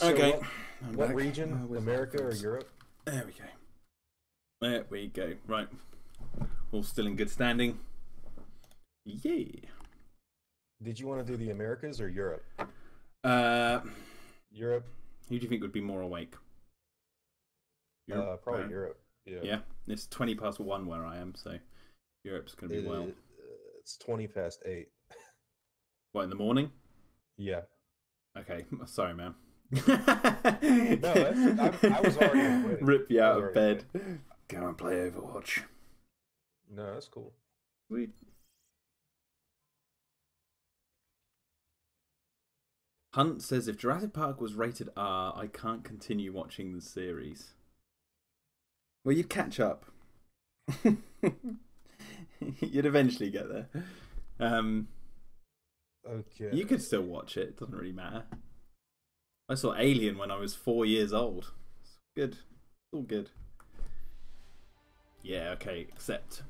So Okay. what region? America or Europe? There we go. There we go. Right. All still in good standing. Yeah. Did you want to do the Americas or Europe? Europe. Who do you think would be more awake? Probably Europe. Yeah. Yeah. It's 20 past 1 where I am, so Europe's going to be well. It's 20 past 8. What, in the morning? Yeah. Okay. Sorry, man. No, I was already awake. Rip you out of bed. Go and play Overwatch. No, that's cool. Sweet. Hunt says, if Jurassic Park was rated R, I can't continue watching the series. Well, you'd catch up. You'd eventually get there. Okay. You could still watch it. It doesn't really matter. I saw Alien when I was 4 years old. It's good. It's all good. Yeah, okay, except...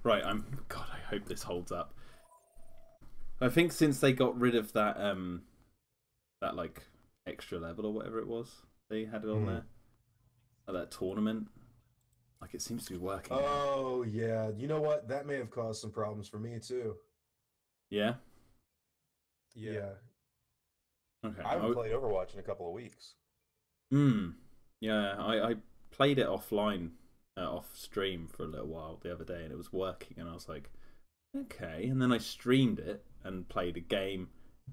Right, God, I hope this holds up. I think since they got rid of that, that, like, extra level or whatever it was, they had it on there. That tournament. Like, it seems to be working. Oh, yeah. You know what? That may have caused some problems for me, too. Yeah? Yeah. Okay. I haven't played Overwatch in a couple of weeks. Yeah, I played it offline, off stream for a little while the other day, and it was working, and I was like, okay. And then I streamed it and played a game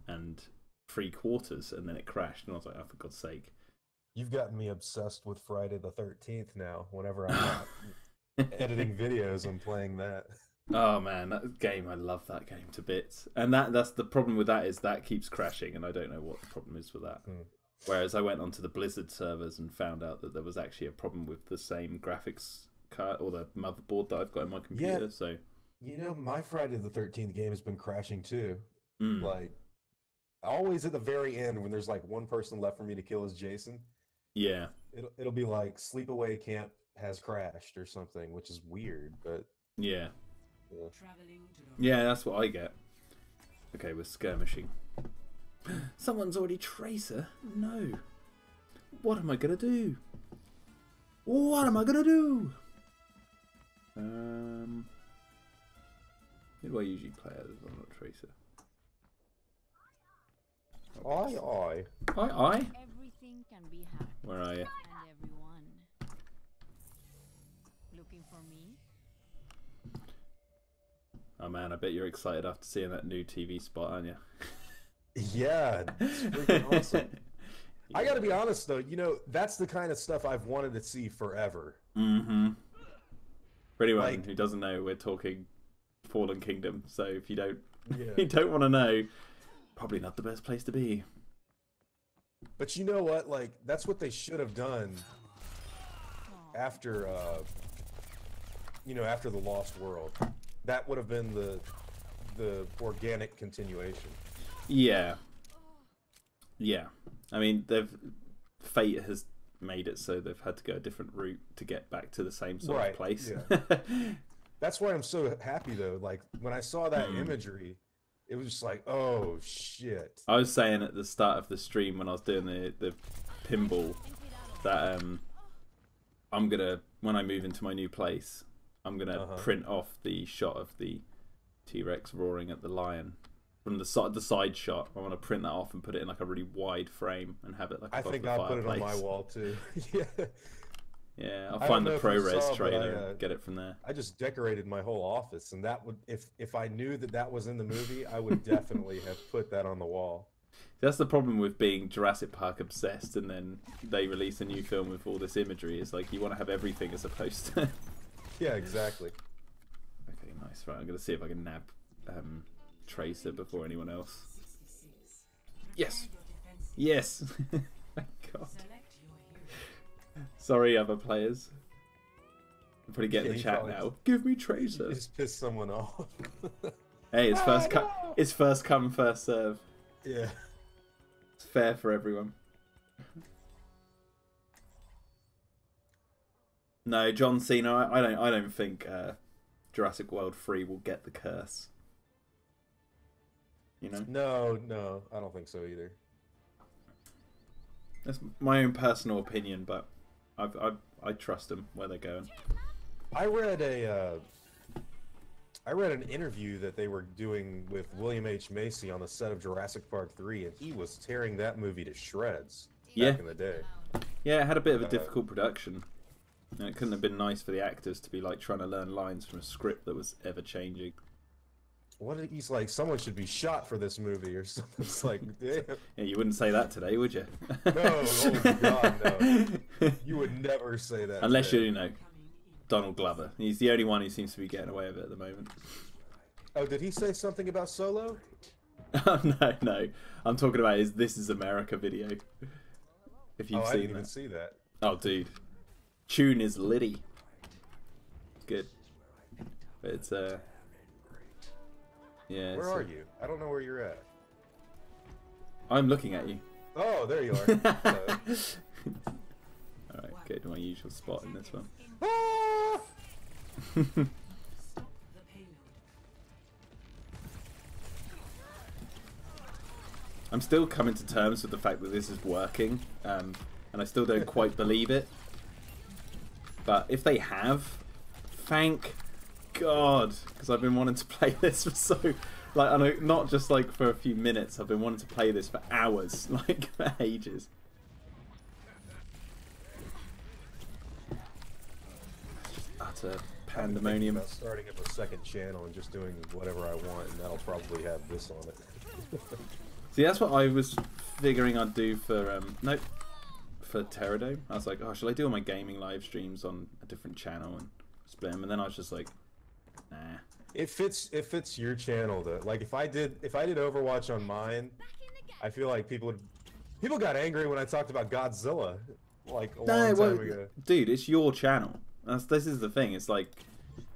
and 3 quarters, and then it crashed, and I was like, oh, for God's sake. You've gotten me obsessed with Friday the 13th now. Whenever I'm not editing videos, I'm playing that. Oh man, that game, I love that game to bits. And that's the problem with that, is that keeps crashing, and I don't know what the problem is with that. Whereas I went onto the Blizzard servers and found out that there was actually a problem with the same graphics card or the motherboard that I've got in my computer. Yeah. So, you know, my Friday the 13th game has been crashing too. Like, always at the very end when there's like one person left for me to kill as Jason. Yeah. It'll be like Sleepaway Camp has crashed or something, which is weird, but Yeah. yeah. Yeah, that's what I get. Okay, we're skirmishing. Someone's already Tracer? No. What am I gonna do? What am I gonna do? Who do I usually play as? I'm not Tracer. Aye. Everything can be hacked. Where are you? And everyone. Looking for me? Oh man, I bet you're excited after seeing that new TV spot, aren't you? Yeah, it's freaking awesome. Yeah. I gotta be honest though, you know, that's the kind of stuff I've wanted to see forever. For anyone who doesn't know, we're talking Fallen Kingdom, so if you don't you don't want to know, probably not the best place to be. But you know what? Like, that's what they should have done after, you know, after the Lost World. That would have been the organic continuation. Yeah. Yeah. I mean, Fate has made it so they've had to go a different route to get back to the same sort of place. Yeah. That's why I'm so happy though. Like, when I saw that imagery, it was just like, oh shit. I was saying at the start of the stream when I was doing the pinball that I'm gonna, when I move into my new place, I'm gonna print off the shot of the T-Rex roaring at the lion from the side shot. I want to print that off and put it in like a really wide frame and have it like above the I'll fireplace. put it on my wall too. Yeah. Yeah, I'll find the ProRes trailer and get it from there. I just decorated my whole office, and that would, if I knew that was in the movie, I would definitely have put that on the wall. That's the problem with being Jurassic Park obsessed, and then they release a new film with all this imagery. It's like you want to have everything as opposed to. Yeah, exactly. Okay, nice. Right, I'm gonna see if I can nab Tracer before anyone else. Yes. Yes. Thank God. Sorry, other players. I'm probably getting the chat now. Give me Tracer. You just piss someone off. Hey, it's first come, first serve. Yeah. It's fair for everyone. No, John Cena. I don't think Jurassic World 3 will get the curse. You know? No, I don't think so either. That's my own personal opinion, but I trust them where they're going. I read an interview that they were doing with William H. Macy on the set of Jurassic Park 3, and he was tearing that movie to shreds back in the day. Yeah, it had a bit of a difficult production. And it couldn't have been nice for the actors to be like trying to learn lines from a script that was ever changing. What he's like, someone should be shot for this movie or something. It's like, damn. Yeah, you wouldn't say that today, would you? No, oh God, no. You would never say that. Unless you're, you know, Donald Glover. He's the only one who seems to be getting away with it at the moment. Oh, did he say something about Solo? Oh, no. I'm talking about his This Is America video. If you've seen that. I didn't even see that. Oh, dude. Tune is litty. Good. But it's, yeah. Where are you? I don't know where you're at. I'm looking at you. Oh, there you are. Alright, go to my usual spot in this one. Ah! I'm still coming to terms with the fact that this is working, and I still don't quite believe it. But if they have, thank God, because I've been wanting to play this for so, like, I know, not just like for a few minutes. I've been wanting to play this for hours, like for ages. Just utter pandemonium. About starting up a second channel and just doing whatever I want, and that'll probably have this on it. See, that's what I was figuring I'd do for for Terradome. I was like, oh, shall I do all my gaming live streams on a different channel and split them? And then I was just like, nah. It fits your channel though. Like if I did Overwatch on mine, I feel like people got angry when I talked about Godzilla like a long time ago. Dude, it's your channel. This is the thing. It's like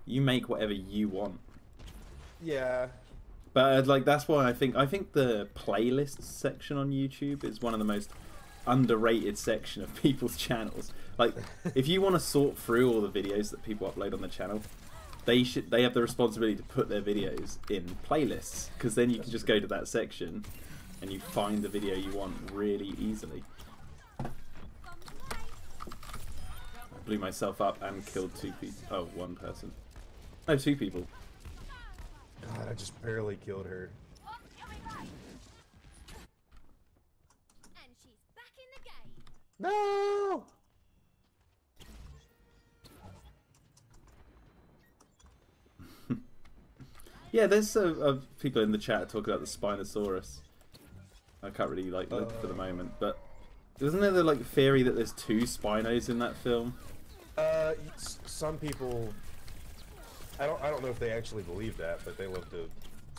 you make whatever you want. Yeah. But like that's why I think the playlists section on YouTube is one of the most underrated section of people's channels. Like if you want to sort through all the videos that people upload on the channel, they have the responsibility to put their videos in playlists, because then you can just go to that section and you find the video you want really easily. I blew myself up and killed one person. No, 2 people. God, I just barely killed her. And she's back in the game. No! Yeah, there's people in the chat talking about the Spinosaurus. I can't really like look for the moment, but isn't there the like theory that there's 2 Spinos in that film? Some people. I don't know if they actually believe that, but they love to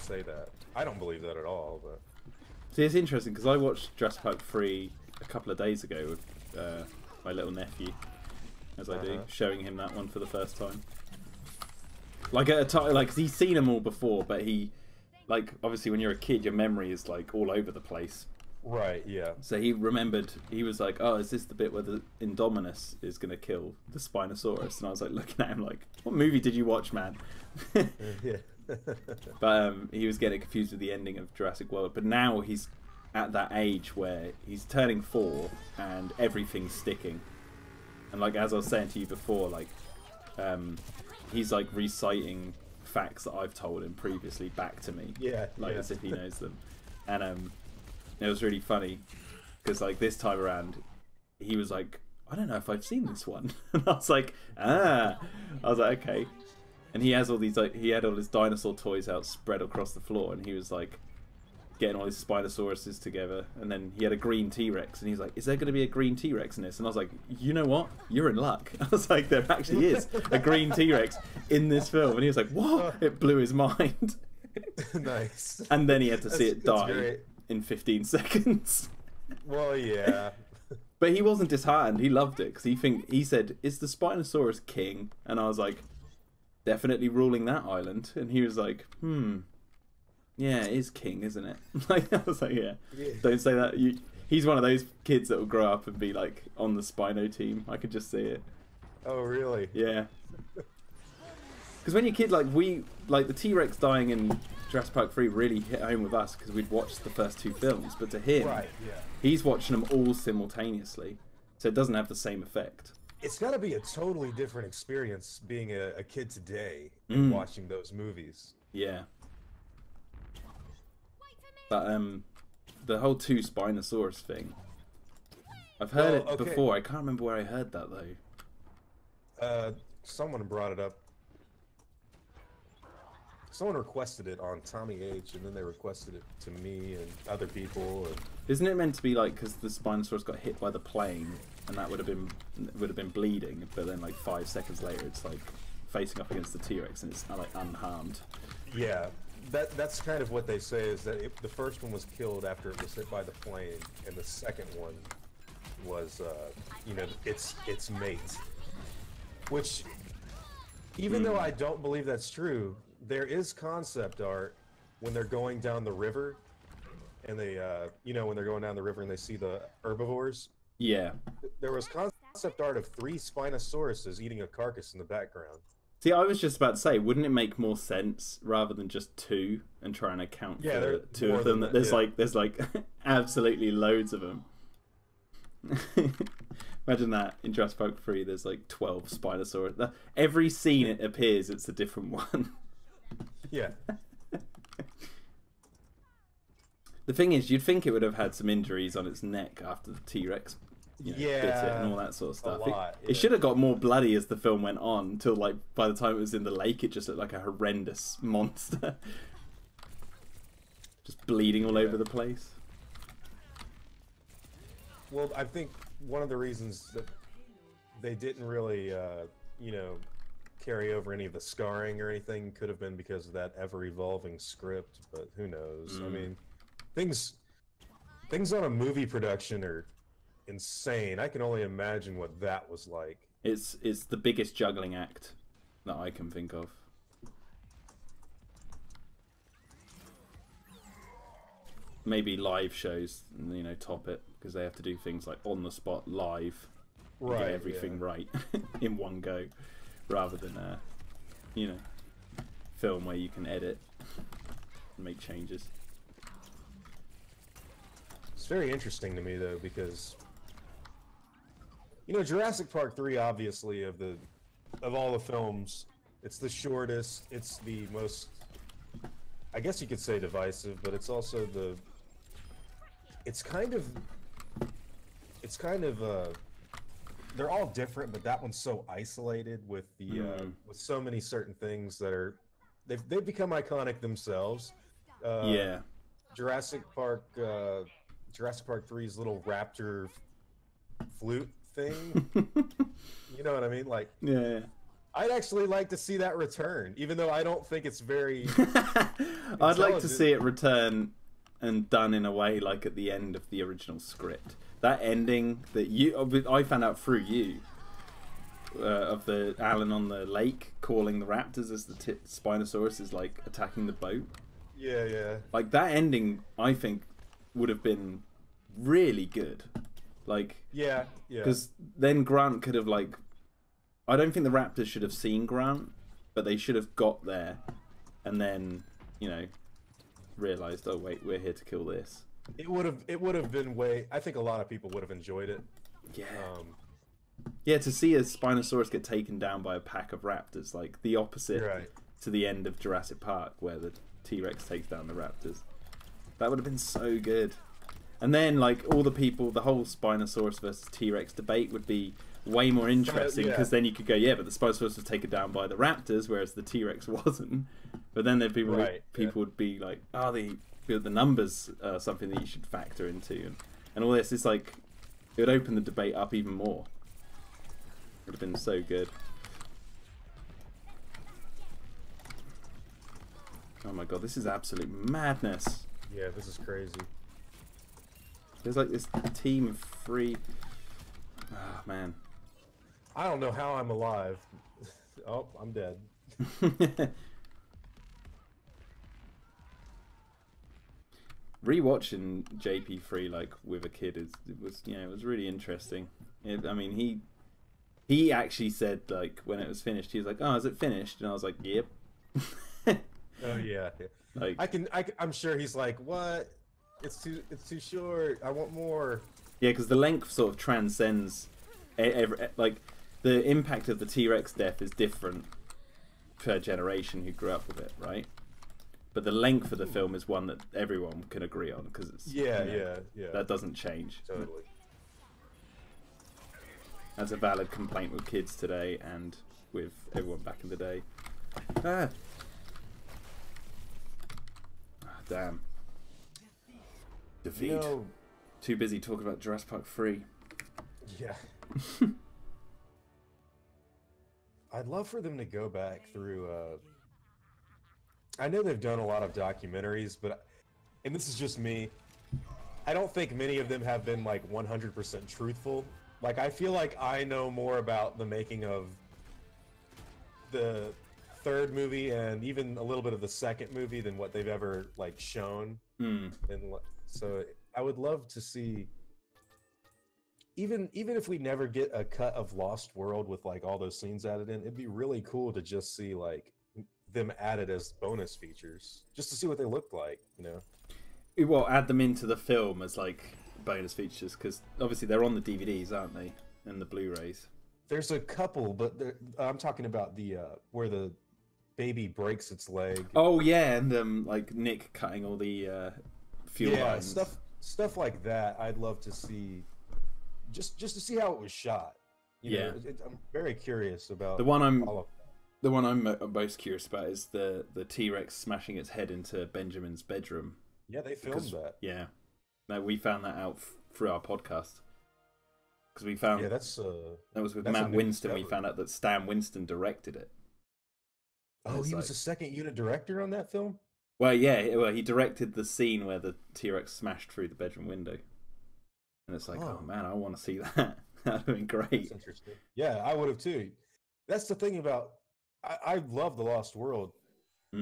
say that. I don't believe that at all. But see, it's interesting because I watched Jurassic Park 3 a couple of days ago with my little nephew, as I do, showing him that one for the first time. Like at a time, like 'cause he's seen them all before, but he, like, obviously when you're a kid, your memory is like all over the place. Right. Yeah. So he remembered. He was like, "Oh, is this the bit where the Indominus is gonna kill the Spinosaurus?" And I was like looking at him like, "What movie did you watch, man?" Yeah. But he was getting confused with the ending of Jurassic World. But now he's at that age where he's turning 4 and everything's sticking. And like as I was saying to you before, like he's like reciting facts that I've told him previously back to me. Yeah. Like as if he knows them. And it was really funny because like this time around he was like, I don't know if I've seen this one. And I was like, I was like, okay. And he has all these, like, he had all his dinosaur toys out spread across the floor, and he was like getting all his Spinosauruses together, and then he had a green T-Rex, and he's like, is there going to be a green T-Rex in this? And I was like, you know what, you're in luck. I was like, there actually is a green T-Rex in this film. And he was like, what? It blew his mind. Nice. And then he had to see it die great. in 15 seconds. Well, yeah. But he wasn't disheartened. He loved it because he said, "Is the Spinosaurus king?" And I was like, "Definitely ruling that island." And he was like, "Yeah, it is king, isn't it?" Like I was like, "Yeah, don't say that." He's one of those kids that will grow up and be like on the Spino team. I could just see it. Oh, really? Yeah. Because when you're a kid, like the T-Rex dying in Jurassic Park 3 really hit home with us because we'd watched the first 2 films, but to him, right, yeah, he's watching them all simultaneously, so it doesn't have the same effect. It's got to be a totally different experience being a kid today and watching those movies. Yeah. But the whole 2 Spinosaurus thing, I've heard it before. I can't remember where I heard that though. Someone brought it up. Someone requested it on Tommy H, and then they requested it to me and other people. And... Isn't it meant to be like because the Spinosaurus got hit by the plane, and that would have been bleeding, but then like 5 seconds later, it's like facing up against the T-Rex, and it's like unharmed. Yeah, that's kind of what they say is that the first one was killed after it was hit by the plane, and the second one was, you know, its mate. Which, even though I don't believe that's true, there is concept art when they're going down the river, and they, you know, when they're going down the river and they see the herbivores. Yeah. There was concept art of 3 Spinosauruses eating a carcass in the background. See, I was just about to say, wouldn't it make more sense rather than just 2 and try and account for 2 of them? That there's like absolutely loads of them. Imagine that in Jurassic Park 3. There's like 12 Spinosaurus. Every scene it appears, it's a different one. Yeah. The thing is, you'd think it would have had some injuries on its neck after the T-Rex bit it and all that sort of stuff. It should have got more bloody as the film went on, until like by the time it was in the lake, it just looked like a horrendous monster. Just bleeding all over the place. Well, I think one of the reasons that they didn't really, you know, carry over any of the scarring or anything could have been because of that ever-evolving script, but who knows? I mean, things on a movie production are insane. I can only imagine what that was like. It's the biggest juggling act that I can think of. Maybe live shows, you know, top it, because they have to do things like on the spot live, get everything right in one go, rather than you know, film where you can edit and make changes. It's very interesting to me though, because you know, Jurassic Park 3, obviously, of all the films, it's the shortest, it's the most, I guess you could say, divisive, but it's also it's kind of they're all different, but that one's so isolated with the with so many certain things that are they've become iconic themselves. Yeah. Jurassic Park 3's little raptor flute thing. You know what I mean? Like, yeah. I'd actually like to see that return, even though I don't think it's very I'd like to see it return and done in a way like at the end of the original script. That ending that I found out through you, of the Alan on the lake calling the raptors as the Spinosaurus is like attacking the boat. Yeah, yeah. Like that ending, I think would have been really good. Like, yeah. Because then Grant could have like, I don't think the raptors should have seen Grant, but they should have got there, and then, you know, realized, oh wait, we're here to kill this. It would have been way. I think a lot of people would have enjoyed it. Yeah. Yeah, to see a Spinosaurus get taken down by a pack of raptors, like the opposite to the end of Jurassic Park, where the T-Rex takes down the raptors. That would have been so good. And then, like, all the people, the whole Spinosaurus versus T-Rex debate would be way more interesting, because then you could go, yeah, but the Spinosaurus was taken down by the raptors, whereas the T-Rex wasn't. But then there'd be people would be like, oh, the numbers are something that you should factor into, and all this. It's like, it would open the debate up even more. It would have been so good. Oh my god, this is absolute madness. Yeah, this is crazy. There's like this team of 3. Oh man. I don't know how I'm alive. Oh, I'm dead. Rewatching JP3 like with a kid it was really interesting. I mean, he actually said, like, when it was finished, he was like, "Oh, is it finished?" And I was like, "Yep." Oh yeah. Like, I'm sure he's like, what? It's too short. I want more. yeah, because the length sort of transcends like the impact of the T-Rex death is different per generation who grew up with it, right? But the length of the film is one that everyone can agree on because it's yeah, you know, yeah. that doesn't change. Totally. That's a valid complaint with kids today and with everyone back in the day. Ah, damn. Defeat. You know, Too busy talking about Jurassic Park 3. yeah. I'd love for them to go back through. I know they've done a lot of documentaries, but, and this is just me, I don't think many of them have been like 100% truthful. Like, I feel like I know more about the making of the third movie and even a little bit of the second movie than what they've ever like shown. And so I would love to see, even if we never get a cut of Lost World with like all those scenes added in, it'd be really cool to just see like them added as bonus features, just to see what they look like, you know. Well, add them into the film as like bonus features because obviously they're on the DVDs, aren't they, and the Blu-rays. There's a couple, but I'm talking about the where the baby breaks its leg. Oh yeah, and like Nick cutting all the fuel lines. stuff like that. I'd love to see, just to see how it was shot. You know, I'm very curious about the one I'm all of the one I'm most curious about is the T-Rex smashing its head into Benjamin's bedroom. Yeah, they filmed that. Yeah, no, we found that out through our podcast because we found that was with that's Matt Winston. discovery. We found out that Stan Winston directed it. Oh, he was a second unit director on that film? Well, yeah, well, he directed the scene where the T-Rex smashed through the bedroom window. And it's like, oh man, I want to see that. That would have been great. That's interesting. Yeah, I would have too. That's the thing about, I love The Lost World.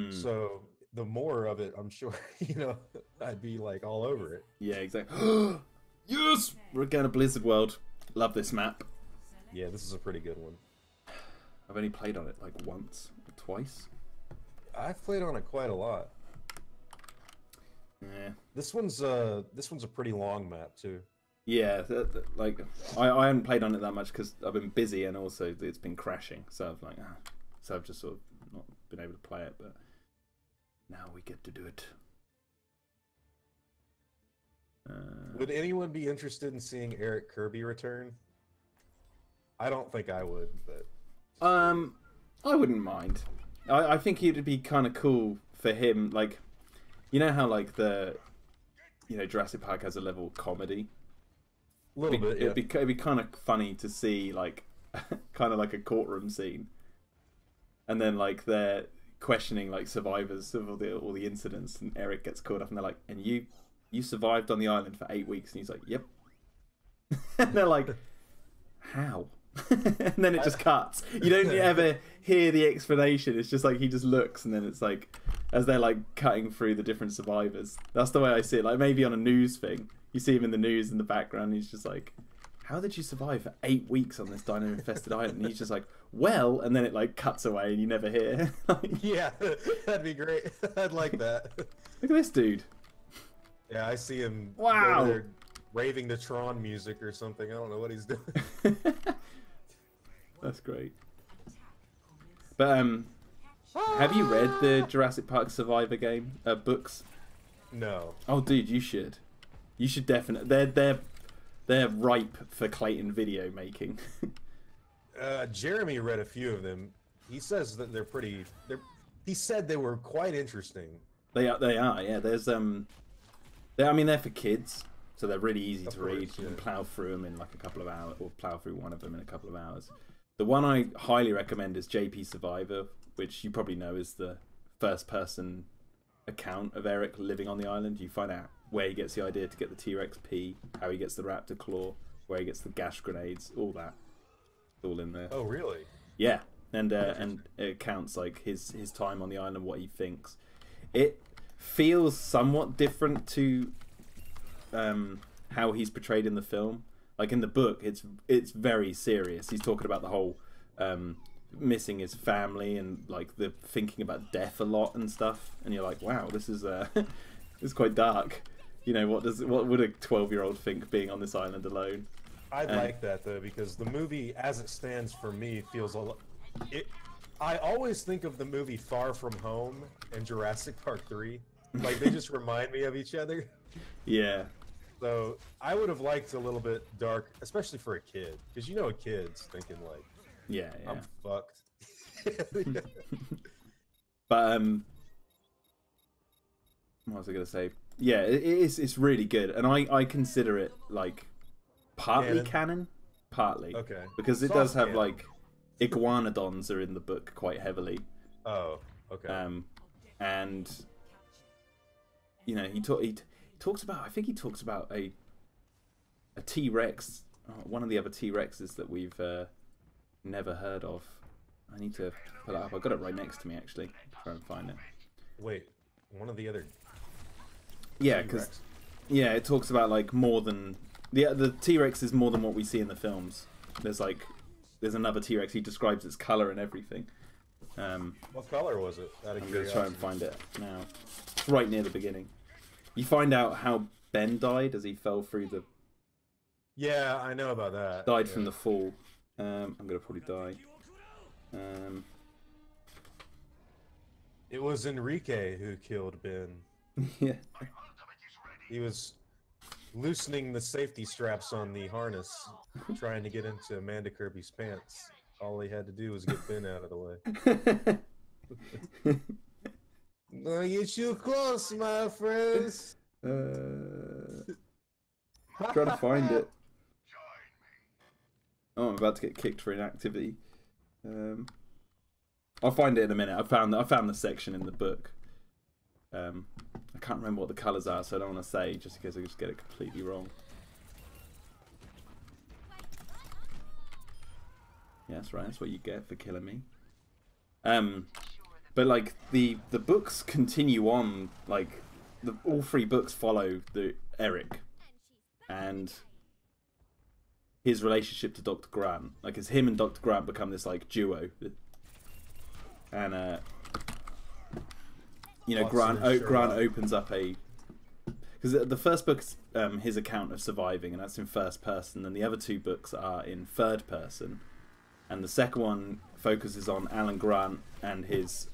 So the more of it, I'm sure, you know, I'd be like all over it. Yeah, exactly. Yes! We're going to Blizzard World. Love this map. Yeah, this is a pretty good one. I've only played on it like once or twice. I've played on it quite a lot. Yeah. This one's a pretty long map too. Yeah, like I haven't played on it that much because I've been busy and also it's been crashing. So I've like, so I've just sort of not been able to play it. But now we get to do it. Would anyone be interested in seeing Eric Kirby return? I don't think I would, but I wouldn't mind. I think it'd be kind of cool for him. Like, you know how like Jurassic Park has a level of comedy. A little bit, yeah. It'd be kind of funny to see like kind of like a courtroom scene, and then like they're questioning like survivors of all the incidents, and Eric gets caught up, and they're like, "And you survived on the island for 8 weeks," and he's like, "Yep." And they're like, "How?" And then it just cuts. You don't ever hear the explanation. It's just like he just looks, and then it's like as they're like cutting through the different survivors. That's the way I see it. Like maybe on a news thing, you see him in the news in the background. And he's just like, "How did you survive for 8 weeks on this dino-infested island?" And he's just like, "Well," and then it like cuts away, and you never hear. Yeah, that'd be great. I'd like that. Look at this dude. Yeah, I see him. Wow. Over there raving to Tron music or something. I don't know what he's doing. That's great. But have you read the Jurassic Park Survivor game books? No. Oh, dude, you should. You should definitely. They're ripe for Klayton video making. Jeremy read a few of them. He says that they're pretty. He said they were quite interesting. They are. Yeah. There's they're for kids, so they're really easy to read. You can plow through them in like a couple of hours, or plow through one of them in a couple of hours. The one I highly recommend is JP Survivor, which you probably know is the first-person account of Eric living on the island. You find out where he gets the idea to get the T-Rex pee, how he gets the raptor claw, where he gets the gas grenades, all that. It's all in there. Oh, really? Yeah, and it counts like his time on the island, what he thinks. It feels somewhat different to how he's portrayed in the film. Like in the book, it's very serious. He's talking about the whole missing his family and like the thinking about death a lot and stuff. And you're like, wow, this is it's quite dark. You know, what would a 12-year-old think being on this island alone? I like that though, because the movie, as it stands for me, feels a lot. I always think of the movie Far From Home and Jurassic Park 3. Like, they just remind me of each other. Yeah. So I would have liked a little bit dark, especially for a kid, because you know a kid's thinking like, yeah. I'm fucked. But what was I gonna say? Yeah, it's really good, and I consider it like partly canon, partly. Okay. Because it does have like iguanodons are in the book quite heavily. Oh, okay. And you know, he talks about, I think he talks about a T-Rex, one of the other T-Rexes that we've never heard of. I need to pull it up. I've got it right next to me actually. Try and find it. Wait, one of the other. Yeah, because it talks about like more than the T-Rex is more than what we see in the films. There's another T-Rex. He describes its color and everything. What color was it? I'm going to try and find it now. It's right near the beginning. You find out how Ben died as he fell through the... Yeah, I know about that. Died from the fall. I'm going to probably die. It was Enrique who killed Ben. Yeah. He was loosening the safety straps on the harness, trying to get into Amanda Kirby's pants. All he had to do was get Ben out of the way. Don't get too close, my friends. Trying to find it. Oh, I'm about to get kicked for inactivity. I'll find it in a minute. I found the section in the book. I can't remember what the colours are, so I don't want to say just in case I just get it completely wrong. Yeah, that's right. That's what you get for killing me. But like the books continue on. Like all three books follow Eric and his relationship to Dr. Grant. Like, it's him and Dr. Grant become this like duo. And you know, Grant opens up because the first book's his account of surviving, and that's in first person, and the other two books are in third person. And the second one focuses on Alan Grant and his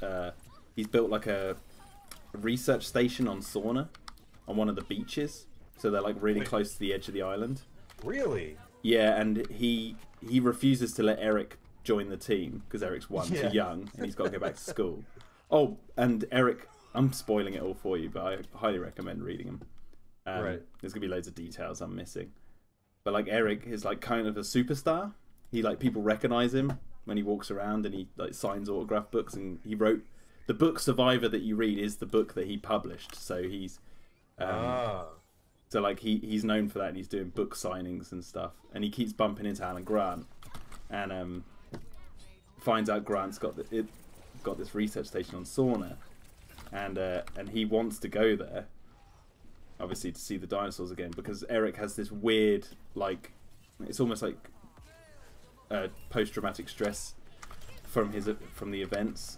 he's built like a research station on Sauna on one of the beaches, so they're like really close to the edge of the island. Really? Yeah, and he refuses to let Eric join the team because Eric's too young and he's got to go back to school. Oh, and Eric, I'm spoiling it all for you, but I highly recommend reading them. Right. There's gonna be loads of details I'm missing, but like Eric is like kind of a superstar. He like people recognize him when he walks around, and he like signs autograph books, and he wrote the book Survivor that you read is the book that he published. So he's so like he's known for that, and he's doing book signings and stuff, and he keeps bumping into Alan Grant, and finds out Grant's got this research station on Sauna, and he wants to go there, obviously to see the dinosaurs again, because Eric has this weird, like, it's almost like post-traumatic stress from the events.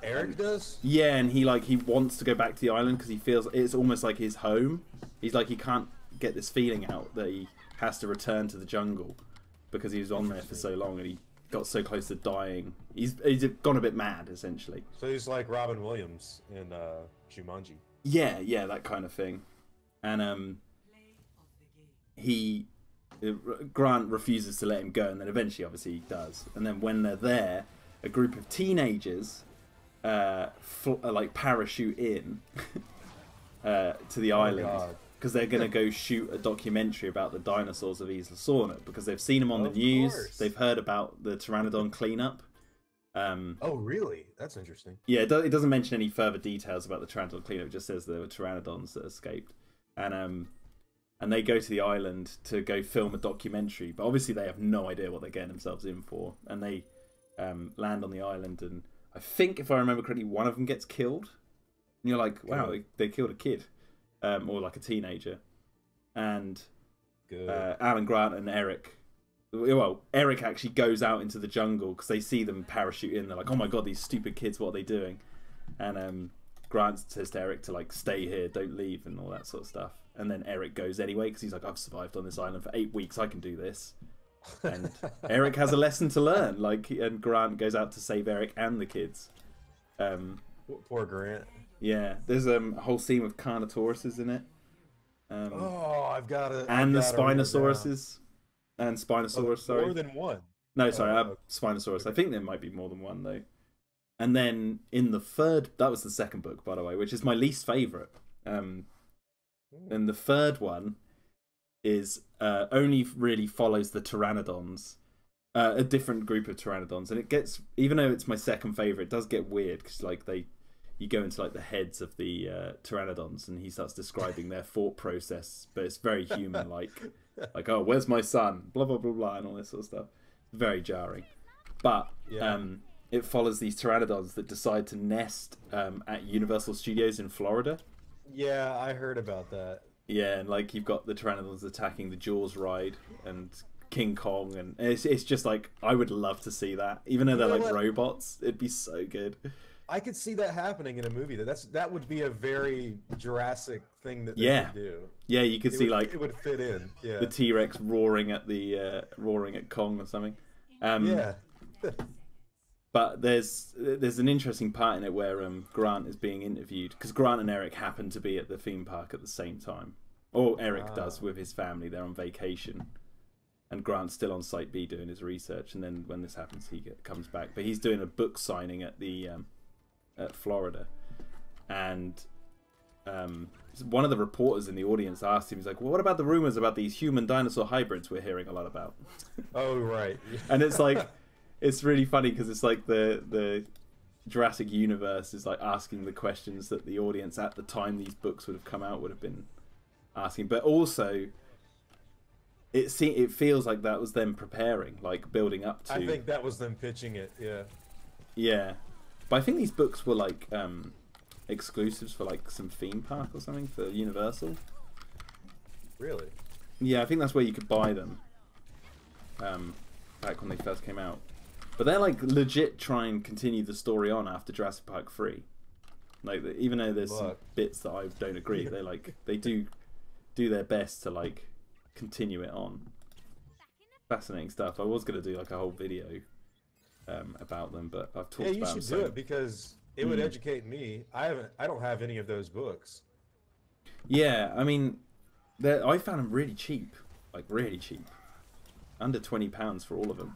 Eric does? Yeah, and he wants to go back to the island because he feels it's almost like his home. He's like, he can't get this feeling out that he has to return to the jungle because he was on there for so long, and he got so close to dying. He's gone a bit mad, essentially. So he's like Robin Williams in Jumanji. Yeah, that kind of thing. And Grant refuses to let him go, and then eventually, obviously, he does. And then when they're there, a group of teenagers like parachute in to the island because they're going to go shoot a documentary about the dinosaurs of Isla Sorna because they've seen them on the news. Course. They've heard about the Pteranodon cleanup. Oh, really? That's interesting. Yeah, it doesn't mention any further details about the Pteranodon cleanup. It just says there were Pteranodons that escaped. And they go to the island to go film a documentary, but obviously they have no idea what they're getting themselves in for. And they land on the island, and I think, if I remember correctly, one of them gets killed. And you're like, wow, they killed a kid. Or like a teenager. And Alan Grant and Eric well, Eric actually goes out into the jungle because they see them parachute in. They're like, "Oh my god, these stupid kids! What are they doing?" And Grant says to Eric to like stay here, don't leave, and all that sort of stuff. And then Eric goes anyway because he's like, "I've survived on this island for 8 weeks. I can do this." And Eric has a lesson to learn. Like, and Grant goes out to save Eric and the kids. Poor Grant. Yeah, there's a whole scene with Carnotauruses in it. I've got it. And the Spinosauruses. And Spinosaurus, sorry. More than one. No, sorry, Spinosaurus. I think there might be more than one, though. And then in the third... That was the second book, by the way, which is my least favourite. And the third one is only really follows the Pteranodons. A different group of Pteranodons. And it gets... Even though it's my second favourite, it does get weird, because like you go into like the heads of the Pteranodons, and he starts describing their thought process, but it's very human-like. Like, oh, where's my son? Blah, blah, blah, blah, and all this sort of stuff. Very jarring. But it follows these Pteranodons that decide to nest at Universal Studios in Florida. Yeah, I heard about that. Yeah, and like you've got the Pteranodons attacking the Jaws ride and King Kong, and it's just like, I would love to see that. Even though they're like robots, it'd be so good. I could see that happening in a movie. That would be a very Jurassic thing that they could do. Yeah, you could see like it would fit in. Yeah, the T-Rex roaring at Kong or something. Yeah. But there's an interesting part in it where Grant is being interviewed, because Grant and Eric happen to be at the theme park at the same time. Or Eric does with his family. They're on vacation. And Grant's still on Site B doing his research. And then when this happens, he comes back. But he's doing a book signing at the at Florida. And one of the reporters in the audience asked him, he's like, well, what about the rumors about these human dinosaur hybrids we're hearing a lot about? Oh, right. And it's like... It's really funny because it's like the Jurassic universe is like asking the questions that the audience at the time these books would have come out would have been asking, but also it feels like that was them preparing, like building up to. I think that was them pitching it. Yeah. Yeah, but I think these books were like exclusives for like some theme park or something for Universal. Really? Yeah, I think that's where you could buy them. Back when they first came out. But they're like legit try and continue the story on after Jurassic Park 3. Like, even though there's some bits that I don't agree, they do their best to like continue it on. Fascinating stuff. I was gonna do like a whole video about them, but I've talked about them. Yeah, you should do it because it would educate me. I don't have any of those books. Yeah, I mean, I found them really cheap, like really cheap, under £20 for all of them.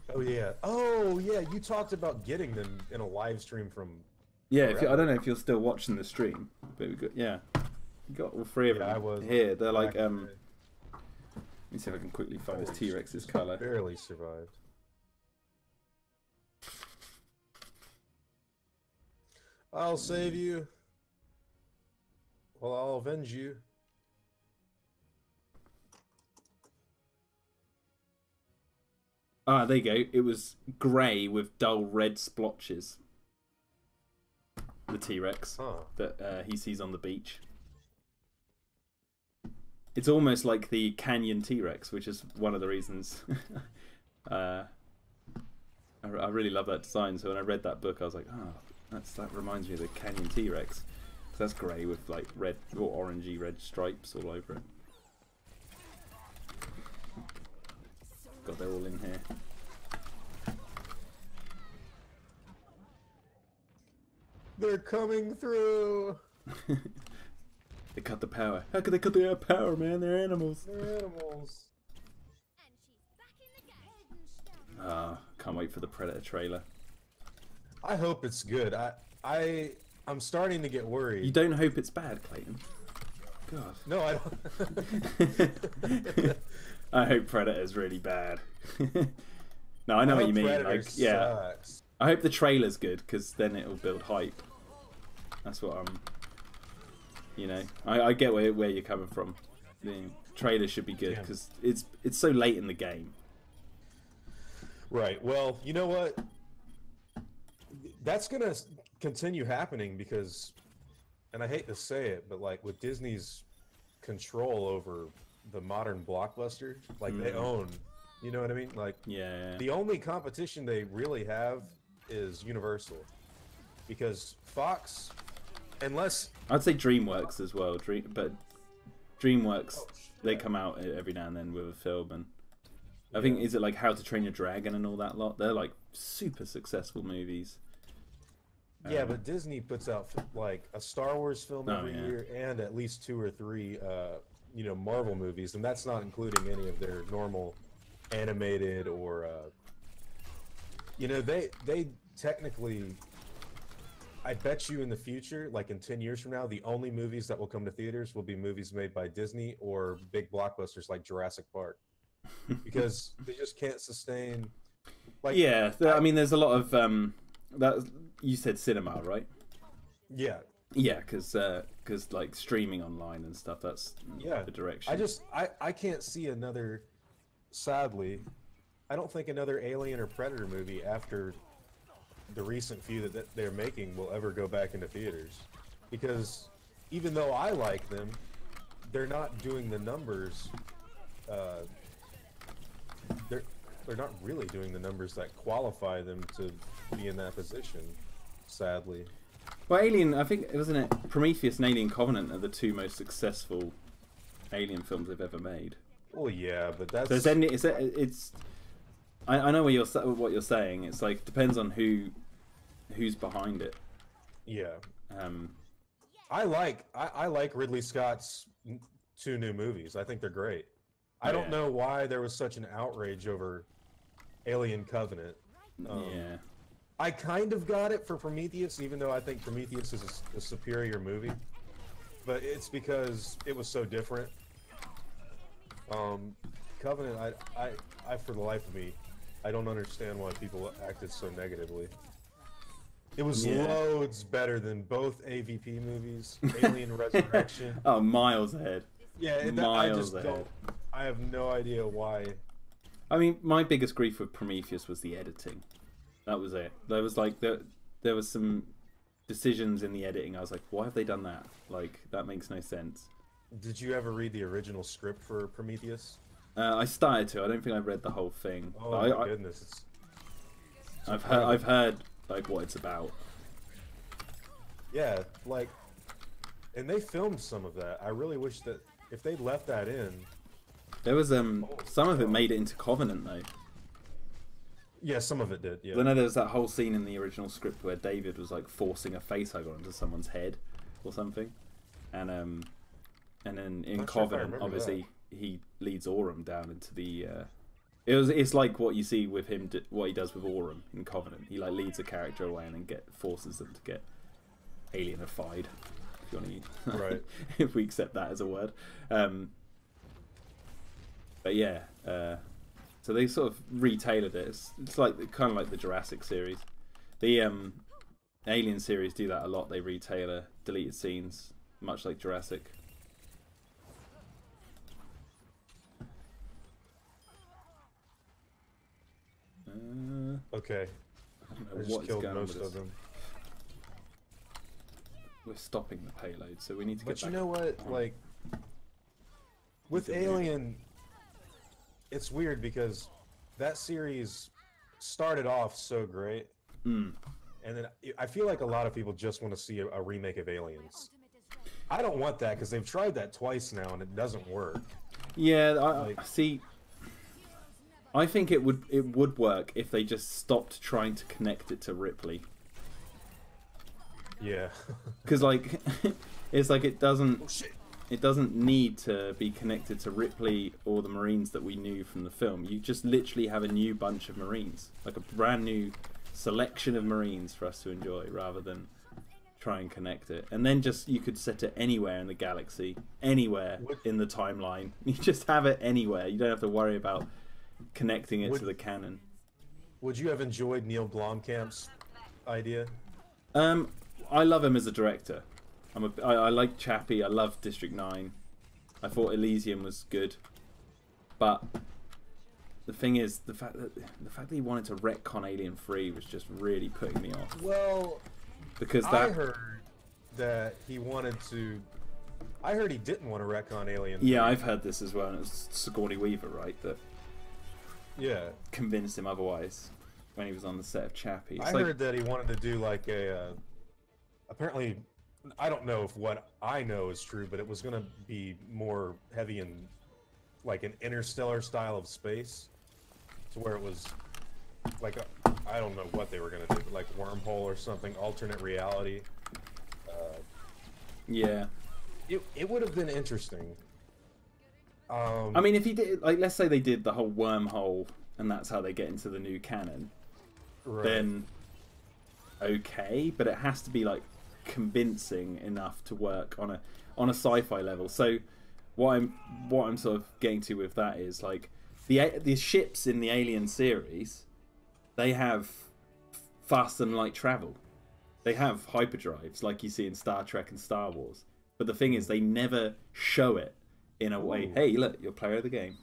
Oh yeah, you talked about getting them in a live stream from. Yeah, I don't know if you're still watching the stream, but we got you got all three of them I was here. They're like let me see if I can quickly find this T-Rex's color. Barely survived. I'll save you. Well, I'll avenge you. Ah, there you go. It was grey with dull red splotches. The T-Rex that he sees on the beach. It's almost like the Canyon T-Rex, which is one of the reasons I really love that design. So when I read that book, I was like, oh, that reminds me of the Canyon T-Rex. So that's grey with like red or orangey red stripes all over it. God, they're all in here. They're coming through. They cut the power. How could they cut the power, man? They're animals. They're animals. Can't wait for the Predator trailer. I hope it's good. I'm starting to get worried. You don't hope it's bad, Klayton? God. No, I don't. I hope Predator's really bad. No, I know what you mean. Predator like, yeah. sucks. I hope the trailer's good because then it'll build hype. That's what I'm. You know, I get where you're coming from. The trailer should be good because it's so late in the game. Right. Well, you know what? That's gonna continue happening because, and I hate to say it, but like with Disney's control over the modern blockbuster. Like they own, you know what I mean? Like Yeah. the only competition they really have is Universal, because Fox, unless I'd say DreamWorks as well. But DreamWorks, they come out every now and then with a film, and I think is it like How to Train Your Dragon and all that lot. They're like super successful movies. yeah, but Disney puts out like a Star Wars film every yeah. year and at least 2 or 3, you know, Marvel movies, and that's not including any of their normal animated or, you know, they technically. I bet you in the future, like in 10 years from now, the only movies that will come to theaters will be movies made by Disney or big blockbusters like Jurassic Park, because they just can't sustain. Like, Yeah, I mean, there's a lot of that. You said cinema, right? yeah, Yeah, because like streaming online and stuff. That's the direction. I can't see another. Sadly, I don't think another Alien or Predator movie after the recent few that they're making will ever go back into theaters, because even though I like them, they're not doing the numbers. They're not really doing the numbers that qualify them to be in that position. Sadly. Well, Alien, I think wasn't it Prometheus and Alien Covenant are the 2 most successful Alien films they've ever made. Well, yeah, but that's. So it's I know what you're saying. It's like depends on who's behind it. Yeah. I like Ridley Scott's 2 new movies. I think they're great. I don't know why there was such an outrage over Alien Covenant. Yeah. I kind of got it for Prometheus, even though I think Prometheus is a superior movie. But it's because it was so different. Covenant, I for the life of me, I don't understand why people acted so negatively. It was loads better than both AVP movies, Alien Resurrection. Oh, miles ahead. Yeah, miles ahead. I have no idea why. I mean, my biggest grief with Prometheus was the editing. That was it. There was like there was some decisions in the editing. I was like, why have they done that? Like, that makes no sense. Did you ever read the original script for Prometheus? I started to. I don't think I read the whole thing. Oh my goodness! I've heard like what it's about. Yeah, like, and they filmed some of that. I really wish that if they left that in. There was some of it made it into Covenant though. Yeah, some of it did. Yeah. I know there was that whole scene in the original script where David was like forcing a facehugger onto someone's head or something, and then in Covenant, obviously he leads Aurum down into the. It's like what you see with him, what he does with Aurum in Covenant. He like leads a character away and then forces them to get alienified. If you want to, right? If we accept that as a word. But yeah, so they sort of retailored it. It's like kind of like the Jurassic series. The Alien series do that a lot. They retailer deleted scenes, much like Jurassic. Okay. I just killed most of them. We're stopping the payload, so we need to get back. But you know what? Like, with Alien, it's weird because that series started off so great, and then I feel like a lot of people just want to see a remake of Aliens. I don't want that because they've tried that twice now and it doesn't work. Yeah, I see. I think it would work if they just stopped trying to connect it to Ripley. Yeah. Because like, it's like it doesn't need to be connected to Ripley or the Marines that we knew from the film. You just literally have a new bunch of Marines, like a brand new selection of Marines for us to enjoy, rather than try and connect it. And then just you could set it anywhere in the galaxy, anywhere in the timeline. You just have it anywhere. You don't have to worry about connecting it to the canon. Would you have enjoyed Neil Blomkamp's idea? I love him as a director. I like Chappie. I love District 9. I thought Elysium was good, but the thing is, the fact that he wanted to retcon Alien 3 was just really putting me off. Well, because I heard that he wanted to I heard he didn't want to retcon Alien. Yeah, I've heard this as well, and it was Sigourney Weaver, right, that convinced him otherwise when he was on the set of Chappie. I heard that he wanted to do like a... apparently, I don't know if what I know is true, but it was going to be more heavy in like an interstellar style of space, to where it was like I don't know what they were going to do, like wormhole or something, alternate reality. Yeah. It would have been interesting. I mean, if he did, like, let's say they did the whole wormhole, and that's how they get into the new canon, then okay, but it has to be like convincing enough to work on a sci-fi level. So what I'm sort of getting to with that is like the ships in the Alien series, they have fast and light travel. They have hyperdrives like you see in Star Trek and Star Wars. But the thing is, they never show it in a way. Hey, look, you're a player of the game.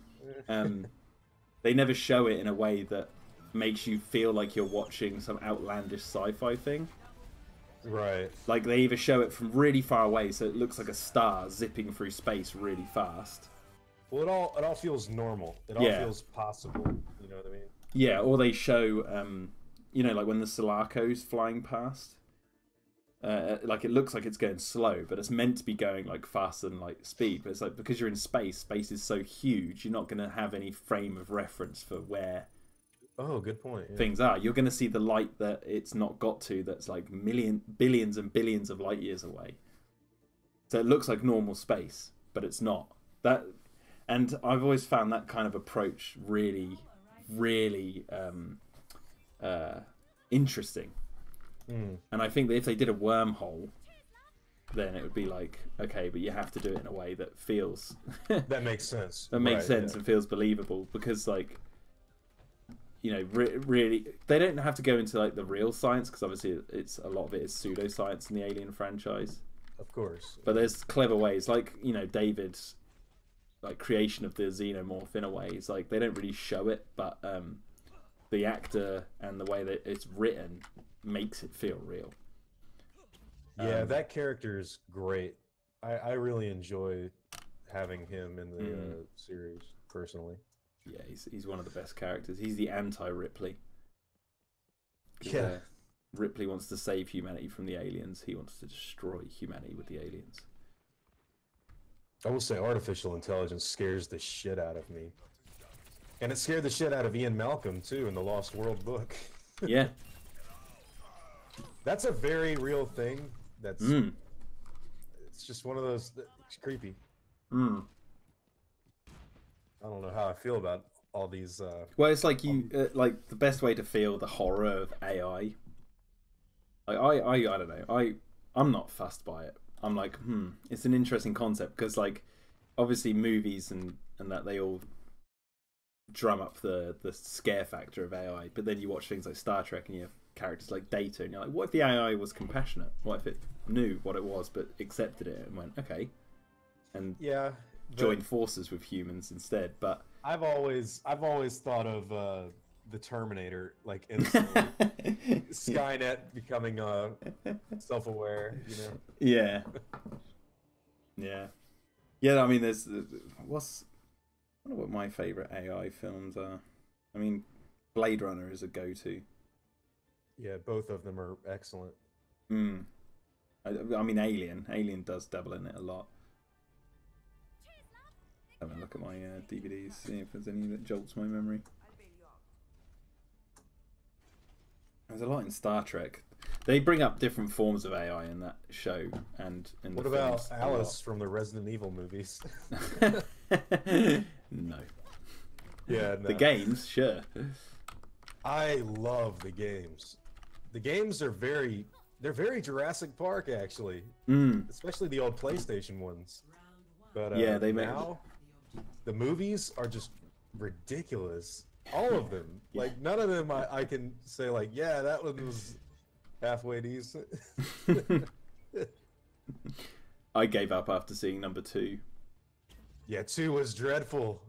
They never show it in a way that makes you feel like you're watching some outlandish sci-fi thing. Right. Like they either show it from really far away, so it looks like a star zipping through space really fast. Well, it all feels normal. It all feels possible. You know what I mean? Yeah. Or they show, you know, like when the Sulaco's flying past. Like it looks like it's going slow, but it's meant to be going like faster than light speed. But it's like because you're in space, space is so huge, you're not going to have any frame of reference for where. Oh, good point. Yeah. Things are. You're going to see the light that it's not got to. That's like billions and billions of light years away. So it looks like normal space, but it's not. That, and I've always found that kind of approach really, really interesting. And I think that if they did a wormhole, then it would be like, okay, but you have to do it in a way that feels that makes sense. That makes sense and feels believable, because like, you know, really, they don't have to go into like the real science, because obviously it's a lot of it is pseudoscience in the Alien franchise. Of course. But there's clever ways, like, you know, David's like creation of the xenomorph in a way. It's like they don't really show it, but the actor and the way that it's written makes it feel real. Yeah, that character is great. I really enjoy having him in the series, personally. Yeah, he's one of the best characters. He's the anti-Ripley. Yeah. Ripley wants to save humanity from the aliens. He wants to destroy humanity with the aliens. I will say artificial intelligence scares the shit out of me. And it scared the shit out of Ian Malcolm, too, in the Lost World book. Yeah. That's a very real thing. That's it's just one of those. It's creepy. I don't know how I feel about all these. Well, it's like you like the best way to feel the horror of AI. Like I don't know. I'm not fussed by it. I'm like, it's an interesting concept, because like obviously movies and that they all drum up the scare factor of AI, but then you watch things like Star Trek and you have characters like Data, and you're like, what if the AI was compassionate? What if it knew what it was but accepted it and went, okay, and joined forces with humans instead? But I've always thought of the Terminator, like instantly. Skynet becoming self-aware, you know. Yeah. I mean, there's I wonder what my favorite AI films are. I mean, Blade Runner is a go-to. Yeah, both of them are excellent. I mean, Alien does dabble in it a lot. Have a look at my DVDs, see if there's any that jolts my memory. There's a lot in Star Trek. They bring up different forms of AI in that show and in what the about films Alice from the Resident Evil movies? No. Yeah, no. The games, sure. I love the games. The games are very Jurassic Park, actually. Especially the old PlayStation ones. But yeah, the movies are just ridiculous. All of them. Like, none of them I can say, like, yeah, that one was halfway decent. I gave up after seeing number 2. Yeah, 2 was dreadful.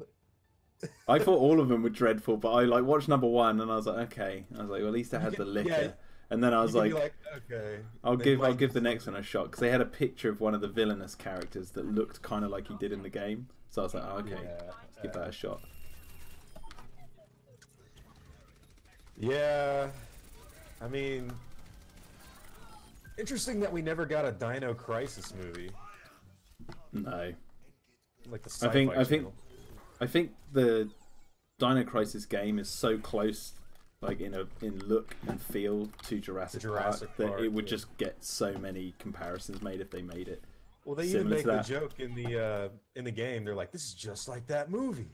I thought all of them were dreadful, but I like watched number 1 and I was like, okay. I was like, well, at least I had the liquor. And then I was like, okay, I'll give the next one a shot, because they had a picture of one of the villainous characters that looked kind of like he did in the game. So I was like, oh, okay, let's give that a shot. Yeah, I mean, interesting that we never got a Dino Crisis movie. No, like the Sci-Fi channel. I think the Dino Crisis game is so close, like in look and feel to Jurassic Park, that it would just get so many comparisons made if they made it. Well, they even make the joke in the game. They're like, "This is just like that movie."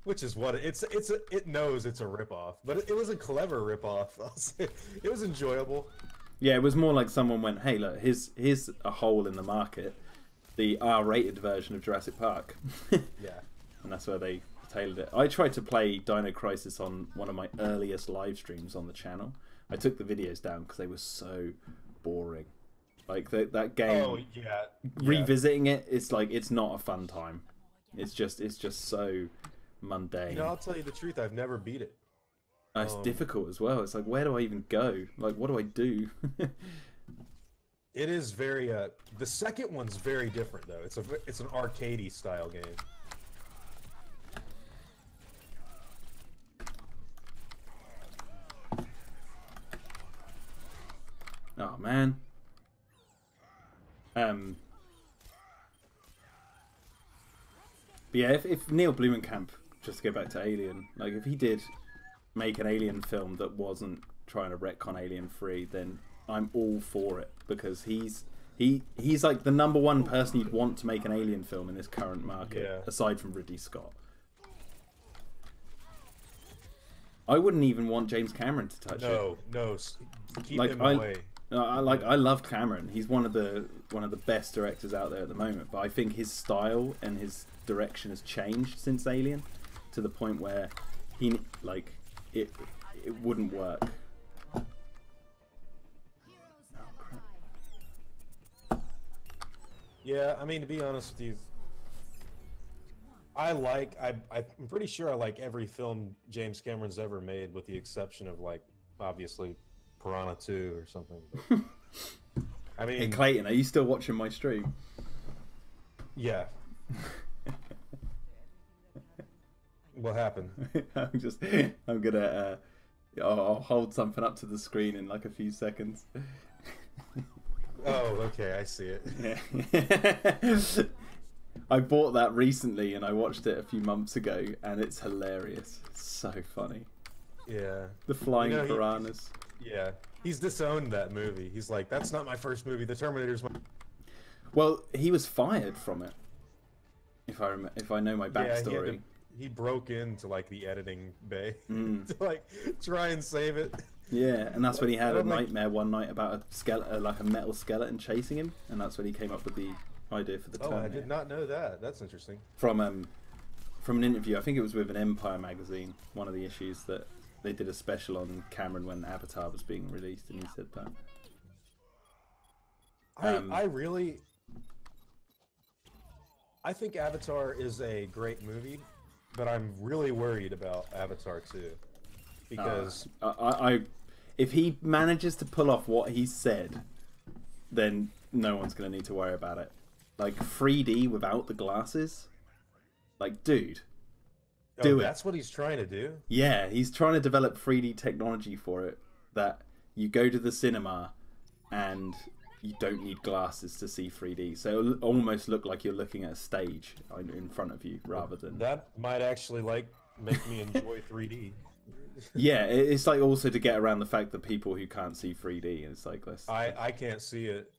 Which is what it knows it's a ripoff, but it was a clever ripoff. I'll say it was enjoyable. Yeah, it was more like someone went, "Hey, look, here's a hole in the market, the R-rated version of Jurassic Park." Yeah, and that's where they tailored it. I tried to play Dino Crisis on one of my earliest live streams on the channel. I took the videos down because they were so boring. Like that game. Oh yeah. Revisiting it, it's like it's not a fun time. It's just so mundane. You know, I'll tell you the truth. I've never beat it. It's difficult as well. It's like, where do I even go? Like, what do I do? It is very. The second one's very different though. It's an arcadey style game. Oh man. But yeah, if Neil Blomkamp, just to go back to Alien, like if he did make an Alien film that wasn't trying to retcon Alien 3, then I'm all for it, because he's like the #1 person you'd want to make an Alien film in this current market, aside from Ridley Scott. I wouldn't even want James Cameron to touch it. No, keep him away. I love Cameron. He's one of the best directors out there at the moment. But I think his style and his direction has changed since Alien, to the point where it wouldn't work. Oh, crap. Yeah, I mean, to be honest with you, I'm pretty sure I like every film James Cameron's ever made, with the exception of obviously Piranha 2 or something. I mean, hey Clayton, are you still watching my stream? Yeah. What happened? I'm gonna I'll hold something up to the screen in like a few seconds. Oh, okay, I see it. Yeah. I bought that recently and I watched it a few months ago, and it's hilarious. It's so funny. Yeah. The flying piranhas. Yeah, he's disowned that movie. He's like, that's not my first movie. The Terminator's my... Well, he was fired from it. If I know my backstory. Yeah, he broke into the editing bay to try and save it. Yeah, and that's when he had a nightmare one night about a skeleton, like a metal skeleton chasing him, and that's when he came up with the idea for the Terminator. Oh, I did not know that. That's interesting. From an interview, I think it was with an Empire magazine, one of the issues that they did a special on Cameron when Avatar was being released, and he said that. I think Avatar is a great movie, but I'm really worried about Avatar 2, because if he manages to pull off what he said, then no one's going to need to worry about it. Like 3D without the glasses, dude. That's what he's trying to do? Yeah, he's trying to develop 3D technology for it, that you go to the cinema and you don't need glasses to see 3D. So it'll almost look like you're looking at a stage in front of you, rather than... That might actually make me enjoy 3D. Yeah, it's also to get around the fact that people who can't see 3D, and it's I can't see it.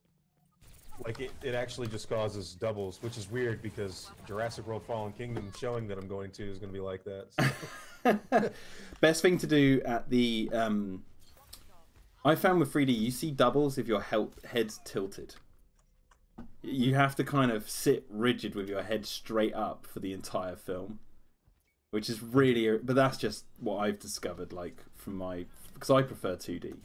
It actually just causes doubles, which is weird, because Jurassic World Fallen Kingdom showing that I'm going to is going to be like that. So. Best thing to do at the... I found with 3D, you see doubles if your head's tilted. You have to kind of sit rigid with your head straight up for the entire film, which is really... But that's just what I've discovered, because I prefer 2D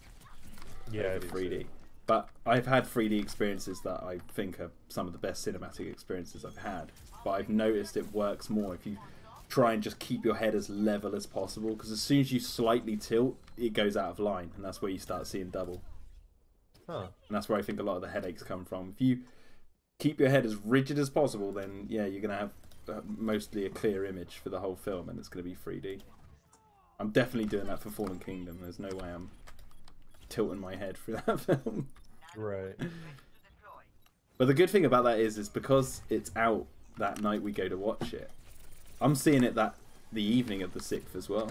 over 3D. But I've had 3D experiences that I think are some of the best cinematic experiences I've had. But I've noticed it works more if you try and just keep your head as level as possible, because as soon as you slightly tilt, it goes out of line, and that's where you start seeing double. Huh. And that's where I think a lot of the headaches come from. If you keep your head as rigid as possible, then yeah, you're going to have mostly a clear image for the whole film, and it's going to be 3D. I'm definitely doing that for Fallen Kingdom. There's no way I'm tilting my head through that film. Right. But the good thing about that is because it's out that night we go to watch it, I'm seeing it the evening of the 6th as well.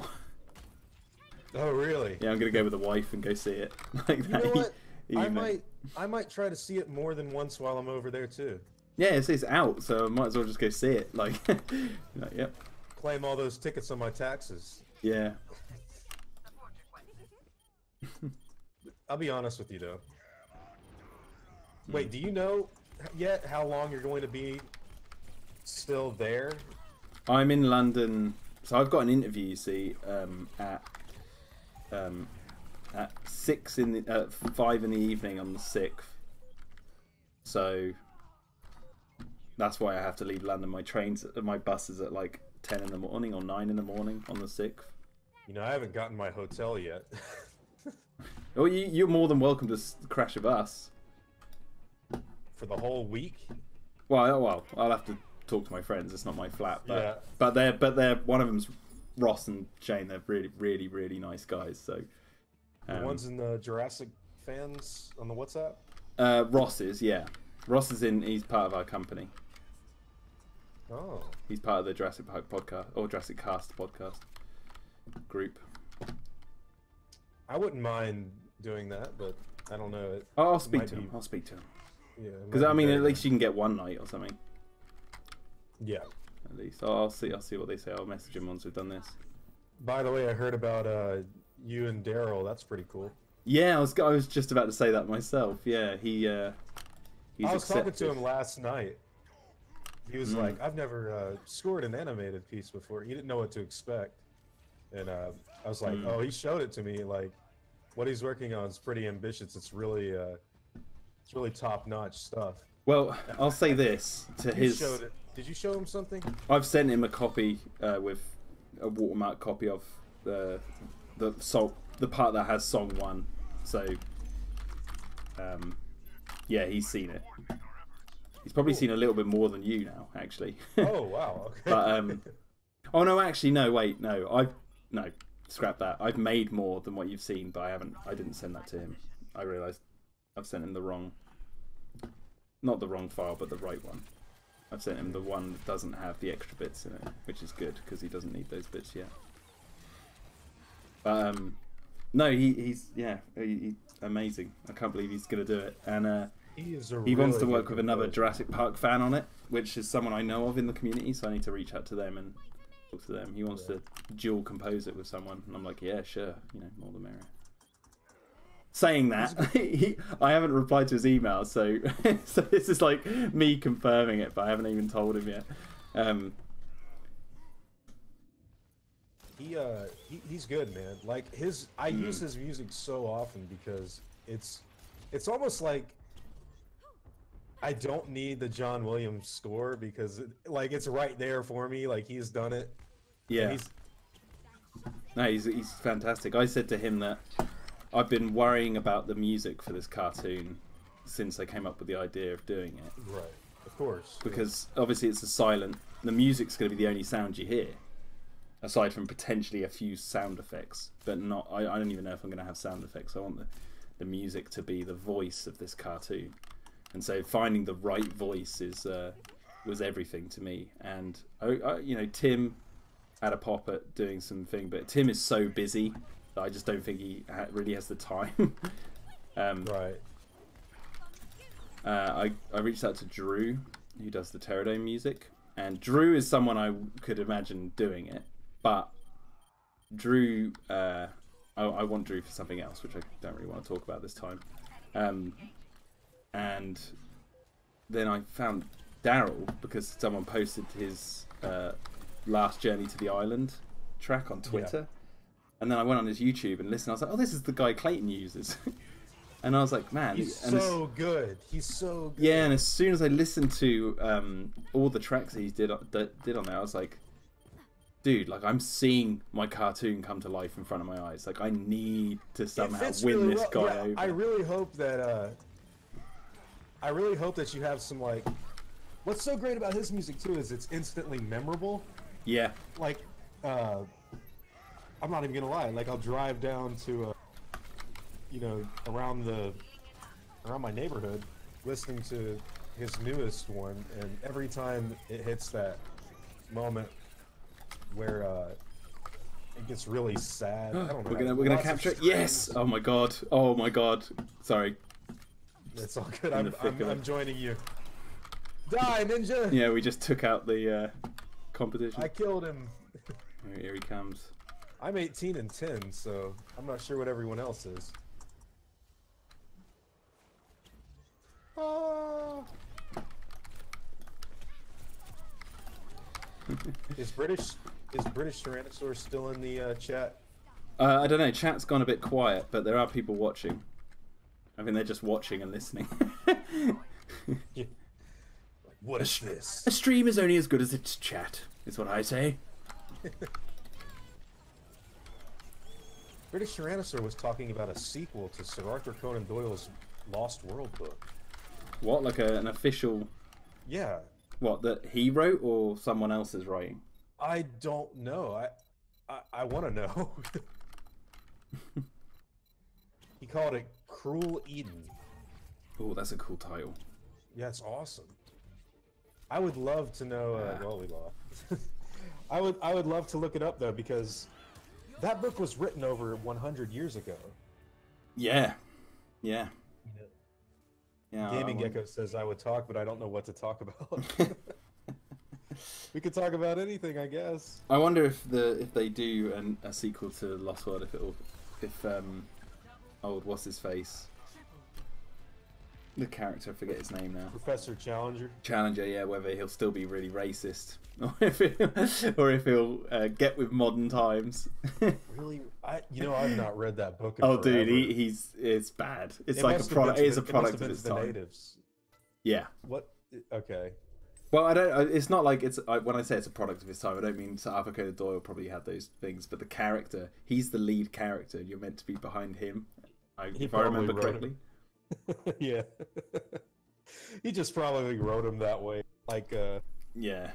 Oh, really? Yeah, I'm going to go with the wife and go see it. Like you know what? Evening. I might try to see it more than once while I'm over there too. Yeah, it's out, so I might as well just go see it. Like, yep. Claim all those tickets on my taxes. Yeah. I'll be honest with you though. Wait, do you know yet how long you're going to be still there? I'm in London, so I've got an interview. You see, at 5 in the evening on the 6th. So that's why I have to leave London. My bus is at like 10 in the morning or 9 in the morning on the 6th. You know, I haven't gotten my hotel yet. Oh, you're more than welcome to crash a bus. For the whole week? Well, I'll have to talk to my friends. It's not my flat, but yeah. but they're one of them's Ross and Shane. They're really, really, really nice guys. So the ones in the Jurassic fans on the WhatsApp? Ross is, yeah. Ross is in. He's part of our company. Oh. He's part of the Jurassic Park podcast or Jurassic Cast podcast group. I wouldn't mind doing that, but I don't know. I'll speak to him. I'll speak to him. Yeah. Because I mean, at least you can get one night or something. Yeah. At least I'll see what they say. I'll message him once we've done this. By the way, I heard about you and Daryl. That's pretty cool. Yeah, I was just about to say that myself. Yeah, he's I was accepted. talking to him last night. He was like, "I've never scored an animated piece before." He didn't know what to expect, and I was like, "Oh, he showed it to me. Like, what he's working on is pretty ambitious. It's really top-notch stuff." Well, I'll say this to his. Showed it. Did you show him something? I've sent him a copy with a watermark copy of the part that has song 1. So, yeah, he's seen it. He's probably seen a little bit more than you now, actually. Oh wow! Okay. But oh no, actually no. Wait, no. Scrap that. I've made more than what you've seen, but I didn't send that to him. I realised I've sent him not the wrong file, but the right one. I've sent him the one that doesn't have the extra bits in it, which is good because he doesn't need those bits yet. But no, he's amazing. I can't believe he's gonna do it, and he wants to work with another Jurassic Park fan on it, which is someone I know of in the community. So I need to reach out to them and talk to them. He wants to dual compose it with someone, and I'm like, yeah, sure, more the merrier. Saying that, I haven't replied to his email, so so this is like me confirming it, but I haven't even told him yet. He's good, man. Like I use his music so often because it's almost like I don't need the John Williams score because it's right there for me. Like he's done it. Yeah. He's fantastic. I said to him that I've been worrying about the music for this cartoon since I came up with the idea of doing it. Right, of course. Because obviously it's the music's going to be the only sound you hear, aside from potentially a few sound effects. But not, I don't even know if I'm going to have sound effects. I want the music to be the voice of this cartoon. And so finding the right voice was everything to me. And Tim had a pop at doing something, but Tim is so busy. I just don't think he really has the time. Right. I reached out to Drew, who does the Pterodome music, and Drew is someone I could imagine doing it, but Drew, I want Drew for something else, which I don't really want to talk about this time. And then I found Daryl because someone posted his Last Journey to the Island track on Twitter. Yeah. And then I went on his YouTube and listened. I was like, oh, this is the guy Klayton uses. And I was like, man. He's so good. He's so good. Yeah, and as soon as I listened to all the tracks he did on there, I was like, dude, like I'm seeing my cartoon come to life in front of my eyes. Like I need to somehow win really this guy over. I really hope that you have some like. What's so great about his music too is it's instantly memorable. Yeah. Like, I'm not even gonna lie. Like I'll drive down to, you know, around my neighborhood, listening to his newest one, and every time it hits that moment where it gets really sad. I don't know. We're gonna capture it. Yes. Oh my god. Oh my god. Sorry. It's all good. I'm joining you. Die, ninja! Yeah, we just took out the competition. I killed him. Here he comes. I'm 18 and 10, so I'm not sure what everyone else is. Ah. Is British Tyrannosaur still in the chat? I don't know. Chat's gone a bit quiet, but there are people watching. I mean, they're just watching and listening. Yeah. What is this? A stream is only as good as its chat, is what I say. British Tyrannosaur was talking about a sequel to Sir Arthur Conan Doyle's Lost World book. What, like an official... Yeah. What, that he wrote or someone else is writing? I don't know. I want to know. He called it Cruel Eden. Oh, that's a cool title. Yeah, it's awesome. I would love to know. Well, we lost. I would love to look it up though, because that book was written over 100 years ago. Yeah, yeah, yeah. Gaming Gecko says I would talk, but I don't know what to talk about. We could talk about anything, I guess. I wonder if they do a sequel to Lost World, if old what's his face. The character, I forget his name now. Professor Challenger. Challenger, yeah. Whether he'll still be really racist, or if he'll get with modern times. Really, I've not read that book. Oh, dude, it's bad. It's like a product. It is a product of its time. Natives. Yeah. What? Okay. Well, I don't. It's not like it's. When I say it's a product of his time, I don't mean Sir Arthur Conan Doyle probably had those things, but the character, he's the lead character. You're meant to be behind him. If I remember correctly. Yeah. He just probably wrote him that way. Like, yeah.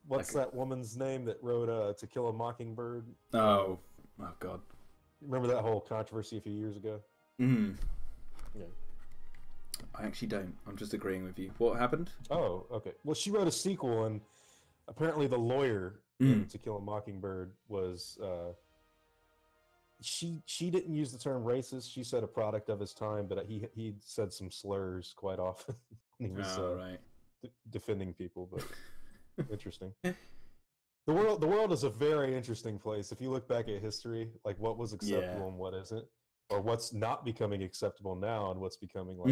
What's that woman's name that wrote To Kill a Mockingbird? Oh God. Remember that whole controversy a few years ago? Mm. Yeah. I actually don't. I'm just agreeing with you. What happened? Oh, okay. Well, she wrote a sequel, and apparently the lawyer in To Kill a Mockingbird was... She didn't use the term racist. She said a product of his time, but he said some slurs quite often. He was right. Defending people, but interesting. The world is a very interesting place. If you look back at history, like what was acceptable and what isn't, or what's not becoming acceptable now and what's becoming like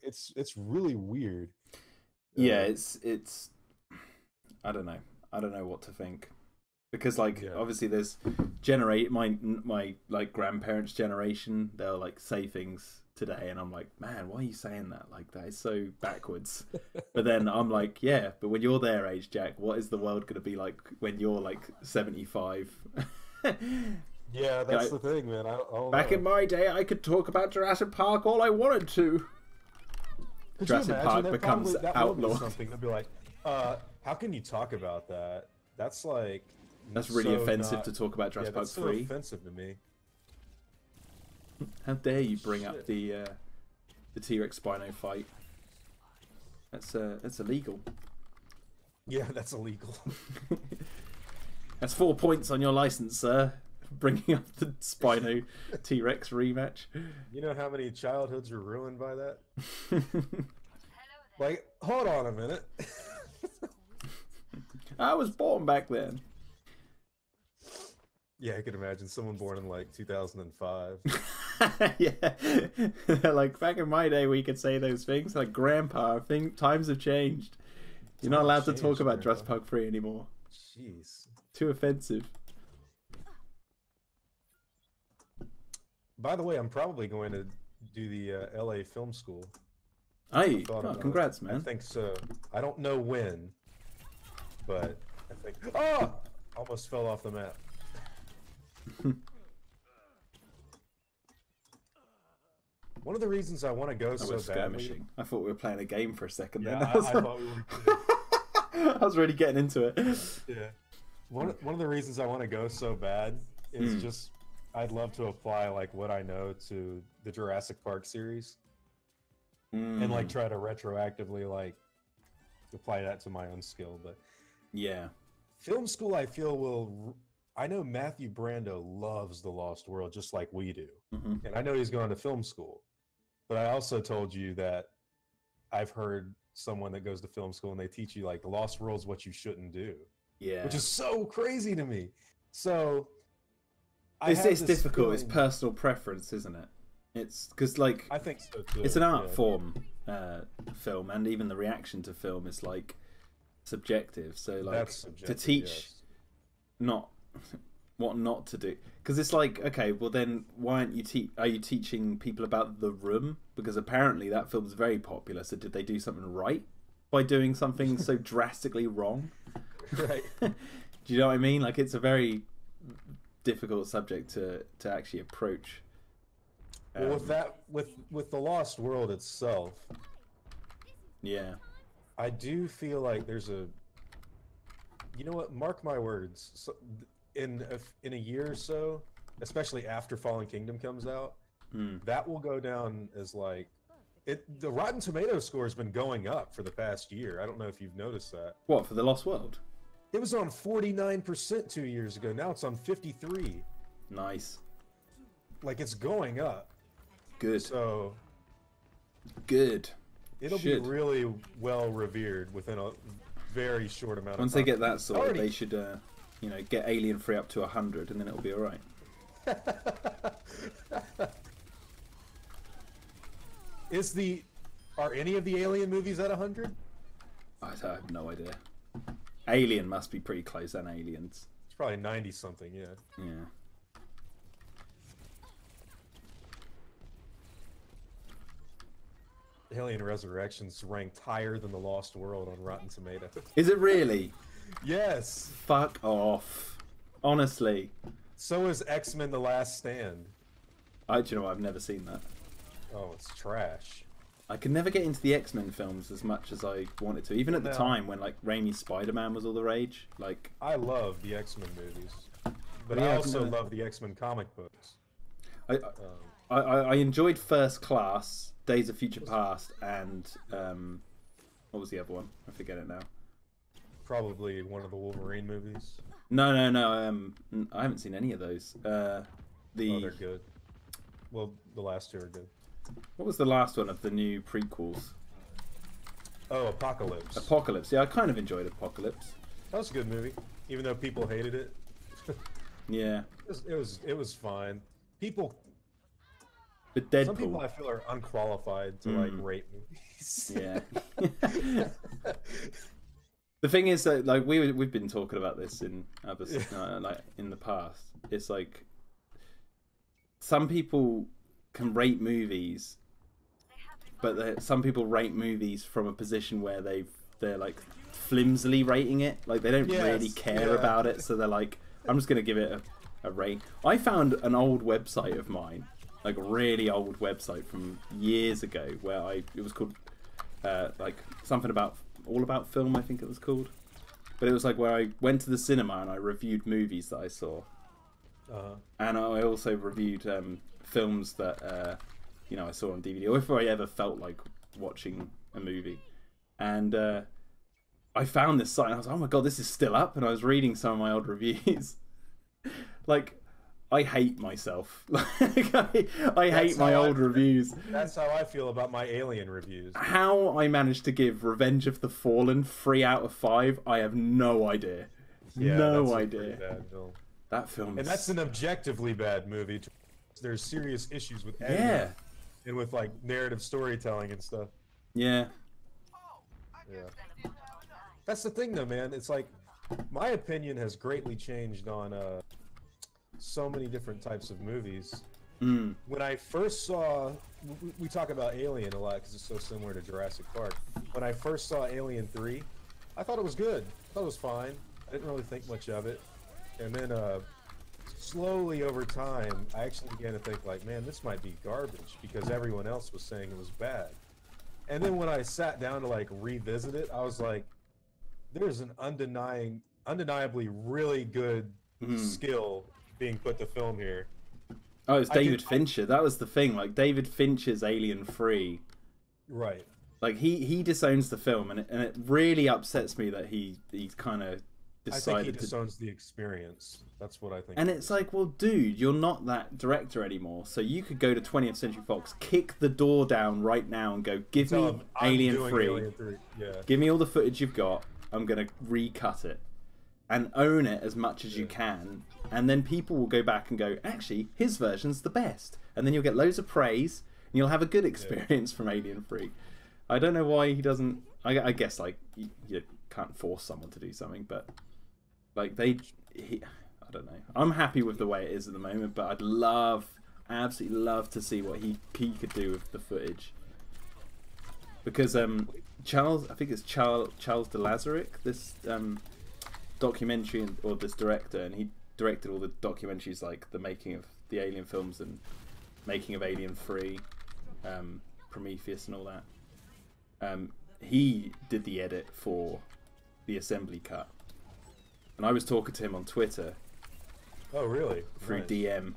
it's really weird. Yeah, it's I don't know what to think. Because obviously there's my like grandparents' generation, they'll like say things today and I'm like, man, why are you saying that? Like that is so backwards. But then I'm like, yeah, but when you're their age, Jack, what is the world gonna be like when you're like 75? Yeah, that's the thing, man. Back in my day I could talk about Jurassic Park all I wanted to. Jurassic Park becomes outlawed. Something they'll be like, how can you talk about that? That's like that's really offensive to talk about Jurassic Park 3. So offensive to me. How dare you bring up the T-Rex Spino fight? That's illegal. Yeah, that's illegal. That's 4 points on your license, sir. Bringing up the Spino T-Rex rematch. You know how many childhoods were ruined by that? Like, hold on a minute. I was born back then. Yeah, I could imagine someone born in like 2005. Yeah, like back in my day, we could say those things. Like, Grandpa, I think times have changed. You're not allowed to talk about Jurassic Park 3 anymore. Jeez, too offensive. By the way, I'm probably going to do the LA Film School. Hey, congrats, man. I think so. I don't know when, but I think. Oh! Almost fell off the map. One of the reasons I want to go so badly... I thought we were playing a game for a second. Yeah, then. I thought we were too. I was really getting into it. Yeah. One of the reasons I want to go so bad is just I'd love to apply like what I know to the Jurassic Park series and like try to retroactively like apply that to my own skill. But yeah, film school I feel will. I know Matthew Brando loves The Lost World just like we do, and I know he's going to film school. But I also told you that I've heard someone that goes to film school and they teach you like The Lost World's what you shouldn't do. Yeah, which is so crazy to me. So it's difficult. Feeling... It's personal preference, isn't it? It's because like I think so too. It's an art form, film, and even the reaction to film is like subjective. So like to teach, not what not to do, because it's like, okay, well then why aren't you are you teaching people about The Room? Because apparently that film's very popular. So did they do something right by doing something so drastically wrong? Right. Do you know what I mean? Like it's a very difficult subject to actually approach. Well, with The Lost World itself, yeah, I do feel like there's a, you know what? Mark my words. So, in a year or so, especially after Fallen Kingdom comes out, that will go down as like the Rotten Tomatoes score has been going up for the past year. I don't know if you've noticed that. What, for The Lost World? It was on 49% 2 years ago. Now it's on 53. Nice. Like it's going up. Good. So good. It'll be really well revered within a very short amount of time. Once they get that sorted, they should, you know, get Alien 3 up to 100, and then it'll be all right. Are any of the Alien movies at 100? I have no idea. Alien must be pretty close, and Aliens. It's probably 90 something, yeah. Yeah. Alien Resurrections ranked higher than The Lost World on Rotten Tomatoes. Is it really? Yes. Fuck off. Honestly. So is X-Men: The Last Stand. Do you know what? I've never seen that. Oh, it's trash. I could never get into the X-Men films as much as I wanted to, even at the time when like Raimi's Spider-Man was all the rage. Like I love the X-Men movies, but I also love the X-Men comic books. I enjoyed First Class, Days of Future Past, and what was the other one? I forget it now. Probably one of the Wolverine movies. No. I haven't seen any of those. Oh, they're good. Well, the last two are good. What was the last one of the new prequels? Oh, Apocalypse. Apocalypse. Yeah, I kind of enjoyed Apocalypse. That was a good movie, even though people hated it. Yeah. It was fine. People. But Deadpool. Some people I feel are unqualified to like rate movies. Yeah. The thing is that like we've been talking about this in other like in the past. It's like some people can rate movies, but some people rate movies from a position where they're like flimsily rating it. Like they don't really care about it, so they're like, I'm just gonna give it a rate. I found an old website of mine, like a really old website from years ago, where it was called like something about All About Film, I think it was called. But it was like where I went to the cinema and I reviewed movies that I saw, and I also reviewed films that you know I saw on DVD, or if I ever felt like watching a movie. And I found this site and I was like, oh my god, this is still up. And I was reading some of my old reviews. Like, I hate myself. Like, I hate my old reviews. That's how I feel about my Alien reviews. How I managed to give Revenge of the Fallen 3 out of 5, I have no idea. Yeah, no idea. A pretty bad film. That film. And that's an objectively bad movie. There's serious issues with editing and with like narrative storytelling and stuff. Yeah. Yeah. That's the thing though, man. It's like my opinion has greatly changed on so many different types of movies. When I first saw, we talk about Alien a lot because it's so similar to Jurassic Park. When I first saw Alien 3, I thought it was good. I thought it was fine. I didn't really think much of it. And then slowly over time, I actually began to think like, man, this might be garbage because everyone else was saying it was bad. And then when I sat down to like revisit it, I was like, there's an undeniably really good skill being put to film here. Oh, it's David Fincher. That was the thing. Like David Fincher's Alien 3. Right. Like he disowns the film, and it really upsets me that he's kind of decided I think he disowns the experience. That's what I think. And it's like, well, dude, you're not that director anymore. So you could go to 20th Century Fox, kick the door down right now, and go, give me Alien 3. Yeah. Give me all the footage you've got. I'm gonna recut it, and own it as much as you can. And then people will go back and go, actually, his version's the best. And then you'll get loads of praise, and you'll have a good experience from Alien 3. I don't know why he doesn't. I guess like you can't force someone to do something, but like I don't know. I'm happy with the way it is at the moment, but I'd absolutely love to see what he could do with the footage. Because Charles de Lazarick, this documentary or this director, and he directed all the documentaries like the making of the Alien films and making of Alien 3, Prometheus and all that. He did the edit for the assembly cut, and I was talking to him on Twitter. Oh, really? Through nice. DM,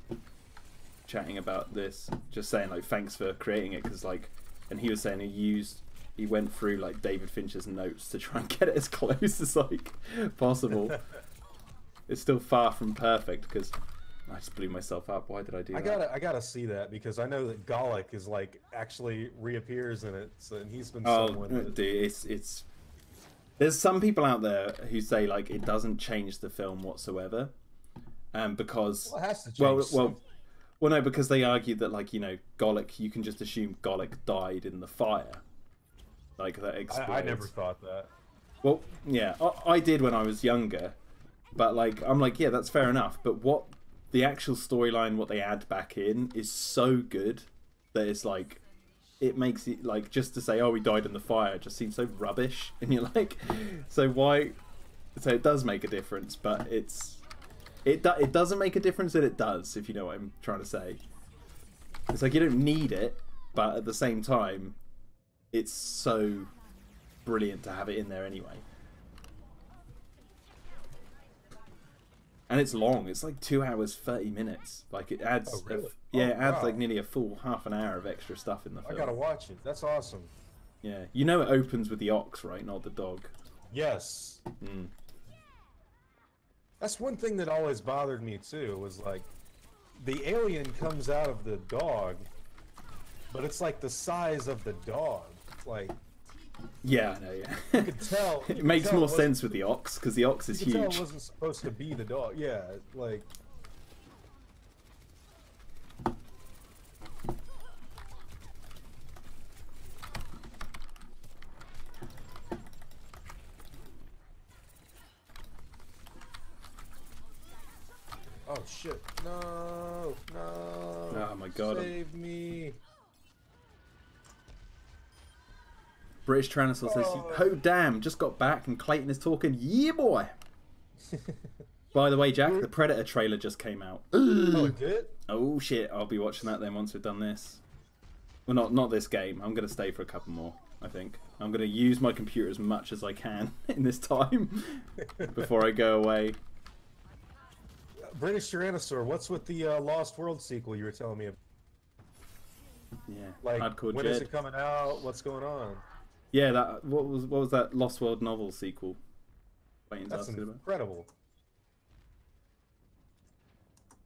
chatting about this, just saying like thanks for creating it, because like, and he was saying he went through like David Fincher's notes to try and get it as close as like possible. It's still far from perfect because I just blew myself up. Why did I do that? I gotta see that because I know that Gallic is like actually reappears in it, so, and he's been someone. Oh, dude, it's. There's some people out there who say like it doesn't change the film whatsoever, because well, it has to change. Well, no, because they argue that like Gallic, you can just assume Gallic died in the fire, like that explodes. I never thought that. Well, yeah, I did when I was younger, but like I'm like, yeah, that's fair enough. But what the actual storyline, what they add back in, is so good that it's like, it makes it like, just to say, oh, he died in the fire, just seems so rubbish, and you're like, so why? So it does make a difference, but it doesn't make a difference, and it does, if you know what I'm trying to say. It's like you don't need it, but at the same time, it's so brilliant to have it in there anyway. And it's long. It's like 2 hours 30 minutes. Like it adds, oh, really? It adds like nearly a full half an hour of extra stuff in the film. I gotta watch it. That's awesome. Yeah, it opens with the ox, right? Not the dog. Yes. Mm. That's one thing that always bothered me too. Was like, the alien comes out of the dog, but it's like the size of the dog. Like. Yeah, I know. Yeah. You could tell. It makes more sense with the ox because the ox is huge. You could tell it wasn't supposed to be the dog. Yeah, like. Oh shit! No! Oh my god! Save me! British Tyrannosaur says, "Oh damn! Just got back and Klayton is talking. Yeah, boy." By the way, Jack, the Predator trailer just came out. Oh, it did? Oh shit! I'll be watching that then once we've done this. Well, not this game. I'm gonna stay for a couple more. I think I'm gonna use my computer as much as I can in this time before I go away. British Tyrannosaur, what's with the Lost World sequel you were telling me about? Yeah, like Hardcore when Jed. is it coming out? What's going on? Yeah, that what was that Lost World novel sequel? That's incredible.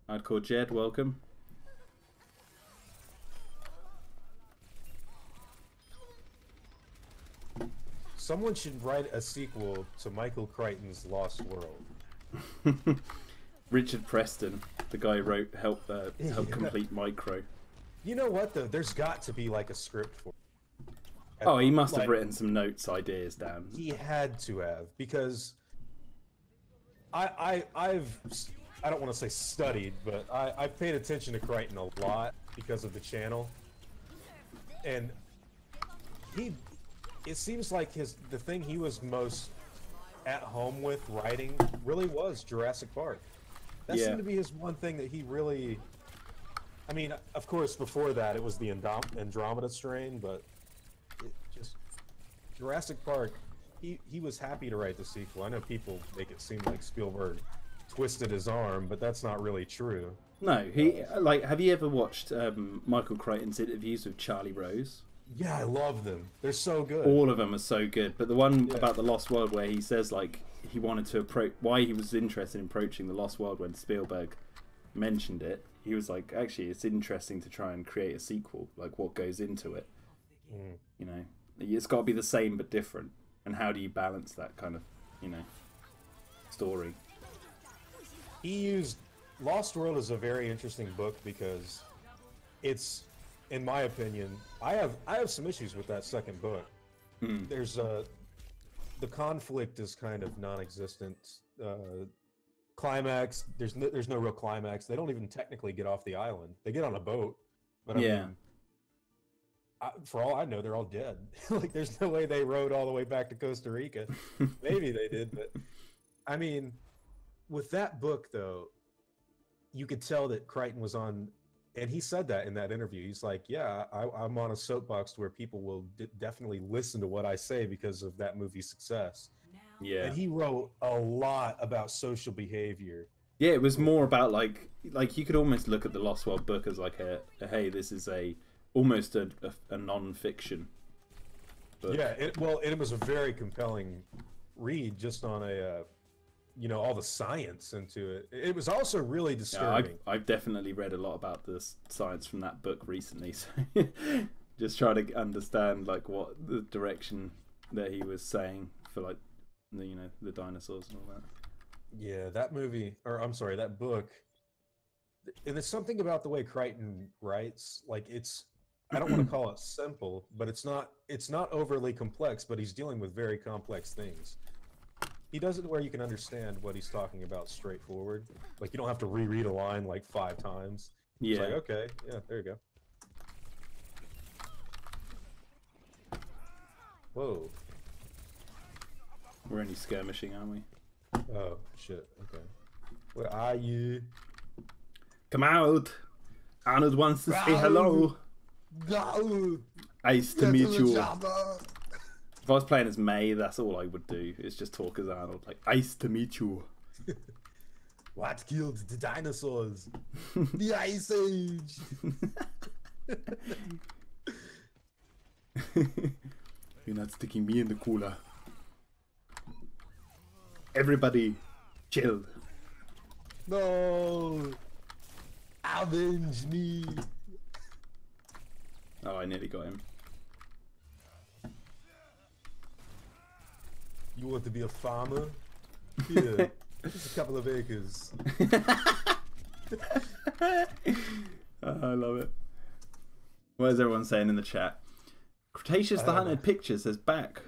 Hardcore Jed, welcome. Someone should write a sequel to Michael Crichton's Lost World. Richard Preston, the guy who helped complete Micro. You know what though? There's got to be like a script for it. Oh, he must have written some ideas down. He had to have, because I don't want to say studied, but I've paid attention to Crichton a lot because of the channel, and it seems like the thing he was most at home with writing really was Jurassic Park. That seemed to be his one thing that he really. I mean, of course, before that it was the Andromeda strain, but it just Jurassic Park. He was happy to write the sequel. I know people make it seem like Spielberg twisted his arm, but that's not really true. No, he like. Have you ever watched Michael Crichton's interviews with Charlie Rose? Yeah, I love them. They're so good. All of them are so good. But the one about the Lost World, where he says like he wanted to approach, why he was interested in approaching the Lost World when Spielberg mentioned it, he was like, actually, it's interesting to try and create a sequel. Like what goes into it. You know, it's got to be the same but different. And how do you balance that kind of, story? He used Lost World is a very interesting book because it's, in my opinion, I have some issues with that second book. There's the conflict is kind of non-existent. Climax, there's no real climax. They don't even technically get off the island. They get on a boat, but I mean, for all I know, they're all dead. Like, there's no way they rowed all the way back to Costa Rica. Maybe they did, but I mean, with that book though, you could tell that Crichton was on, and he said that in that interview. He's like, yeah, I'm on a soapbox where people will definitely listen to what I say because of that movie's success. Yeah. And he wrote a lot about social behavior. Yeah, it was more about like you could almost look at the Lost World book as like a hey, this is almost a non-fiction book. Yeah, it was a very compelling read just on all the science into it. It was also really disturbing. Yeah, I've definitely read a lot about the science from that book recently, so just trying to understand like what the direction that he was saying for like the dinosaurs and all that. Yeah, that book. And there's something about the way Crichton writes, like I don't want to call it simple, but it's not overly complex, but he's dealing with very complex things. He does it where you can understand what he's talking about straightforward. Like, you don't have to reread a line like 5 times. Yeah. It's like, okay, yeah, there you go. Whoa. We're only skirmishing, aren't we? Oh, shit, okay. Where are you? Come out! Arnold wants to say hello! Go! Nice to meet you. If I was playing as May, that's all I would do, is just talk as Arnold. Like, nice to meet you. What killed the dinosaurs? The Ice Age! You're not sticking me in the cooler. Everybody, chill. No! Avenge me! Oh, I nearly got him. You want to be a farmer? Here, just a couple of acres. I love it. What is everyone saying in the chat? Cretaceous the Hunted Pictures says back.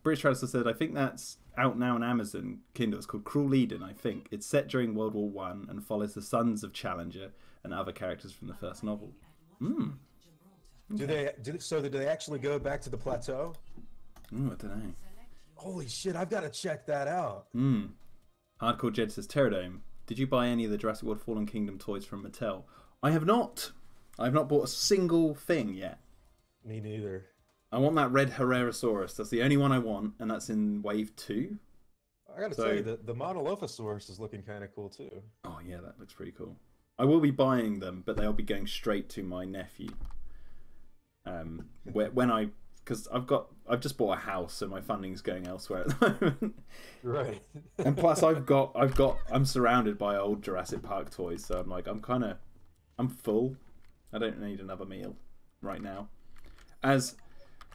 British Wrestler said, I think that's out now on Amazon Kindle. It's called Cruel Eden, I think. It's set during World War One and follows the sons of Challenger and other characters from the first novel. Okay. Do they actually go back to the plateau? I don't know. Holy shit, I've got to check that out. Hardcore Jed says, Pterodome, did you buy any of the Jurassic World Fallen Kingdom toys from Mattel? I have not. I have not bought a single thing yet. Me neither. I want that red Herrerasaurus. That's the only one I want, and that's in Wave 2. I gotta tell you, the Monolophosaurus is looking kind of cool too. Oh yeah, that looks pretty cool. I will be buying them, but they'll be going straight to my nephew. Because I've just bought a house, so my funding's going elsewhere at the moment. Right. And plus, I'm surrounded by old Jurassic Park toys, so I'm like, I'm full. I don't need another meal right now. As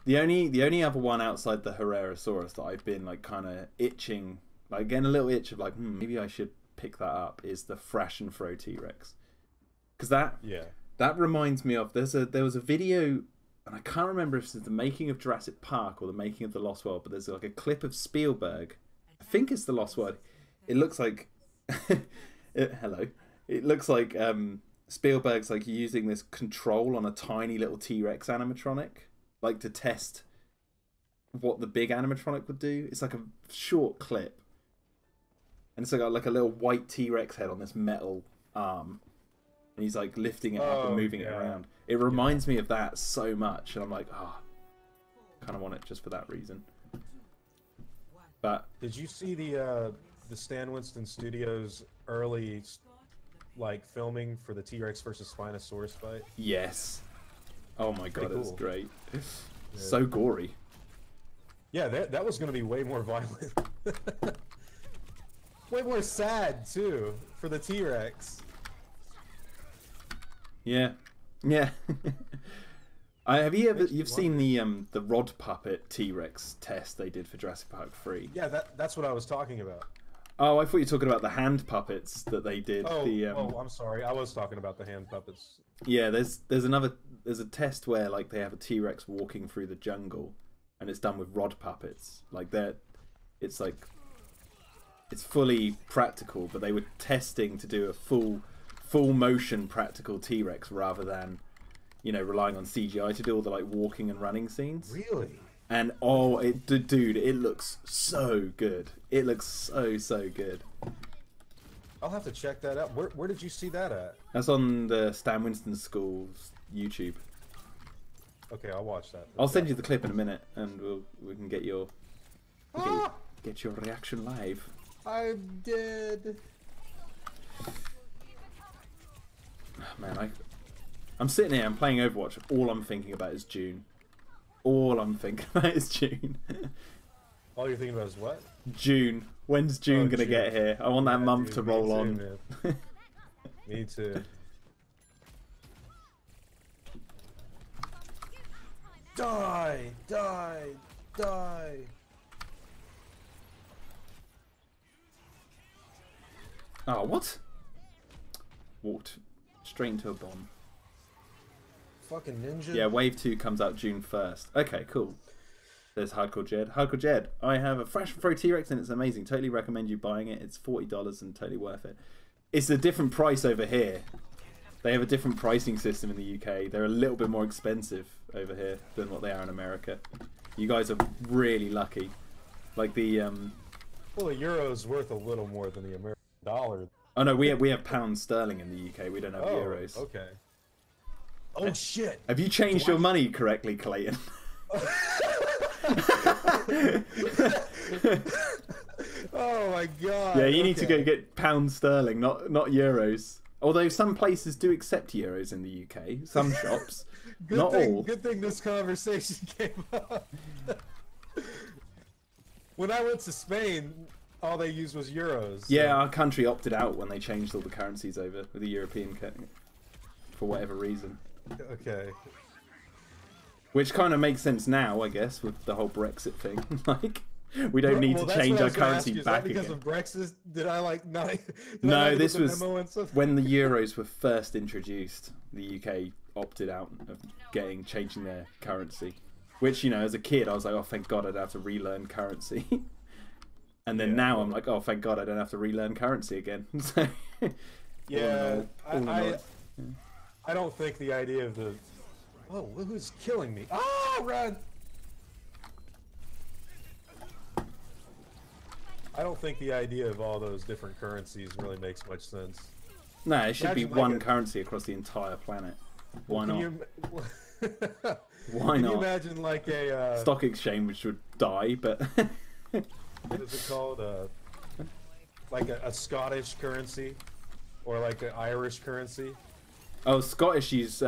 the only other one outside the Herrerasaurus that I've been like kind of itching, like getting a little itch of like, maybe I should pick that up, is the Thrash and Throw T-Rex. Because that reminds me of there was a video. And I can't remember if it's the making of Jurassic Park or the making of The Lost World, but there's like a clip of Spielberg. I think it's The Lost World. It looks like... hello. It looks like Spielberg's like using this control on a tiny little T-Rex animatronic, like to test what the big animatronic would do. It's like a short clip. and it's got like a little white T-Rex head on this metal arm, and he's like lifting it up and moving it around. It reminds me of that so much, and I'm like, kind of want it just for that reason. But did you see the Stan Winston Studios early like filming for the T-Rex versus Spinosaurus fight? Yes. Oh my god, cool. it was great. So gory. Yeah, that was going to be way more violent. Way more sad too for the T-Rex. Yeah. You've seen the rod puppet T-Rex test they did for Jurassic Park 3? Yeah, that's what I was talking about. Oh, I thought you were talking about the hand puppets that they did. Oh, I'm sorry. I was talking about the hand puppets. Yeah, there's a test where like they have a T-Rex walking through the jungle, and it's done with rod puppets. Like it's fully practical, but they were testing to do a full motion practical T-Rex rather than, relying on CGI to do all the like walking and running scenes. Really? And dude, it looks so good. It looks so good. I'll have to check that out. Where did you see that at? That's on the Stan Winston School's YouTube. Okay, I'll watch that. I'll send you the clip in a minute, and we can get your get your reaction live. I'm dead. Man, I'm sitting here, I'm playing Overwatch. All I'm thinking about is June. All I'm thinking about is June. All you're thinking about is what? June. When's June gonna get here? I want that month to roll on. Man. Me too. Die! Die! Die! Oh, what? Walked straight into a bomb. Fucking ninja. Yeah, Wave 2 comes out June 1st. Okay, cool. There's Hardcore Jed. Hardcore Jed, I have a Fresh Pro T-Rex and it's amazing. Totally recommend you buying it. It's $40 and totally worth it. It's a different price over here. They have a different pricing system in the UK. They're a little bit more expensive over here than what they are in America. You guys are really lucky. Like the Well, the euro's worth a little more than the American dollar. Oh no, we have pounds sterling in the UK. We don't have euros. Okay. Oh shit! Have you changed your money correctly, Klayton? Oh my god! Yeah, you need to go get pounds sterling, not euros. Although some places do accept euros in the UK, some shops, not all. Good thing this conversation came up. When I went to Spain, all they used was euros. Yeah, so. our country opted out when they changed all the currencies over with the European for whatever reason. Okay. Which kind of makes sense now, I guess, with the whole Brexit thing. Like, we don't need to change our currency back again. Because of Brexit, did I like not? No, this was when the euros were first introduced. The UK opted out of changing their currency. Which, as a kid, I was like, oh, thank God I don't have to relearn currency. And then now I'm like, oh, thank God I don't have to relearn currency again. So, yeah, I don't think the idea of the... Oh, who's killing me? Oh, run! I don't think the idea of all those different currencies really makes much sense. No, it should be one currency across the entire planet. Why not? Why not? Can you imagine like a... stock exchange which would die, but... What is it called? Like a Scottish currency? Or like an Irish currency? Oh, Scottish use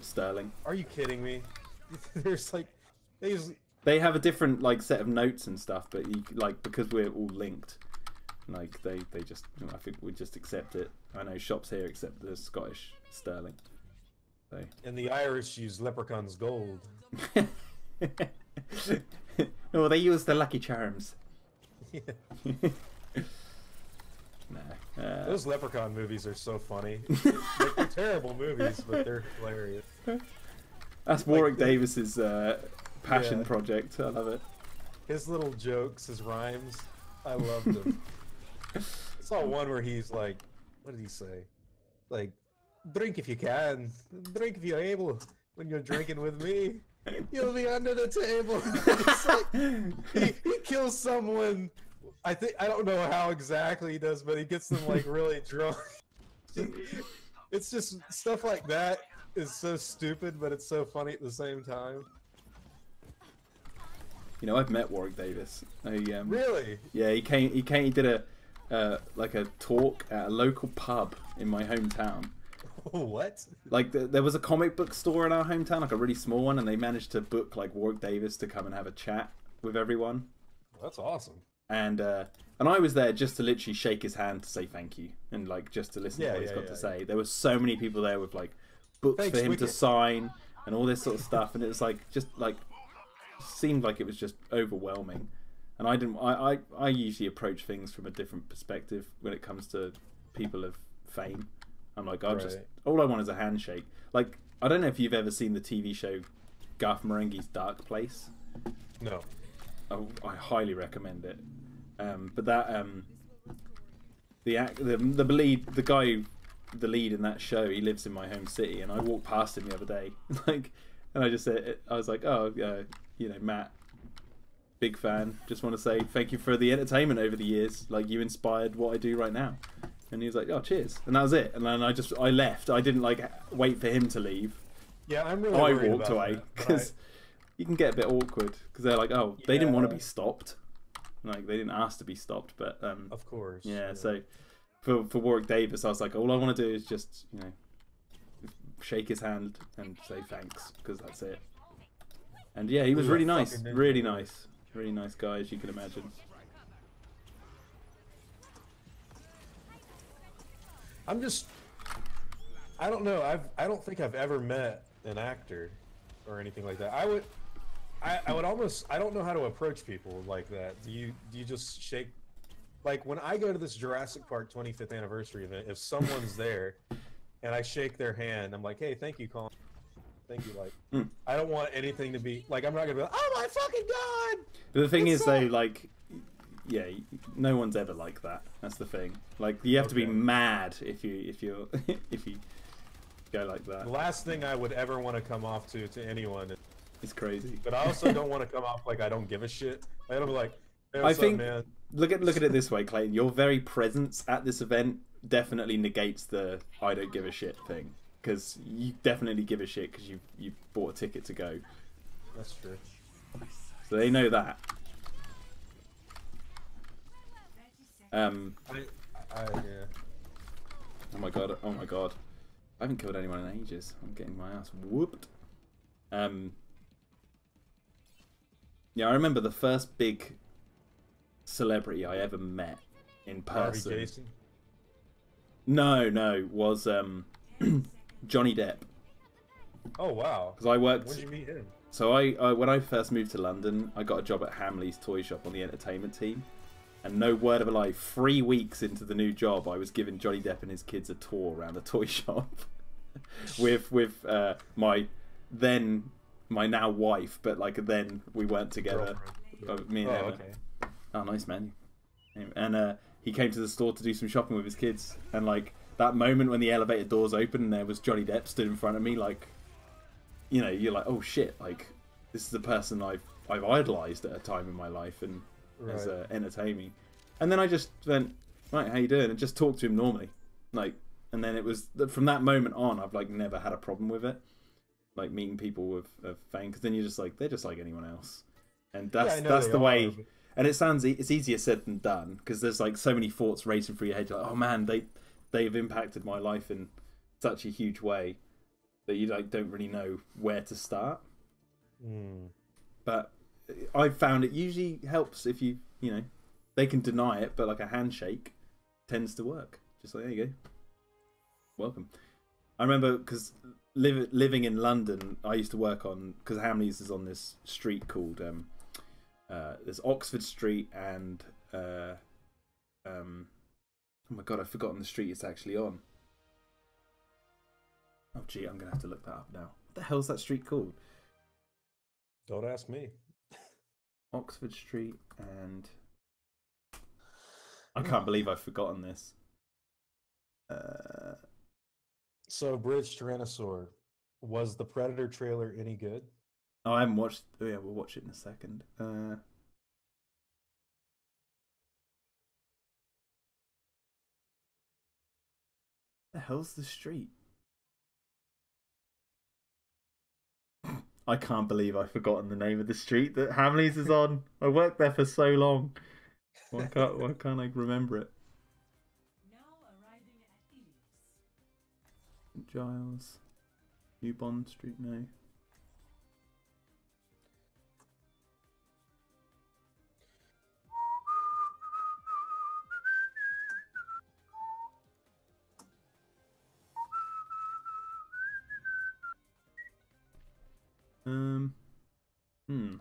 sterling. Are you kidding me? There's like... They have a different like set of notes and stuff, but because we're all linked, like they just... I think we just accept it. I know shops here accept the Scottish sterling. So. And the Irish use leprechaun's gold. No, they use the Lucky Charms. Yeah. Nah. Those Leprechaun movies are so funny. They're terrible movies, but they're hilarious. That's Warwick Davis's passion project. I love it. His little jokes, his rhymes, I loved them. I saw one where he's like, what did he say? Like, drink if you can, drink if you're able. When you're drinking with me, you'll be under the table. It's like, he kills someone I think I don't know how exactly he does, but he gets them like really drunk. It's just stuff like that is so stupid, but it's so funny at the same time. You know, I've met Warwick Davis. Really? Yeah, he came. He did like a talk at a local pub in my hometown. What? Like there was a comic book store in our hometown, like a really small one, and they managed to book like Warwick Davis to come and have a chat with everyone. That's awesome. And I was there just to literally shake his hand to say thank you and like just to listen to what he's got to say. There were so many people there with like books for him to sign and all this sort of stuff, and it was like just like seemed like it was just overwhelming. And I didn't. I usually approach things from a different perspective when it comes to people of fame. I'm like, all I want is a handshake. Like, I don't know if you've ever seen the TV show Garth Marenghi's Dark Place. No. I highly recommend it. But that the guy, the lead in that show, he lives in my home city, and I walked past him the other day, like, and I just said, I was like, oh, you know, Matt, big fan. Just want to say thank you for the entertainment over the years. Like, you inspired what I do right now. And he was like, oh, cheers. And that was it. And then I left. I didn't like wait for him to leave. Yeah, I'm really I worried walked about away that, because you can get a bit awkward because they're like, oh, they didn't want to be stopped. Like, they didn't ask to be stopped, but of course. Yeah, so for Warwick Davis, I was like, all I want to do is just, you know, shake his hand and say thanks, because that's it. And yeah, he was really nice, really nice guy, as you can imagine. I don't know. I don't think I've ever met an actor or anything like that. I would almost, I don't know how to approach people like that. Do you just shake? Like, when I go to this Jurassic Park 25th anniversary event, if someone's there and I shake their hand, I'm like, hey, thank you, Colin. Thank you. Like, I don't want anything to be like, I'm not gonna be like, oh my fucking god. But the thing is, though, like, yeah, no one's ever like that. That's the thing. Like, you have to be mad if you go like that. The last thing I would ever want to come off to anyone. It's crazy. But I also don't want to come off like I don't give a shit. I don't be like, hey, I what's think, up, man? look at it this way, Clayton. Your very presence at this event definitely negates the I don't give a shit thing, because you definitely give a shit because you bought a ticket to go. That's true. So they know that. Yeah. Oh my god! Oh my god! I haven't killed anyone in ages. I'm getting my ass whooped. Yeah, I remember the first big celebrity I ever met in person. Harvey Jason? No, was Johnny Depp. Oh wow! Because I worked. When did you meet him? So I when I first moved to London, I got a job at Hamley's toy shop on the entertainment team. And no word of a lie, 3 weeks into the new job, I was giving Johnny Depp and his kids a tour around the toy shop with my now wife, but like then we weren't together. Me and Emma. Okay. Oh, nice man. And he came to the store to do some shopping with his kids, and like that moment when the elevator doors opened and there was Johnny Depp stood in front of me, like, you know, you're like, oh shit, like this is the person I've idolized at a time in my life and has entertained me. And then I just went, right, how you doing? And just talked to him normally, like. And then it was from that moment on, I've like never had a problem with it, like meeting people with fame, because then you're just like, they're just like anyone else, and that's the way. And it sounds it's easier said than done, because there's like so many thoughts racing through your head. You're like, oh man, they've impacted my life in such a huge way that you like don't really know where to start. But I've found it usually helps if you know, they can deny it, but like a handshake tends to work. Just like, there you go, welcome. I remember because living in London, I used to work on, because Hamleys is on this street called there's Oxford Street and oh my god, I've forgotten the street it's actually on. Oh gee, I'm gonna have to look that up now. What the hell's that street called? Don't ask me. Oxford Street and I can't believe I've forgotten this. So, Bridge Tyrannosaur, was the Predator trailer any good? Oh, I haven't watched. Oh yeah, we'll watch it in a second. The hell's the street? I can't believe I've forgotten the name of the street that Hamleys is on. I worked there for so long. Why can't I remember it? Giles. New Bond Street, no.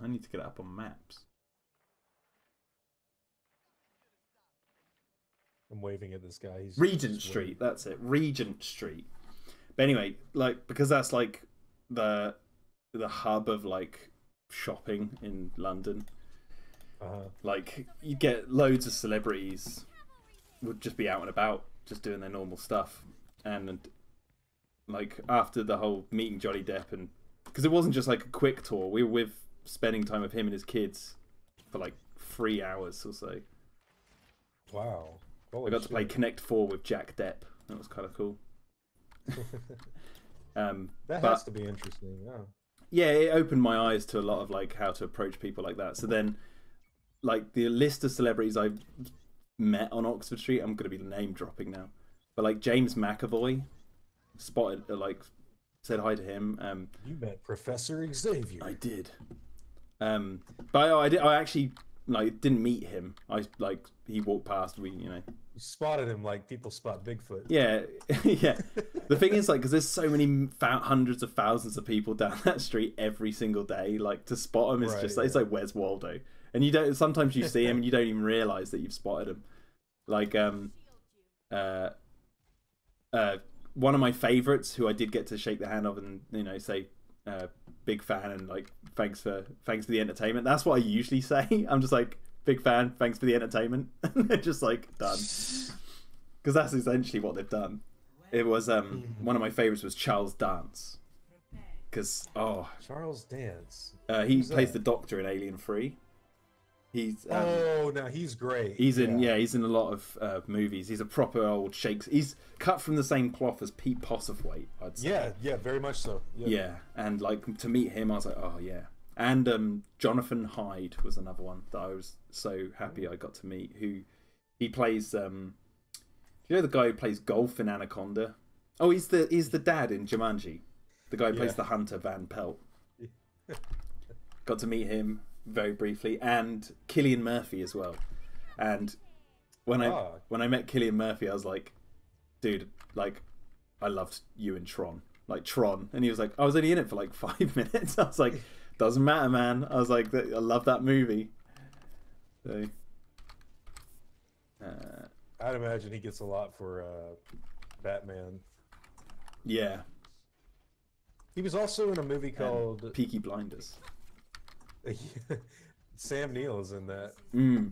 I need to get it up on maps. I'm waving at this guy. He's Regent Street, that's it. Regent Street. But anyway, like, because that's like the hub of like shopping in London. Like, you get loads of celebrities would just be out and about, just doing their normal stuff. And like after the whole meeting Johnny Depp, and because it wasn't just like a quick tour, we were spending time with him and his kids for like 3 hours or so. Wow. I got to play Connect 4 with Jack Depp. That was kind of cool. That has to be interesting. Yeah, it opened my eyes to a lot of like how to approach people like that. So then, like the list of celebrities I met on Oxford Street, I'm going to be name dropping now, but like James McAvoy, spotted said hi to him. You met Professor Xavier. I did. But I actually like didn't meet him. He walked past. You spotted him like people spot Bigfoot. Yeah, yeah. The thing is, like, because there's so many hundreds of thousands of people down that street every single day. Like, to spot him is just it's like where's Waldo, and you don't. Sometimes you see him and you don't even realize that you've spotted him. Like one of my favorites, who I did get to shake the hand of and say big fan and like thanks for the entertainment. That's what I usually say. I'm just like, big fan, thanks for the entertainment. And they're just like, done. Because that's essentially what they've done. It was one of my favorites was Charles Dance. Because Charles Dance. He plays the Doctor in Alien 3. He's no, he's great. He's in a lot of movies. He's a proper old Shakespeare. He's cut from the same cloth as Pete Postlethwaite, I'd say. Yeah, very much so. Yeah, and like to meet him, I was like, oh yeah. And Jonathan Hyde was another one that I was so happy I got to meet. He plays you know the guy who plays golf in Anaconda? Oh, he's the dad in Jumanji. The guy who plays the hunter Van Pelt. Got to meet him very briefly, and Cillian Murphy as well. And when I met Cillian Murphy, I was like, dude, like I loved you in Tron. Like Tron. And he was like, I was only in it for like 5 minutes. I was like, doesn't matter, man. I was like, I love that movie. So I'd imagine he gets a lot for Batman. Yeah. He was also in a movie called Peaky Blinders. Sam Neill is in that. Who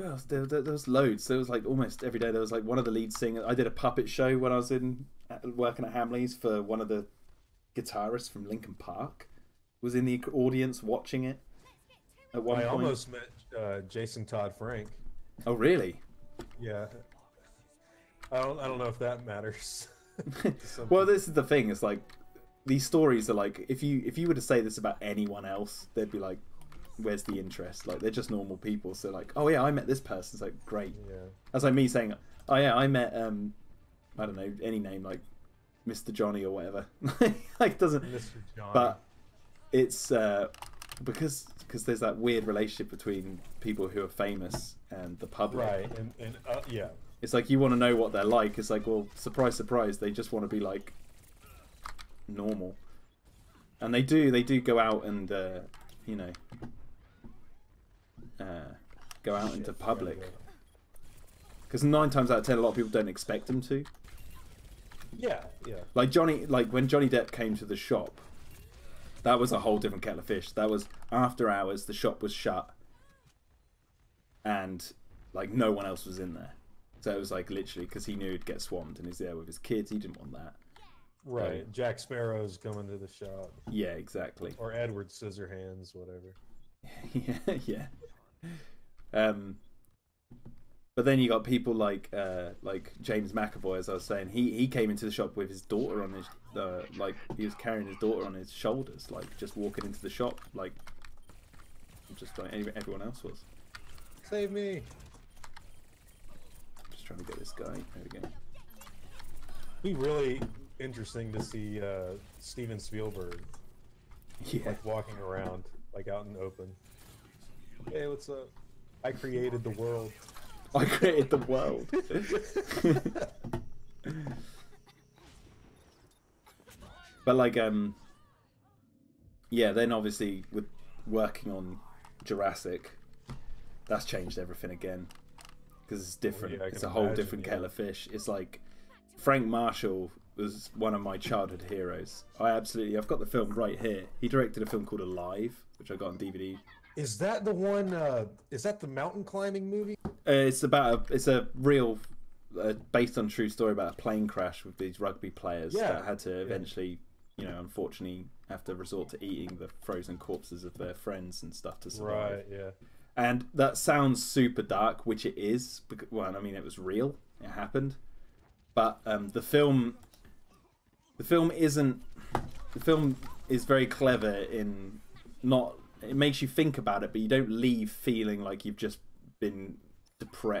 else? There was loads. There was like almost every day. There was like one of the lead singers. I did a puppet show when I was working at Hamleys for one of the guitarists from Linkin Park. Was in the audience watching it. At one point. Almost met Jason Todd Frank. Oh really? Yeah. I don't know if that matters. Well, this is the thing. It's like these stories are like if you were to say this about anyone else, they'd be like, where's the interest? Like they're just normal people. So like, oh yeah, I met this person. It's like great. Yeah. That's like me saying, oh yeah, I met I don't know, any name like Mr. Johnny or whatever. Like it doesn't. Mr. Johnny. But it's because there's that weird relationship between people who are famous and the public. Right. And yeah. It's like you want to know what they're like. It's like, well, surprise, surprise. They just want to be like normal, and they do go out and go out into public. Because 9 times out of 10, a lot of people don't expect them to. Yeah. Like when Johnny Depp came to the shop, that was a whole different kettle of fish. That was after hours. The shop was shut, and like no one else was in there. So it was like literally because he knew he'd get swarmed and he's there with his kids. He didn't want that. Right. Jack Sparrow's coming to the shop. Yeah, exactly. Or Edward Scissorhands, whatever. Yeah. But then you got people like James McAvoy, as I was saying. He came into the shop with his daughter on his like he was carrying his daughter on his shoulders, like just walking into the shop, like just like everyone else was. Save me! Just trying to get this guy. There we go. Be really interesting to see Steven Spielberg like walking around like out in the open. Hey, what's up? I created the world. I created the world. But like yeah, then obviously with working on Jurassic, that's changed everything again, because it's different. Yeah, it's a whole different kettle of fish. It's like Frank Marshall was one of my childhood heroes. I've got the film right here. He directed a film called Alive, which I got on DVD. Is that the one? Is that the mountain climbing movie? It's a real, based on true story about a plane crash with these rugby players that had to eventually, unfortunately, have to resort to eating the frozen corpses of their friends and stuff to survive. Right. Yeah. And that sounds super dark, which it is. Well, I mean, it was real. It happened. But the film is very clever in not. It makes you think about it, but you don't leave feeling like you've just been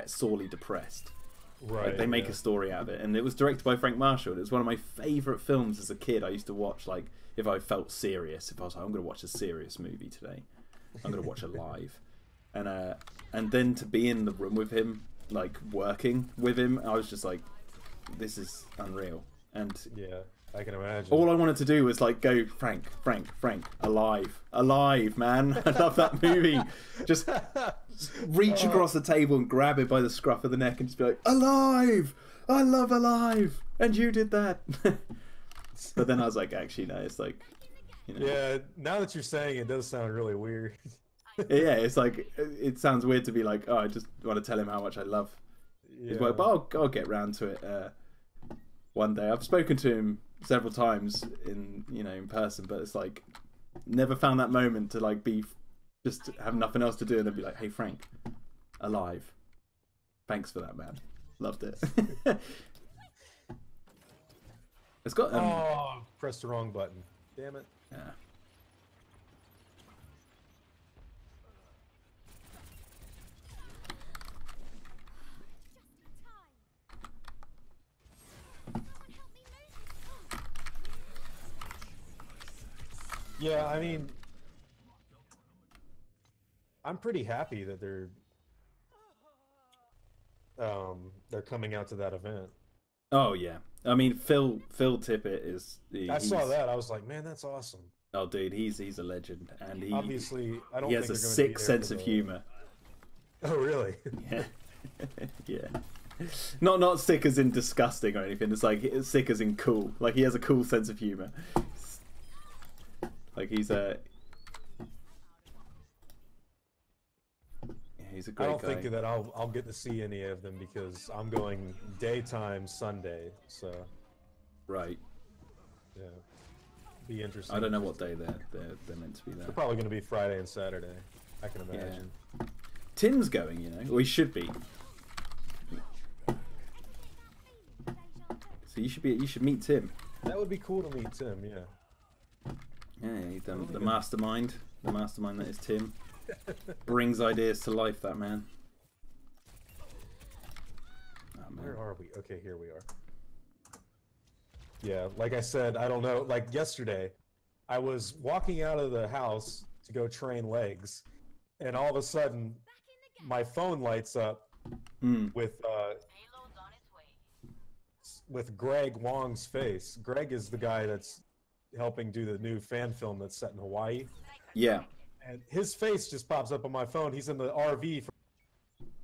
sorely depressed. Right. Like, they make a story out of it, and it was directed by Frank Marshall. It was one of my favourite films as a kid. I used to watch, like, if I felt serious, if I was like, I'm going to watch a serious movie today, I'm going to watch Alive, and then to be in the room with him, like working with him, I was just like, this is unreal. And yeah, I can imagine. All I wanted to do was like go, Frank, alive, man. I love that movie. Just reach across the table and grab it by the scruff of the neck and just be like, alive! I love Alive! And you did that. But then I was like, actually, no, it's like, Yeah, now that you're saying it, it does sound really weird. Yeah, it's like, it sounds weird to be like, oh, I just want to tell him how much I love his work. But I'll get round to it one day. I've spoken to him several times in person, but it's like never found that moment to like just have nothing else to do and then be like, hey Frank, Alive, thanks for that, man, loved it. It's got pressed the wrong button, damn it. Yeah. Yeah, I mean, I'm pretty happy that they're coming out to that event. Oh yeah, I mean Phil Tippett is. I saw that. I was like, man, that's awesome. Oh, dude, he's a legend, and he obviously he has a sick sense of humor. Oh really? Yeah, yeah. Not sick as in disgusting or anything. It's like sick as in cool. Like he has a cool sense of humor. Like he's a great guy. I don't think that I'll get to see any of them because I'm going daytime Sunday. So right. Yeah. Be interesting. I don't know what day they're meant to be there. They're probably going to be Friday and Saturday. I can imagine. Yeah. Tim's going, or he should be. So you should meet Tim. That would be cool to meet Tim, yeah. Yeah, the mastermind that is Tim. Brings ideas to life, that man. Oh, man. Where are we? Okay, here we are. Yeah, like I said, I don't know. Like yesterday, I was walking out of the house to go train legs, and all of a sudden, my phone lights up with Greg Wong's face. Greg is the guy that's helping do the new fan film that's set in Hawaii. Yeah. And his face just pops up on my phone. He's in the RV for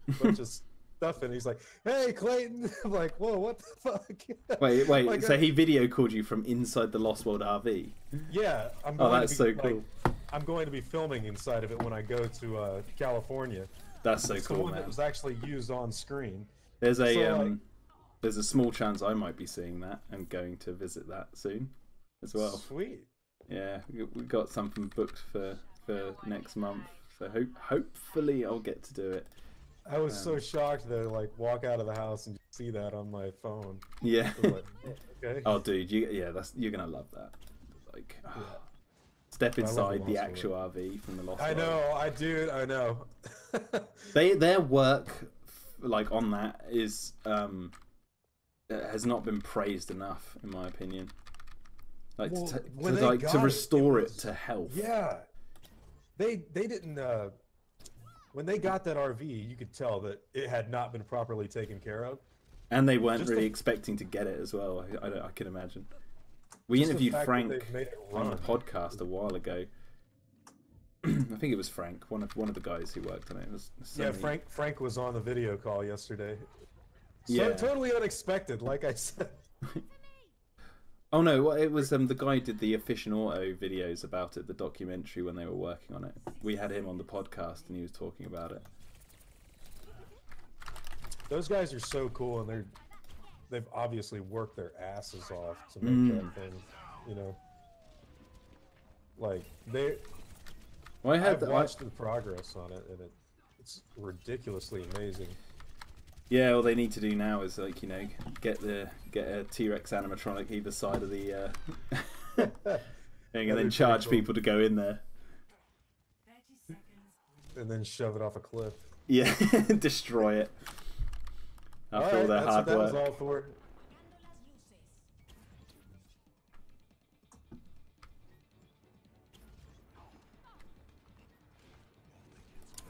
a bunch of stuff, and he's like, "Hey, Klayton." I'm like, "Whoa, what the fuck?" Wait. Like, so he video called you from inside the Lost World RV? Yeah. That's so cool. I'm going to be filming inside of it when I go to California. That's so it's cool, the one man. that was actually used on screen. There's a small chance I might be seeing that and going to visit that soon as well. Sweet. Yeah, we got something booked for next month, so hopefully I'll get to do it. I was so shocked to like walk out of the house and just see that on my phone. Yeah. I was like, okay. Oh, dude, you're gonna love that. Like, step inside the actual RV from the Lost World. I know, I know. Their work, like on that, is has not been praised enough, in my opinion. Like to restore it to health. Yeah, they didn't. When they got that RV, you could tell that it had not been properly taken care of. And they weren't really expecting to get it as well. I can imagine. We interviewed Frank on the podcast a while ago. I think it was Frank, one of the guys who worked on it. Yeah, Frank was on the video call yesterday. So yeah. Totally unexpected, like I said. Oh no, well, it was the guy who did the Efficient Auto videos about it, the documentary when they were working on it. We had him on the podcast and he was talking about it. Those guys are so cool, and they've obviously worked their asses off to make that thing, you know. Like I've watched the progress on it, and it's ridiculously amazing. Yeah, all they need to do now is like, you know, get a T-Rex animatronic either side of the thing, and then charge people to go in there. And then shove it off a cliff. Yeah, destroy it. After all their hard work. That was all for.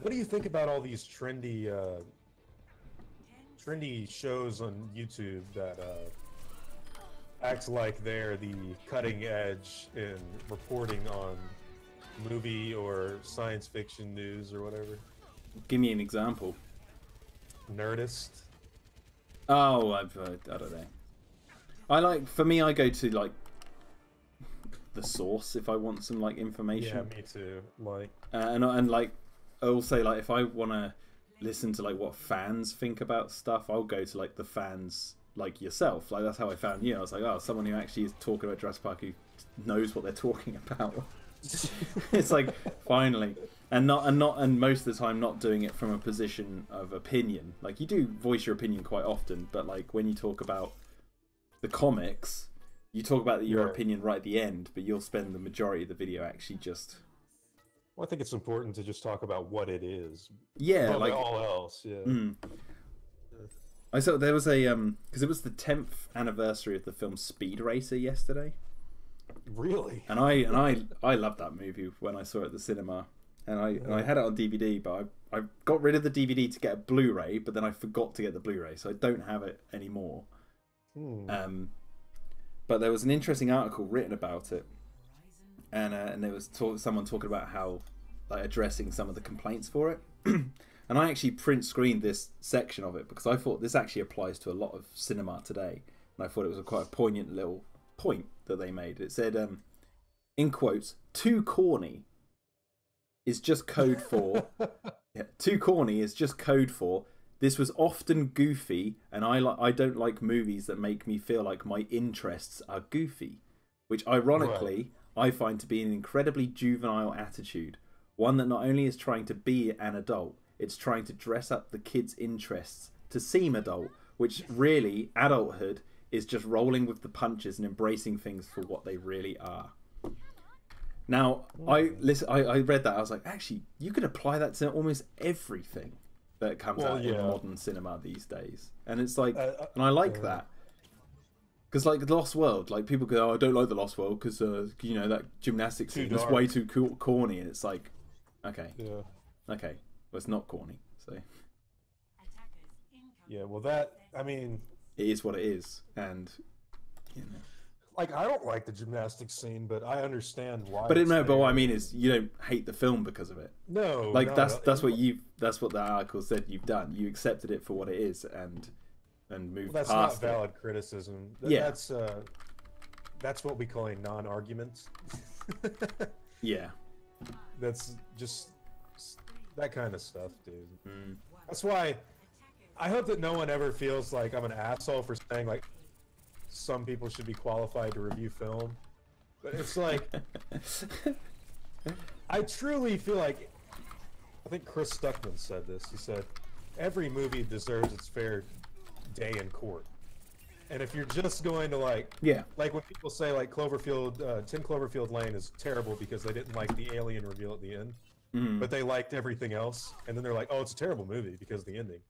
What do you think about all these trendy shows on YouTube that act like they're the cutting edge in reporting on movie or science fiction news or whatever? Give me an example. Nerdist. Oh, I don't know. For me, I go to like the source if I want some like information. Yeah, me too. Like, and like I will say, like, if I want to listen to like what fans think about stuff, I'll go to like the fans like yourself. Like that's how I found you. I was like, oh, someone who actually is talking about Jurassic Park who knows what they're talking about. It's like finally, and most of the time not doing it from a position of opinion. Like you do voice your opinion quite often, but like when you talk about the comics, you talk about your opinion right at the end, but you'll spend the majority of the video actually just. Well, I think it's important to just talk about what it is. Yeah, like all else. Yeah. I saw there was a because it was the 10th anniversary of the film Speed Racer yesterday. Really? And I loved that movie when I saw it at the cinema, and I had it on DVD, but I got rid of the DVD to get a Blu-ray, but then I forgot to get the Blu-ray, so I don't have it anymore. But there was an interesting article written about it. And there was someone talking about how, like, addressing some of the complaints for it. And I actually print screened this section of it because I thought this actually applies to a lot of cinema today. And I thought it was quite a poignant little point that they made. It said, in quotes, "Too corny is just code for..." Yeah, "Too corny is just code for, this was often goofy, and I don't like movies that make me feel like my interests are goofy." Which, ironically... I find to be an incredibly juvenile attitude, one that not only is trying to be an adult, it's trying to dress up the kids' interests to seem adult, which really, adulthood is just rolling with the punches and embracing things for what they really are. Now, I read that, I was like, actually, you could apply that to almost everything that comes out in modern cinema these days. And it's like, and I like that. Because, like, The Lost World, like, people go, oh, I don't like The Lost World because, you know, that gymnastics scene was way too corny. And it's like, okay. Yeah. Okay. Well, it's not corny, so. Yeah, well, that, I mean... It is what it is, and, you know. Like, I don't like the gymnastics scene, but I understand why. But what I mean is, you don't hate the film because of it. No. Like, that's what the article said you've done. You accepted it for what it is, and move past it. That's not valid criticism. That's what we call a non-argument. Yeah. That's just that kind of stuff, dude. That's why I hope that no one ever feels like I'm an asshole for saying like some people should be qualified to review film. But it's like I truly feel like I think Chris Stuckman said this. He said every movie deserves its fair day in court. And if you're just going to like when people say like 10 Cloverfield Lane is terrible because they didn't like the alien reveal at the end, but they liked everything else, and then they're like, oh, it's a terrible movie because of the ending.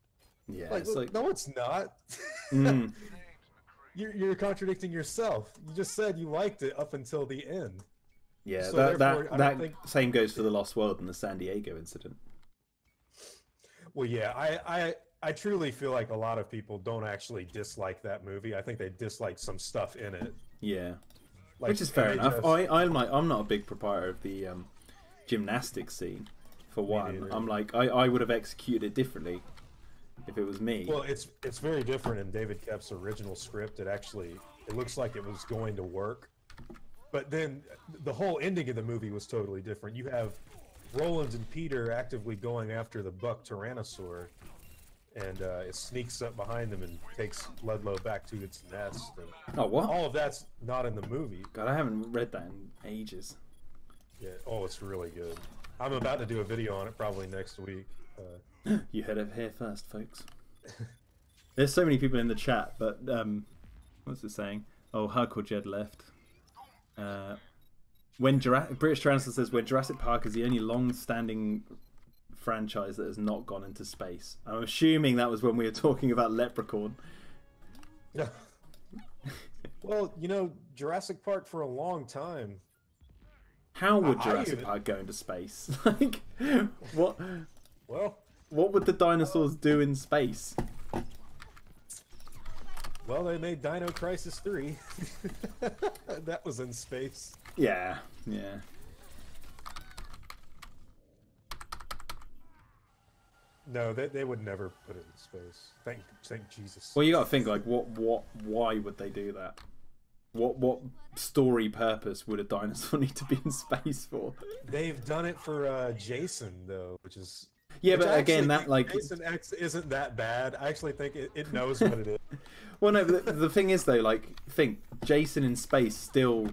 Yeah, like no, it's not. You're contradicting yourself. You just said you liked it up until the end. Yeah, so that same goes for The Lost World and the San Diego incident. Well, yeah, I truly feel like a lot of people don't actually dislike that movie. I think they dislike some stuff in it. Yeah, like, which is fair enough. I'm not a big proprietor of the gymnastics scene. For one, I'm like I would have executed it differently if it was me. Well, it's very different in David Koepp's original script. It looks like it was going to work, but then the whole ending of the movie was totally different. You have Roland and Peter actively going after the buck tyrannosaur, and it sneaks up behind them and takes Ludlow back to its nest. And all of that's not in the movie. God, I haven't read that in ages. Yeah. Oh, it's really good. I'm about to do a video on it probably next week. You heard it here first, folks. There's so many people in the chat, but what's it saying? Oh, Hardcore Jed left. British Translator says, when Jurassic Park is the only long-standing franchise that has not gone into space. I'm assuming that was when we were talking about Leprechaun. Yeah. Well, Jurassic Park for a long time. How would Jurassic Park go into space? Like, what? Well, what would the dinosaurs do in space? Well, they made Dino Crisis 3. That was in space. Yeah. No, they would never put it in space. Thank Jesus. Well, you got to think like, why would they do that? What story purpose would a dinosaur need to be in space for? They've done it for Jason though, which is but again, that like Jason X isn't that bad. I actually think it knows what it is. Well, no, the thing is though, like, think Jason in space still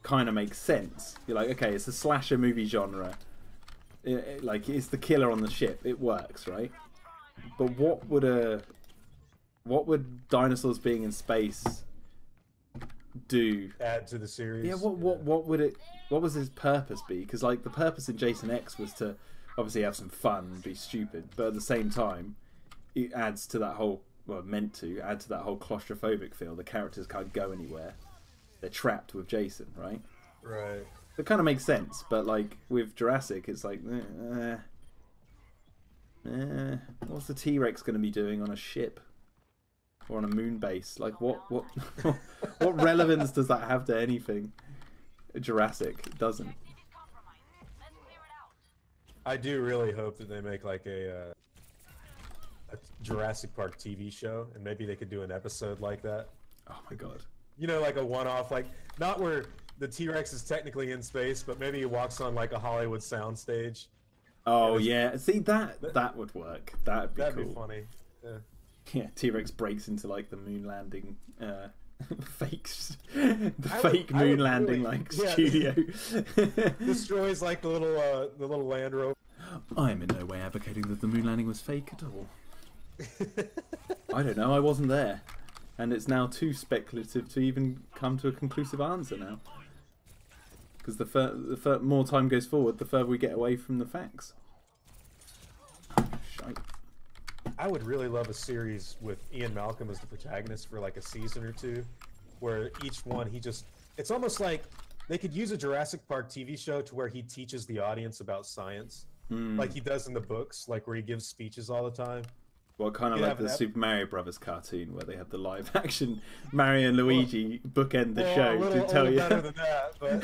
kind of makes sense. You're like, okay, it's a slasher movie genre. Like, it's the killer on the ship. It works, right? But what would dinosaurs being in space do? Add to the series. Yeah. What was his purpose be? Because like the purpose in Jason X was to obviously have some fun and be stupid, but at the same time, it adds to that whole meant to add to that whole claustrophobic feel. The characters can't go anywhere. They're trapped with Jason, right? Right. It kind of makes sense, but like with Jurassic, it's like, what's the T-Rex going to be doing on a ship or on a moon base? Like, what relevance does that have to anything? Jurassic, it doesn't. I do really hope that they make like a Jurassic Park TV show, and maybe they could do an episode like that. Oh my god. Like a one-off, like not where the T-Rex is technically in space, but maybe he walks on like a Hollywood soundstage. Oh yeah, see that would work. That'd be cool. Funny. Yeah, T-Rex breaks into like the moon landing fake moon landing studio. Destroys like the little Land Rover. I'm in no way advocating that the moon landing was fake at all. I don't know, I wasn't there. And it's now too speculative to even come to a conclusive answer now. Because the more time goes forward, the further we get away from the facts. Shite. I would really love a series with Ian Malcolm as the protagonist for like a season or two, where each one it's almost like they could use a Jurassic Park TV show to where he teaches the audience about science, like he does in the books, like where he gives speeches all the time. Well, kind of like the Super Mario Brothers cartoon where they have the live action Mario and Luigi bookend the show to tell you. Better than that, but.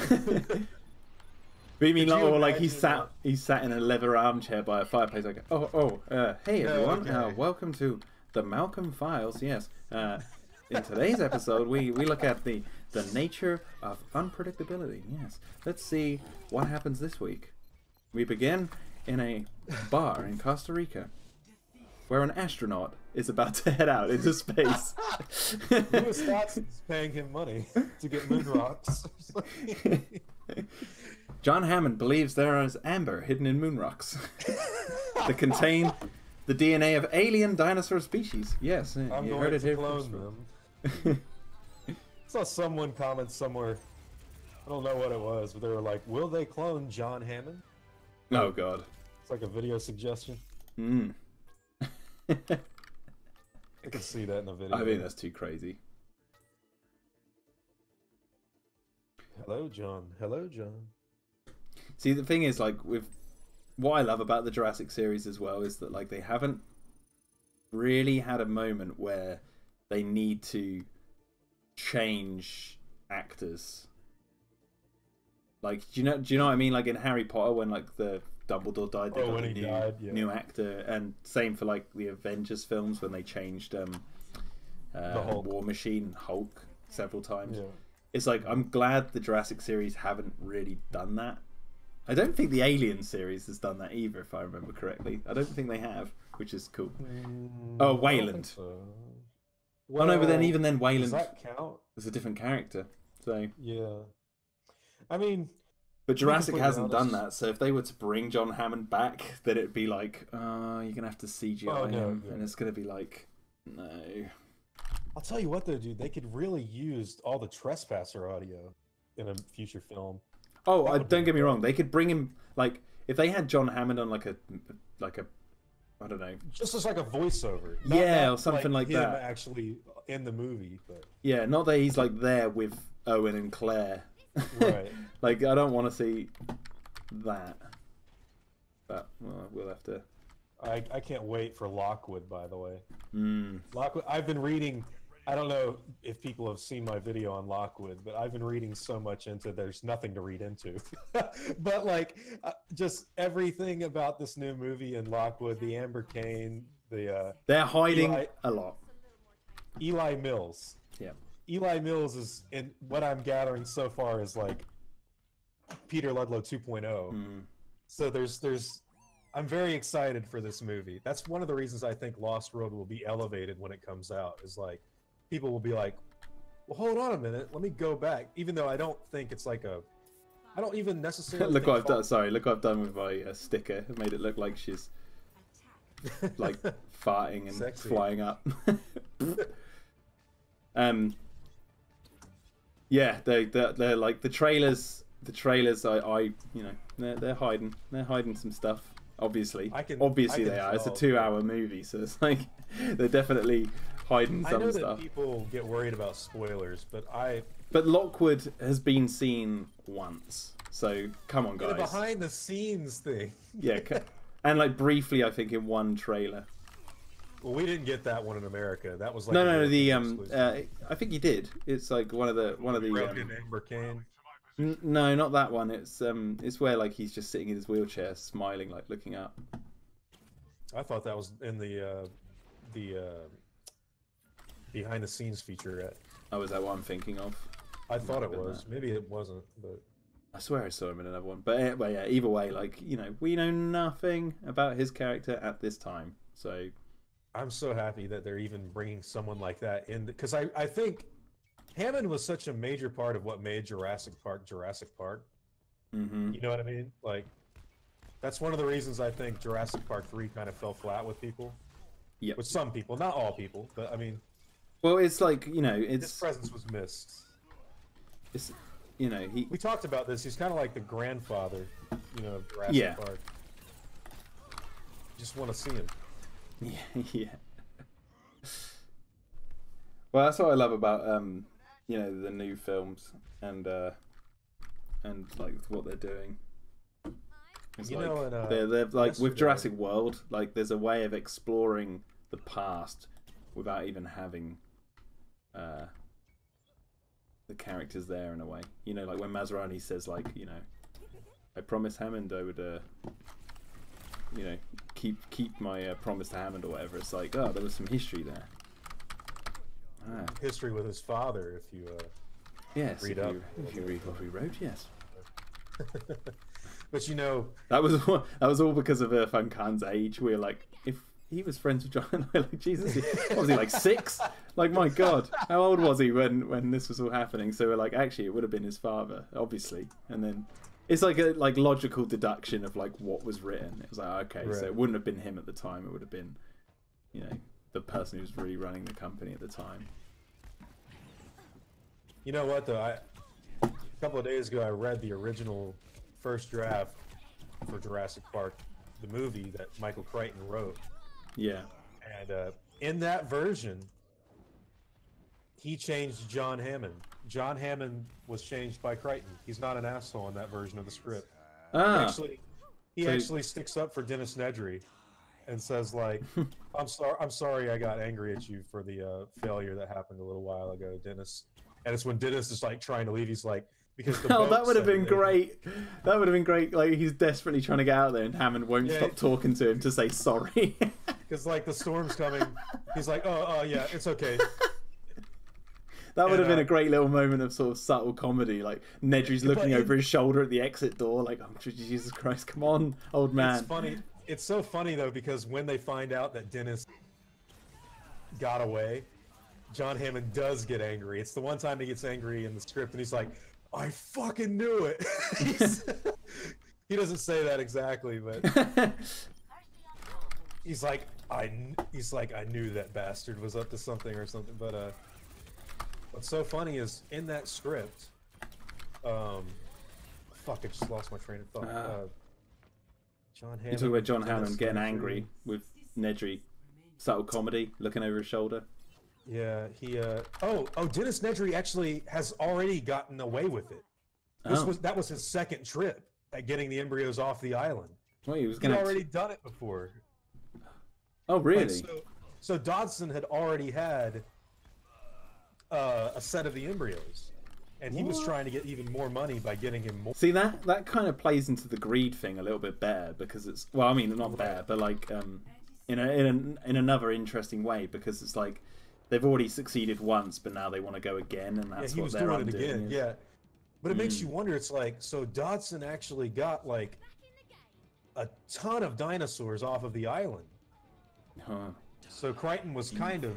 But you mean like he sat in a leather armchair by a fireplace like, hey everyone, welcome to the Malcolm Files. Yes, in today's episode we look at the nature of unpredictability. Yes, let's see what happens this week. We begin in a bar in Costa Rica, where an astronaut is about to head out into space. Louis Watson's paying him money to get moon rocks. John Hammond believes there is amber hidden in moon rocks that contain The DNA of alien dinosaur species. Yes, I'm you going heard it to here clone first. them. Saw someone comment somewhere. I don't know what it was, but they were like, "Will they clone John Hammond?" Oh God. It's like a video suggestion. Hmm. I can see that in the video. I think that's too crazy. Hello, John. Hello, John. See, the thing is, like, with what I love about the Jurassic series as well is that, like, they haven't really had a moment where they need to change actors. Like, do you know what I mean? Like in Harry Potter, when like the Dumbledore died, they got a new actor, and same for like the Avengers films when they changed the War Machine, Hulk several times. Yeah. It's like, I'm glad the Jurassic series haven't really done that. I don't think the Alien series has done that either, if I remember correctly. I don't think they have, which is cool. Oh, Wayland. So. Well, oh no, but then even then, Wayland. Does that count? Is a different character. So yeah, I mean, but Jurassic hasn't done that. So if they were to bring John Hammond back, then it'd be like, you're gonna have to CGI him, and it's gonna be like, no. I'll tell you what, though, dude, they could really use all the Trespasser audio in a future film. Oh, don't get me wrong. They could bring him, like, if they had John Hammond on like a, I don't know, just as like a voiceover. Not or something like him that. Actually, in the movie, but yeah, not that he's like there with Owen and Claire. Right. Like, I don't want to see that. But well, we'll have to. I can't wait for Lockwood. By the way, Lockwood. I've been reading. I don't know if people have seen my video on Lockwood, but I've been reading so much into there's nothing to read into. But like, just everything about this new movie in Lockwood, the Amber Kane, they're hiding a lot. Eli Mills. Yeah. Eli Mills is, in what I'm gathering so far, is like Peter Ludlow 2.0. So there's I'm very excited for this movie. That's one of the reasons I think Lost World will be elevated when it comes out. Is like, people will be like, well, hold on a minute, let me go back. Even though I don't think it's like I don't even necessarily look what I've done. Sorry, look what I've done with my sticker. I've made it look like she's like farting and sexy. Flying up. Yeah, they're like the trailers. The trailers, I you know, they're hiding some stuff. Obviously, they are. It's a 2-hour movie, so it's like they're definitely hiding some stuff. I know that people get worried about spoilers, but Lockwood has been seen once, so come on, guys. The behind the scenes thing. Yeah, and like briefly, I think in one trailer. Well, we didn't get that one in America. That was like no. The I think you did. It's like one of the Amber Kane. No, not that one. It's where like he's just sitting in his wheelchair, smiling, like looking up. I thought that was in the behind the scenes featurette. Oh, is that what I'm thinking of? I thought it was. That. Maybe it wasn't, but I swear I saw him in another one. But yeah, either way, like, you know, we know nothing about his character at this time. So I'm so happy that they're even bringing someone like that in, because I think Hammond was such a major part of what made Jurassic Park Jurassic Park. You know what I mean? Like, that's one of the reasons I think Jurassic Park 3 kind of fell flat with people. Yeah. With some people, not all people, but I mean. Well, it's like, you know, his presence was missed. It's, you know, we talked about this. He's kind of like the grandfather, you know, of Jurassic Park. Just want to see him. Yeah. Well, that's what I love about you know, the new films and like what they're doing. It's you like, know, they're like with Jurassic World, like there's a way of exploring the past without even having the characters there in a way. You know, like when Masrani says, like, you know, I promised Hammond I would you know, keep my promise to Hammond or whatever. It's like, oh, there was some history there. History with his father, if you read what we wrote, yes. But you know, that was all because of Irfan Khan's age. We're like, if he was friends with John, we're like, Jesus, what was he, like 6? Like, my God, how old was he when this was all happening? So we're like, actually, it would have been his father, obviously. And then it's like a logical deduction of like what was written. It was like, okay, so it wouldn't have been him at the time. It would have been, you know, the person who's really running the company at the time. You know what though? A couple of days ago, I read the original first draft for Jurassic Park, the movie that Michael Crichton wrote. Yeah. And in that version, he changed John Hammond. John Hammond was changed by Crichton. He's not an asshole in that version of the script. He actually sticks up for Dennis Nedry and says like, I'm sorry I got angry at you for the failure that happened a little while ago, Dennis. And it's when Dennis is like trying to leave, he's like, because the oh, that would have been great. That would have been great. Like he's desperately trying to get out there, and Hammond won't stop talking to him to say sorry. Because like the storm's coming, he's like, oh yeah, it's okay. That would have been a great little moment of sort of subtle comedy. Like Nedry's looking over his shoulder at the exit door, like, oh Jesus Christ, come on, old man. It's funny. It's so funny though, because when they find out that Dennis got away, John Hammond does get angry. It's the one time he gets angry in the script, and he's like, I fucking knew it. He doesn't say that exactly, but he's like, I knew that bastard was up to something or something. But what's so funny is in that script, fuck, I just lost my train of thought. John Hammond. You talk about John Hammond getting angry with Nedry, subtle comedy, looking over his shoulder. Yeah, he Dennis Nedry actually has already gotten away with it. That was his second trip at getting the embryos off the island. Well, he'd already done it before. Oh, really? Like, so Dodson had already had a set of the embryos, and he was trying to get even more money by getting him more. See, that kind of plays into the greed thing a little bit better, because it's, well, I mean, not better, but like in another interesting way, because it's like they've already succeeded once, but now they want to go again, and that's what they're doing again. Yeah, but it makes you wonder. It's like, so Dodson actually got like a ton of dinosaurs off of the island. Huh. So Crichton was kind of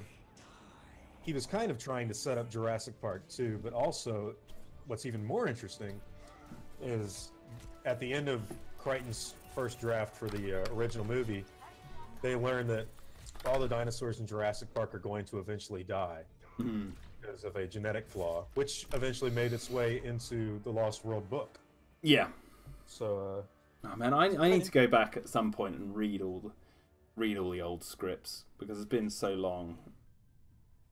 trying to set up Jurassic Park 2, but also what's even more interesting is at the end of Crichton's first draft for the original movie, they learned that all the dinosaurs in Jurassic Park are going to eventually die because of a genetic flaw, which eventually made its way into the Lost World book. Yeah. So, oh man, I need to go back at some point and read all the old scripts, because it's been so long.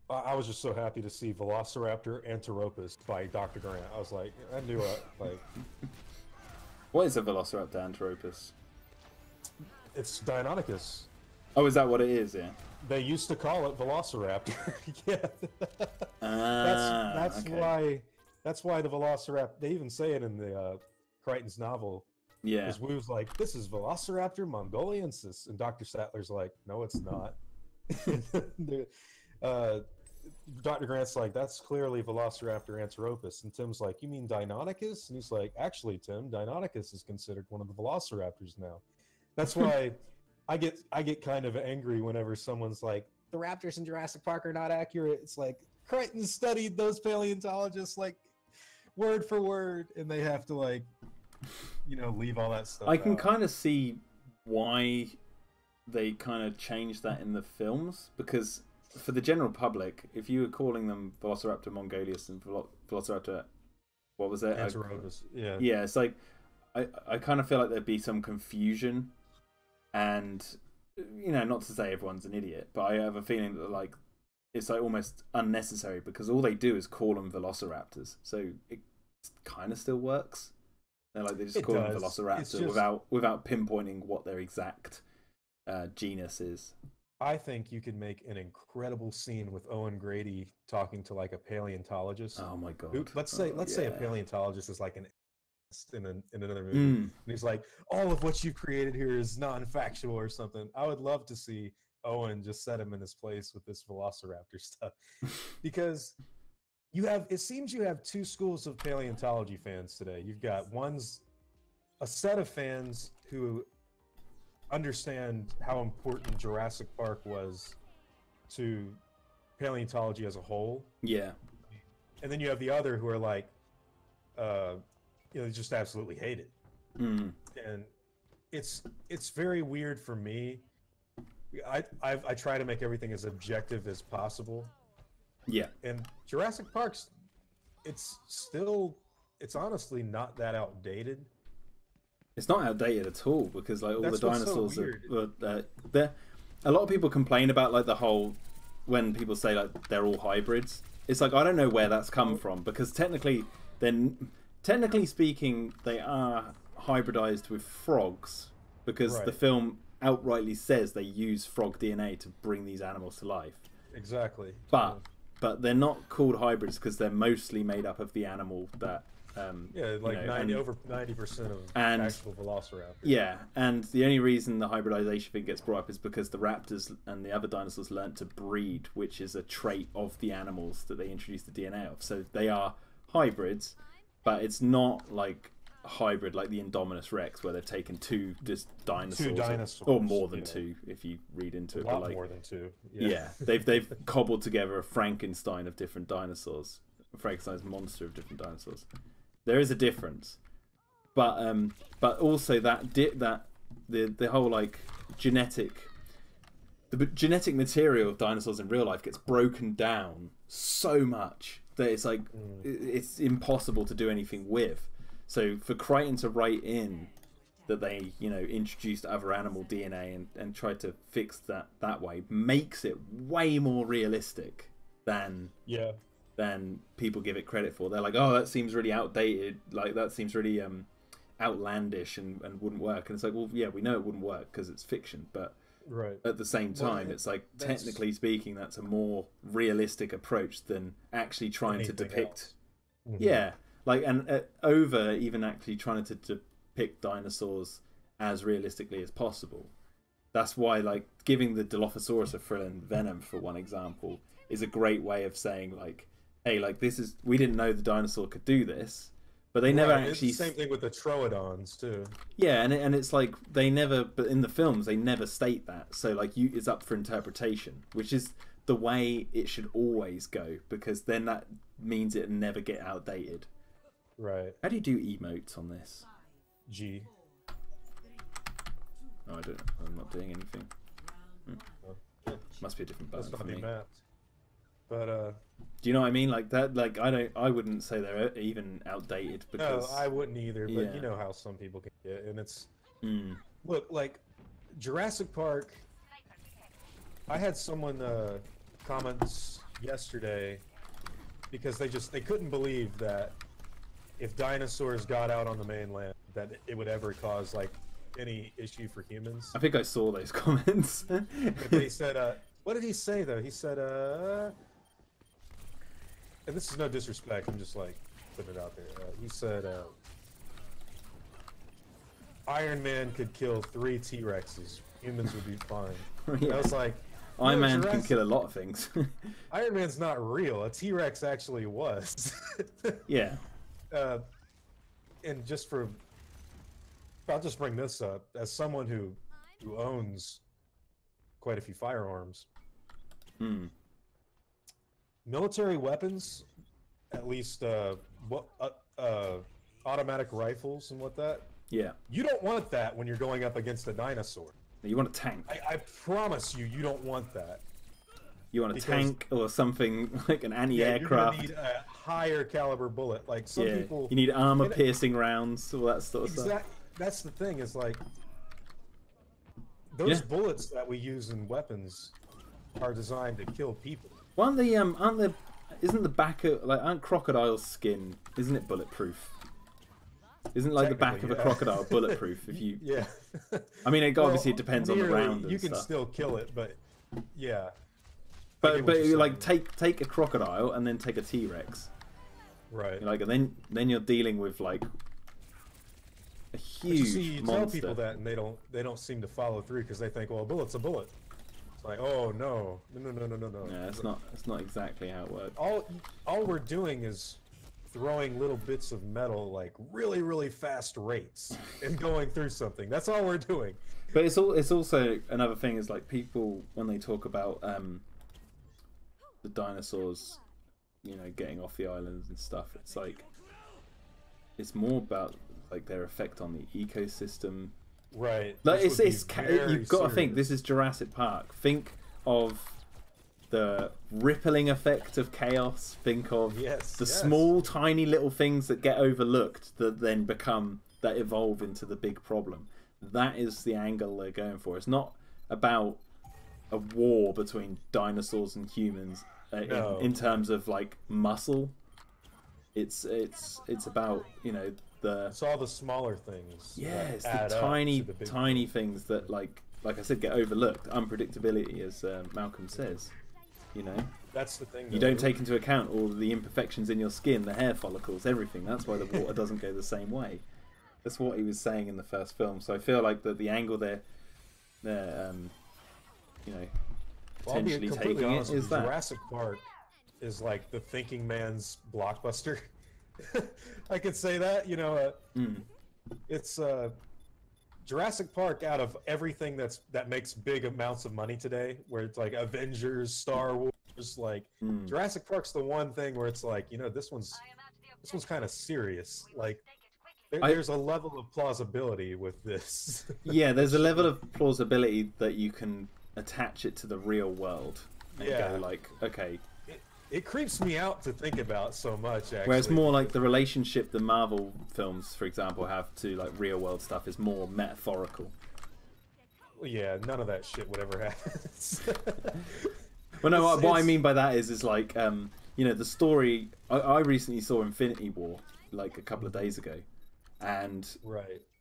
I was just so happy to see Velociraptor Anthropus by Dr. Grant. I was like, I knew it. Like, what is a Velociraptor Anthropus? It's Deinonychus. Oh, is that what it is? Yeah. They used to call it Velociraptor. Yeah. That's okay. That's why the Velociraptor. They even say it in the Crichton's novel. Yeah. Because we was like, this is Velociraptor mongoliensis, and Dr. Sattler's like, no, it's not. Dr. Grant's like, that's clearly Velociraptor Anthropus, and Tim's like, you mean Deinonychus? And he's like, actually, Tim, Deinonychus is considered one of the Velociraptors now. That's why I get kind of angry whenever someone's like, the raptors in Jurassic Park are not accurate. It's like, Crichton studied those paleontologists like word for word, and they have to like, leave all that stuff I can out. kind of see why they kind of changed that in the films, because for the general public, if you were calling them Velociraptor mongolius and Velociraptor, what was it? Anthropus. Yeah. Yeah, it's like I kind of feel like there'd be some confusion, and not to say everyone's an idiot, but I have a feeling that like it's like almost unnecessary, because all they do is call them Velociraptors, so it kind of still works. They just call them Velociraptor without pinpointing what their exact genus is. I think you could make an incredible scene with Owen Grady talking to like a paleontologist. Oh my god! Let's say a paleontologist is like an in another movie, and he's like, all of what you've created here is non-factual or something. I would love to see Owen just set him in his place with this Velociraptor stuff, because it seems you have two schools of paleontology fans today. You've got a set of fans who understand how important Jurassic Park was to paleontology as a whole. Yeah. And then you have the other who are like, they just absolutely hate it. Mm. And it's very weird for me. I try to make everything as objective as possible. Yeah. And Jurassic Park's, it's honestly not that outdated. It's not outdated at all because like all That's the what's so dinosaurs weird. they're a lot of people complain about like the whole when people say like they're all hybrids. It's like I don't know where that's come from because technically speaking they are hybridized with frogs because the film outrightly says they use frog DNA to bring these animals to life. Exactly. But they're not called hybrids because they're mostly made up of the animal that like over 90% of actual velociraptors. Yeah, and the only reason the hybridization thing gets brought up is because the raptors and the other dinosaurs learnt to breed, which is a trait of the animals that they introduced the DNA of. So they are hybrids, but it's not like a hybrid like the Indominus Rex, where they've taken two dinosaurs, or more than two if you read into it. A lot more than two. Yeah, they've cobbled together a Frankenstein of different dinosaurs, a Frankenstein's monster of different dinosaurs. There is a difference, but also the whole like genetic material of dinosaurs in real life gets broken down so much that it's like it's impossible to do anything with. So for Klayton to write in that they introduced other animal DNA and tried to fix that way makes it way more realistic than people give it credit for. They're like, oh, that seems really outdated, like that seems really outlandish and wouldn't work. And it's like, well, yeah, we know it wouldn't work because it's fiction, but at the same time, it's like technically speaking, that's a more realistic approach than actually trying to depict like and over even actually trying to depict dinosaurs as realistically as possible. That's why like giving the Dilophosaurus a frill and venom, for one example, is a great way of saying like, hey, like we didn't know the dinosaur could do this, but they never actually. It's the same thing with the Troodons too. Yeah, and it's like but in the films they never state that, so like it's up for interpretation, which is the way it should always go, because then that means it never get outdated. Right. How do you do emotes on this? G. Oh, I'm not doing anything. Must be a different button for me. Mapped. But do you know what I mean? Like that. Like I wouldn't say they're even outdated because. No, I wouldn't either. But you know how some people can get, and it's look like Jurassic Park. I had someone comments yesterday because they couldn't believe that if dinosaurs got out on the mainland that it would ever cause like any issue for humans. I think I saw those comments. But they said, what did he say though? He said, and this is no disrespect, I'm just like putting it out there. He said, Iron Man could kill 3 T-Rexes. Humans would be fine. Yeah. I was like, Iron Man can kill a lot of things. Iron Man's not real. A T-Rex actually was. Yeah. And just I'll just bring this up as someone who owns quite a few firearms. Military weapons, at least automatic rifles and that. Yeah. You don't want that when you're going up against a dinosaur. You want a tank. I promise you don't want that. You want a tank or something like an anti-aircraft. You're gonna need a higher caliber bullet. Like some people. You need armor-piercing rounds, all that sort of stuff. That's the thing. Is like those bullets that we use in weapons are designed to kill people. Well, isn't the back of aren't crocodile skin? Isn't it bulletproof? Isn't like the back of a crocodile bulletproof? If you I mean, obviously it depends on the round. And you can stuff. still kill it, but yeah. But you like take a crocodile and then take a T-Rex. Right. Like and then you're dealing with like a huge you monster. tell people that and they don't seem to follow through because they think, well, a bullet's a bullet. It's like, oh no. Yeah, it's not exactly how it works. All we're doing is throwing little bits of metal like really, really fast rates and going through something. That's all we're doing. But it's also another thing is like people when they talk about the dinosaurs, getting off the islands and stuff. It's like it's more about like their effect on the ecosystem. Right. Like This you've got to think this is Jurassic Park. Think of the rippling effect of chaos. Think of the small, tiny little things that get overlooked that then evolve into the big problem. That is the angle they're going for. It's not about a war between dinosaurs and humans in terms of like muscle. It's about, you know, it's all the smaller things. Yeah, it's the tiny things that like I said get overlooked. Unpredictability, as Malcolm says. You know, that's the thing. You don't take into account all the imperfections in your skin, the hair follicles, everything. That's why the water doesn't go the same way. That's what he was saying in the first film. So I feel like that the angle they're you know, potentially taking it is that Jurassic Park is like the thinking man's blockbuster. I could say that, you know, it's Jurassic Park, out of everything that makes big amounts of money today, where it's like Avengers, Star Wars, like Jurassic Park's the one thing where it's like, you know, this one's kind of serious. Like there's a level of plausibility with this. Yeah, there's a level of plausibility that you can attach it to the real world and go like, okay. It creeps me out to think about so much, actually. Whereas more like the relationship the Marvel films, for example, have to like real world stuff is more metaphorical. Well, yeah, none of that shit would ever happen. Well, no, what I mean by that is like, you know, the story. I recently saw Infinity War like a couple of days ago, and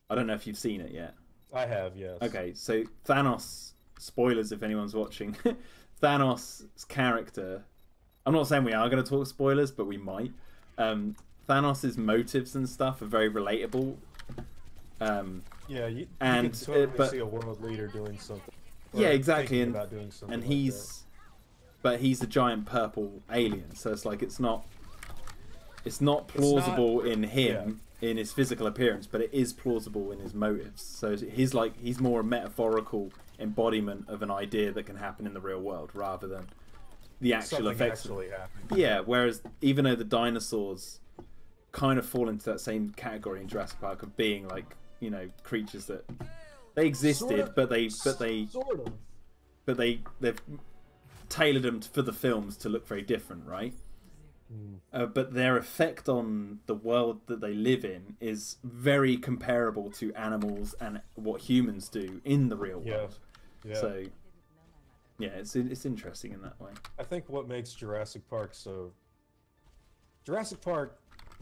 I don't know if you've seen it yet. I have, yes. Okay, so Thanos. Spoilers if anyone's watching. Thanos' character. I'm not saying we are going to talk spoilers, but we might. Thanos' motives and stuff are very relatable. Yeah, you can totally see a world leader doing something. Yeah, exactly. And he's a giant purple alien, so it's like it's not plausible in him in his physical appearance, but it is plausible in his motives. So he's more a metaphorical embodiment of an idea that can happen in the real world rather than the actual effects. Yeah, whereas even though the dinosaurs kind of fall into that same category in Jurassic Park of being like, you know, creatures that they existed, but they've tailored them for the films to look very different, right? But their effect on the world that they live in is very comparable to animals and what humans do in the real world. Yeah. So yeah, it's interesting in that way. I think what makes Jurassic Park so... Jurassic Park,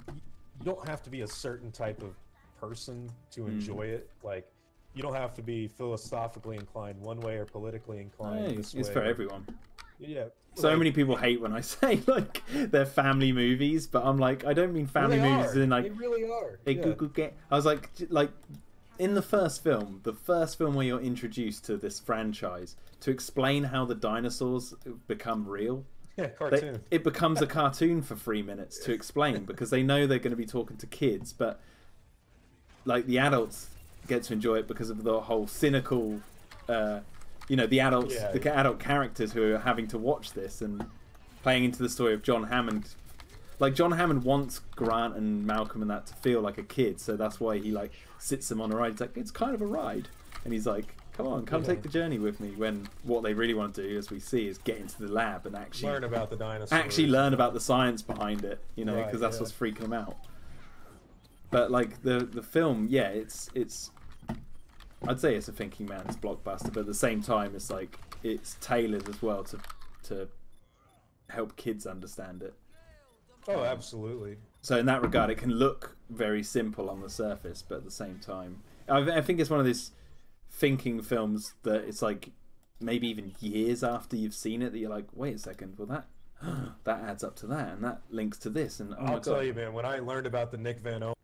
you don't have to be a certain type of person to enjoy it. Like, you don't have to be philosophically inclined one way or politically inclined this way. It's for everyone. Yeah. So many people hate when I say like they're family movies, but I'm like, I don't mean family movies in like... They really are. I was like in the first film where you're introduced to this franchise, to explain how the dinosaurs become real. Yeah, cartoon. It becomes a cartoon for 3 minutes to explain because they know they're going to be talking to kids, but like the adults get to enjoy it because of the whole cynical, you know, the adults, the adult characters who are having to watch this and playing into the story of John Hammond. Like John Hammond wants Grant and Malcolm and that to feel like a kid, so that's why he like sits them on a ride. He's like, it's kind of a ride, and he's like, come on, come take the journey with me. When what they really want to do, as we see, is get into the lab and actually learn about the dinosaurs. Actually learn about the science behind it, you know, because that's what's freaking them out. But like the film, yeah, it's I'd say it's a thinking man's blockbuster, but at the same time, it's like it's tailored as well to help kids understand it. Oh, absolutely. So in that regard, it can look very simple on the surface, but at the same time, I think it's one of these thinking films that it's like maybe even years after you've seen it that you're like, wait a second, well that adds up to that, and that links to this, and oh my God. I'll tell you, man, when I learned about the Nick Van Owen,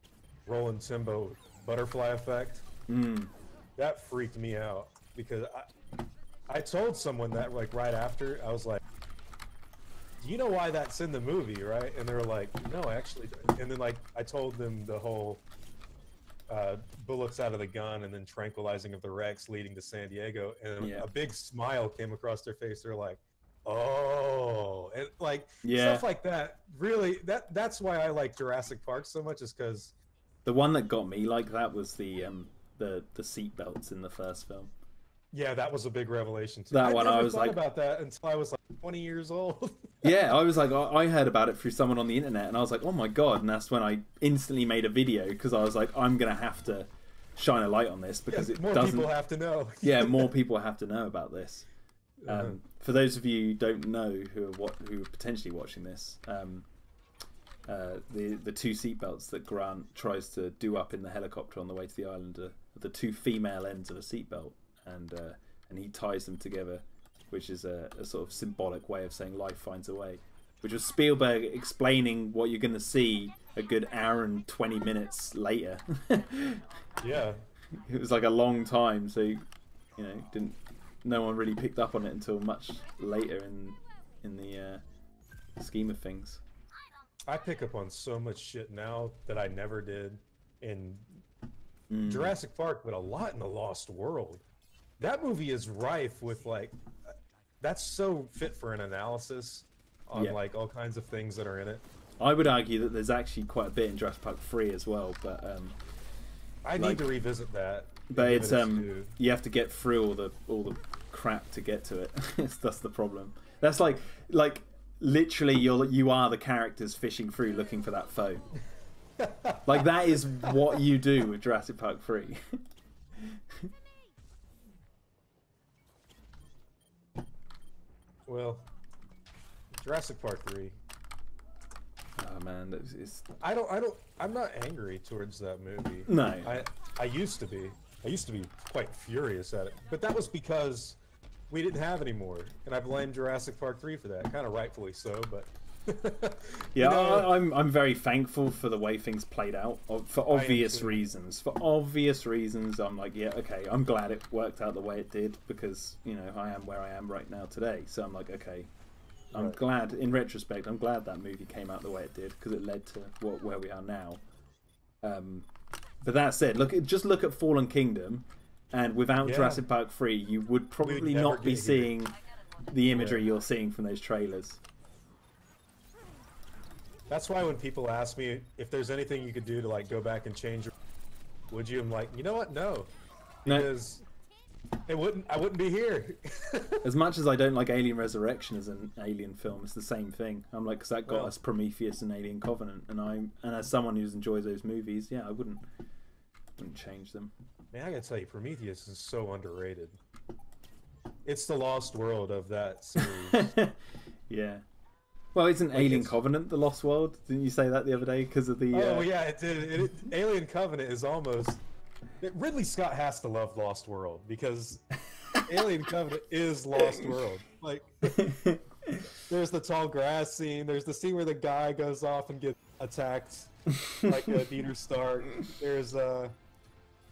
Roland Timbo butterfly effect, that freaked me out because I told someone that like right after. I was like, you know why that's in the movie, right? And they were like, no, actually. And then like I told them the whole bullets out of the gun and then tranquilizing of the Rex leading to San Diego, and a big smile came across their face. They're like, oh, and like stuff like that. Really, that's why I like Jurassic Park so much, is because The one that got me like that was the seat belts in the first film. Yeah, that was a big revelation too. That one I never was thought like about that until I was like 20 years old. Yeah, I was like, I heard about it through someone on the internet, and I was like, oh my god, and that's when I instantly made a video, because I was like, I'm going to have to shine a light on this, because it more doesn't... people have to know. Yeah, more people have to know about this. For those of you who don't know who are potentially watching this, the two seatbelts that Grant tries to do up in the helicopter on the way to the island are the two female ends of a seatbelt, and he ties them together, which is a sort of symbolic way of saying life finds a way, which was Spielberg explaining what you're going to see a good hour and 20 minutes later. Yeah. It was like a long time, so no one really picked up on it until much later in the scheme of things. I pick up on so much shit now that I never did in Jurassic Park, but a lot in The Lost World. That movie is rife with like, that's so fit for an analysis on like all kinds of things that are in it. I would argue that there's actually quite a bit in Jurassic Park 3 as well, but I need to revisit that. But it's you have to get through all the crap to get to it. That's the problem. That's like literally you are the characters fishing through looking for that foe. Like that is what you do with Jurassic Park 3. Well, Jurassic Park 3. Oh man, I'm not angry towards that movie. No. I used to be. I used to be quite furious at it. But that was because we didn't have any more. And I blame Jurassic Park 3 for that. Kind of rightfully so, but... Yeah, I'm very thankful for the way things played out, for obvious reasons. For obvious reasons, I'm like, yeah, okay, I'm glad it worked out the way it did, because, I am where I am right now today. So I'm like, okay, I'm glad, in retrospect, I'm glad that movie came out the way it did, because it led to where we are now. But that said, just look at Fallen Kingdom, and without Jurassic Park 3, you would probably not be seeing the imagery you're seeing from those trailers. That's why when people ask me if there's anything you could do to like go back and change, would you? I'm like, you know what? No, because I wouldn't be here. As much as I don't like Alien Resurrection as an Alien film, it's the same thing. I'm like, because that got us Prometheus and Alien Covenant, and as someone who enjoys those movies, yeah, I wouldn't change them. Man, I gotta tell you, Prometheus is so underrated. It's the Lost World of that series. Yeah. Well, isn't Alien Covenant the Lost World? Didn't you say that the other day because of the... Oh, yeah, it did. Alien Covenant is almost... Ridley Scott has to love Lost World, because Alien Covenant is Lost World. Like, there's the tall grass scene. There's the scene where the guy goes off and gets attacked like a Dieter Stark. There's...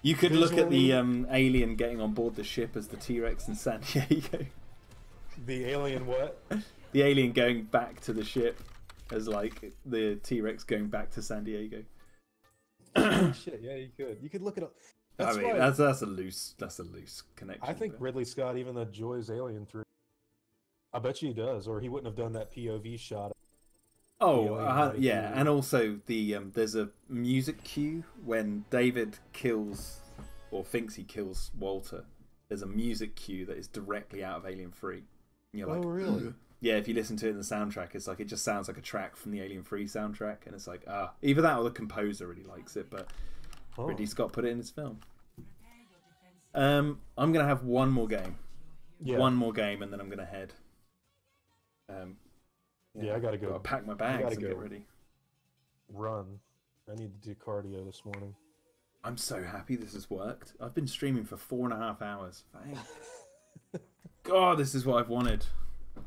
You could look at the alien getting on board the ship as the T-Rex in San Diego. The alien what? The alien going back to the ship as like the T-Rex going back to San Diego. Oh, shit, yeah, you could look it up. That's a loose connection. I think Ridley Scott even enjoys Alien 3. I bet you he does, or he wouldn't have done that POV shot. Oh, yeah, and also there's a music cue when David kills or thinks he kills Walter. There's a music cue that is directly out of Alien 3. And you're like, oh, really? Yeah, if you listen to it in the soundtrack, it's like it just sounds like a track from the Alien 3 soundtrack, and it's like, either that or the composer really likes it, but Ridley Scott put it in his film. I'm gonna have one more game. Yeah. One more game, and then I'm gonna head. Yeah, I gotta go. Gotta pack my bags and get ready. Run. I need to do cardio this morning. I'm so happy this has worked. I've been streaming for 4.5 hours. Thanks. God, this is what I've wanted.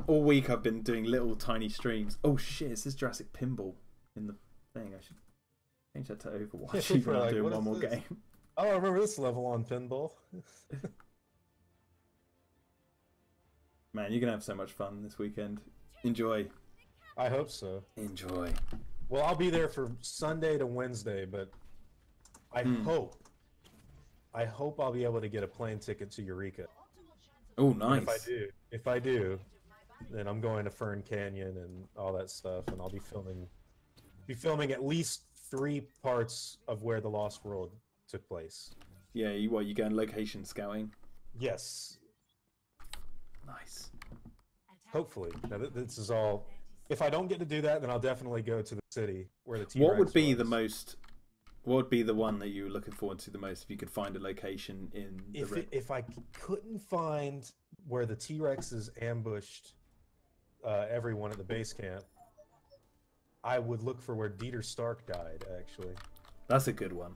All week I've been doing little tiny streams. Oh shit, it says Jurassic Pinball in the thing. I should change that to Overwatch. Even though I'm doing one more game. Oh, I remember this level on Pinball. Man, you're gonna have so much fun this weekend. Enjoy. I hope so. Enjoy. Well, I'll be there for Sunday to Wednesday, but I hope I'll be able to get a plane ticket to Eureka. Oh, nice. And if I do, then I'm going to Fern Canyon and all that stuff, and I'll be filming at least 3 parts of where the Lost World took place. Yeah, you going location scouting? Yes. Nice. Hopefully. Now, this is all... If I don't get to do that, then I'll definitely go to the city where the T-Rex What would be was. the most... What would be the one that you were looking forward to the most if you could find a location in the... If I couldn't find where the T-Rexes ambushed everyone at the base camp, I would look for where Dieter Stark died, actually. That's a good one.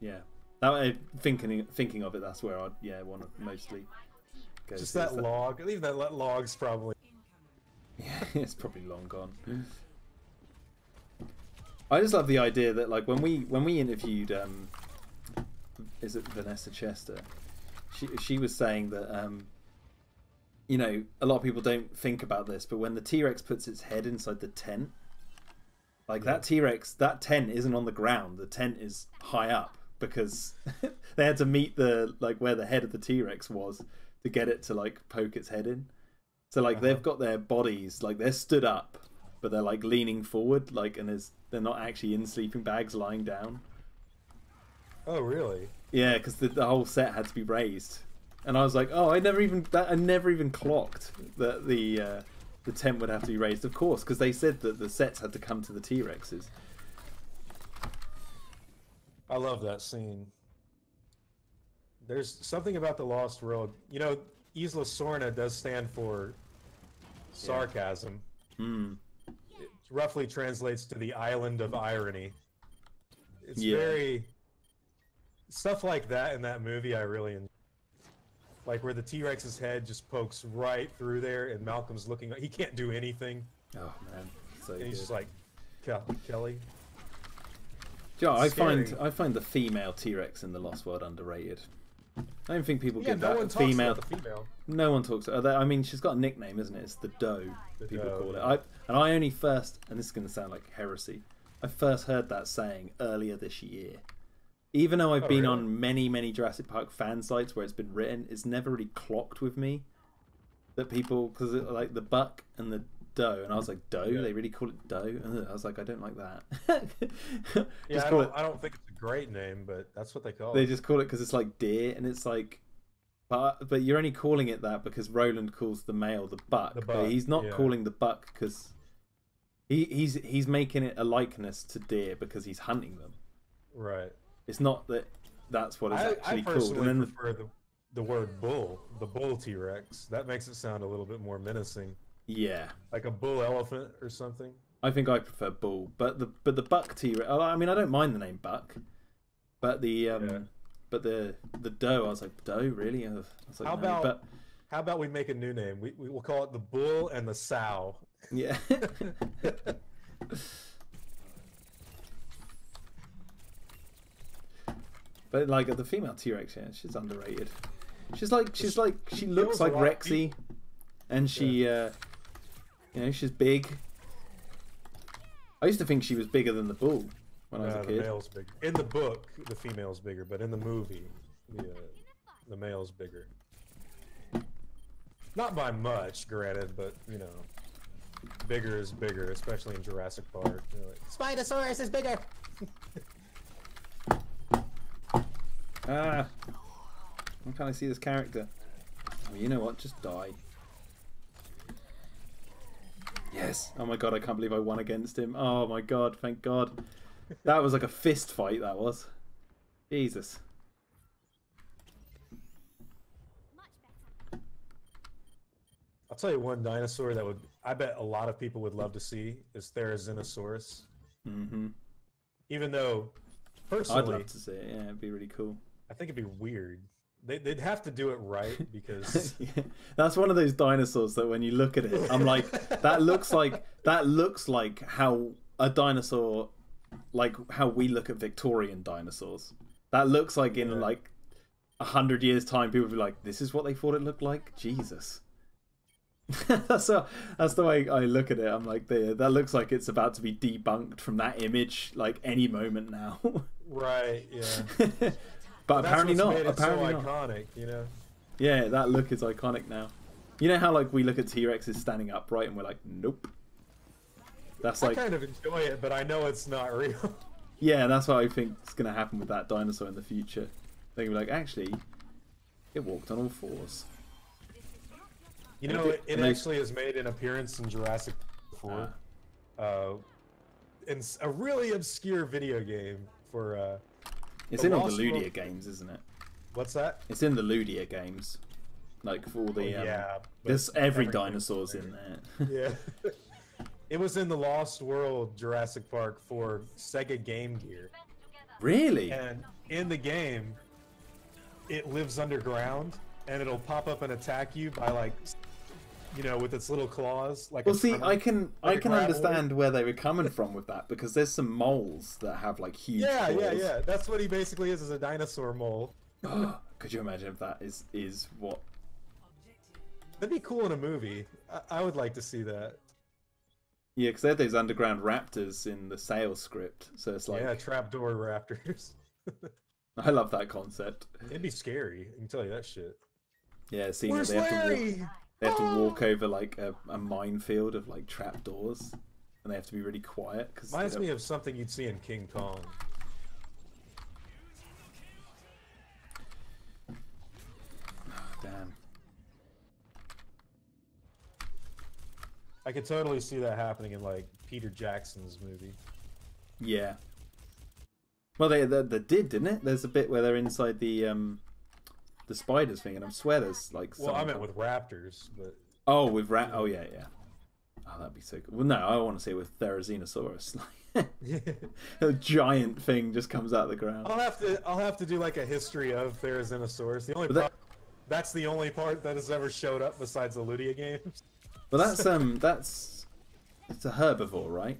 Yeah. That, thinking of it, that's where I'd want to mostly go. Just that log. I think that log's probably... Yeah, it's probably long gone. I just love the idea that, like, when we interviewed, is it Vanessa Chester? She was saying that, you know, a lot of people don't think about this, but when the T-Rex puts its head inside the tent, like that T-Rex, that tent isn't on the ground. The tent is high up because they had to meet where the head of the T-Rex was to get it to like poke its head in. So like they've got their bodies, like they're stood up, but they're like leaning forward, like, and they're not actually in sleeping bags lying down. Oh, really? Yeah, because the whole set had to be raised, and I was like, oh, I never even clocked that the tent would have to be raised. Of course, because they said that the sets had to come to the T-Rexes. I love that scene. There's something about the Lost World. You know, Isla Sorna does stand for sarcasm. It roughly translates to the island of irony. It's very... Stuff like that in that movie I really enjoy. Like where the T-Rex's head just pokes right through there and Malcolm's looking... He can't do anything. Oh, man. So and he's just like, Kelly... Yeah, I find the female T-Rex in the Lost World underrated. I don't think people give no that one female. Talks about the female. No one talks. I mean, she's got a nickname, isn't it? It's the Doe. People call it. I only first, and this is going to sound like heresy, I first heard that saying earlier this year. Even though I've been on many Jurassic Park fan sites where it's been written, it's never really clocked with me that people, because like the buck and the doe, and I was like, doe? They really call it doe? And I was like, I don't like that. I don't think it's a great name, but that's what they call it. They just call it because it's like deer, and it's like, but you're only calling it that because Roland calls the male the buck. But he's not calling the buck because he's making it a likeness to deer because he's hunting them. Right. It's not that that's what it's actually called. I personally prefer the word bull, the bull T-Rex. That makes it sound a little bit more menacing. Yeah, like a bull elephant or something. I think I prefer bull, but the buck T-Rex. I mean, I don't mind the name buck, but the doe. I was like, doe, really? I was like, how about we make a new name? We'll call it the bull and the sow. Yeah. But like the female T-Rex, she's underrated. She looks like Rexy, and she. You know, she's big. I used to think she was bigger than the bull when I was a kid. The male's bigger. In the book, the female's bigger, but in the movie, the male's bigger. Not by much, granted, but, you know, bigger is bigger, especially in Jurassic Park. You know, like, Spinosaurus is bigger! Why can't I see this character? Well, you know what? Just die. Yes. Oh my god, I can't believe I won against him. Oh my god, thank god. That was like a fist fight, that was. Jesus. I'll tell you one dinosaur that I bet a lot of people would love to see is Therizinosaurus. Mm-hmm. Even though, personally... I'd love to see it, yeah, it'd be really cool. I think it'd be weird. They'd have to do it right because yeah. That's one of those dinosaurs that when you look at it, I'm like, that looks like how a dinosaur, like how we look at Victorian dinosaurs. That looks like in like 100 years' time, people will be like, this is what they thought it looked like? Jesus. that's the way I look at it. I'm like, that looks like it's about to be debunked from that image like any moment now. Right, yeah. But apparently not. Apparently so iconic, you know. Yeah, that look is iconic now. You know how like we look at T-Rexes standing upright and we're like, nope. That's I like, kind of enjoy it, but I know it's not real. yeah, that's what I think is going to happen with that dinosaur in the future. They're going to be like, actually, it walked on all fours. You know, it actually has made an appearance in Jurassic before. In a really obscure video game for. It's in all the Ludia games, isn't it? What's that? It's in the Ludia games. Like, for all the. Yeah. There's every dinosaur's in there. Yeah. It was in the Lost World Jurassic Park for Sega Game Gear. Really? And in the game, it lives underground, and it'll pop up and attack you by like, you know, with its little claws. Like. Well, see, I can understand where they were coming from with that, because there's some moles that have like huge claws. Yeah. That's what he basically is a dinosaur mole. Could you imagine if that is what? That'd be cool in a movie. I would like to see that. Yeah, because they had those underground raptors in the sales script, so it's like, yeah, trapdoor raptors. I love that concept. It'd be scary. I can tell you that shit. Yeah, seeing Where's that Larry? they have to walk over like a minefield of like trapdoors, and they have to be really quiet. Cause reminds me of something you'd see in King Kong. Damn. I could totally see that happening in like Peter Jackson's movie. Yeah. Well, they did, didn't it? There's a bit where they're inside the spiders thing, and I swear there's like. Well, I meant with raptors, but. Oh, with Oh, yeah. Oh, that'd be so cool. Well, no, I want to say with Therizinosaurus. A giant thing just comes out of the ground. I'll have to do like a history of Therizinosaurus. That's the only part that has ever showed up besides the Ludia games. Well, it's a herbivore, right?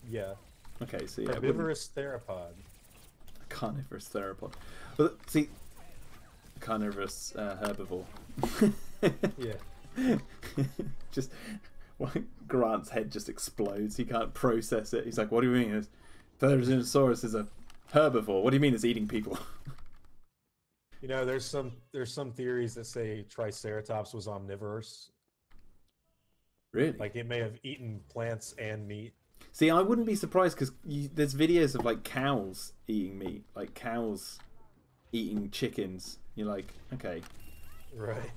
Yeah. Okay, so yeah. Herbivorous theropod. Carnivorous theropod. Well, see, carnivorous herbivore. Yeah. Just Grant's head just explodes. He can't process it. He's like, "What do you mean? Therizinosaurus is a herbivore. What do you mean it's eating people?" You know, there's some theories that say Triceratops was omnivorous. Really? Like it may have eaten plants and meat. See, I wouldn't be surprised because there's videos of like cows eating meat, like cows eating chickens. You're like, okay, right?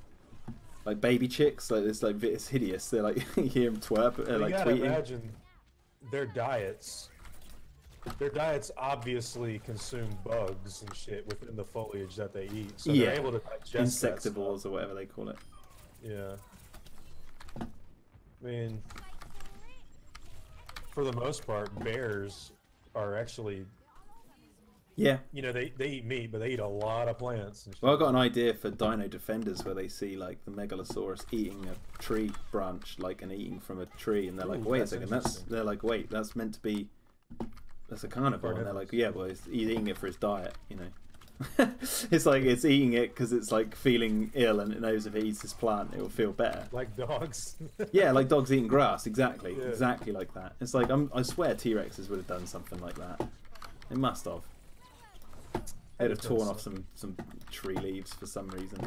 Like baby chicks, like it's hideous. They're like you hear them twerp, like you gotta tweeting. Imagine their diets. Their diets obviously consume bugs and shit within the foliage that they eat, so they're able to digest insectivores or whatever they call it. Yeah. I mean, for the most part, bears are actually. Yeah. You know, they eat meat, but they eat a lot of plants. And shit. Well, I got an idea for Dino Defenders where they see like the Megalosaurus eating a tree branch, like and eating from a tree, and they're like, "Wait a second, that's meant to be." That's a carnivore, and they're like, yeah, well, he's eating it for his diet, you know. It's like it's eating it because it's like feeling ill, and it knows if it eats this plant, it will feel better. Like dogs. Yeah, like dogs eating grass, exactly, yeah. exactly like that. It's like I swear T-Rexes would have done something like that. They must have. They'd have torn off some tree leaves for some reason.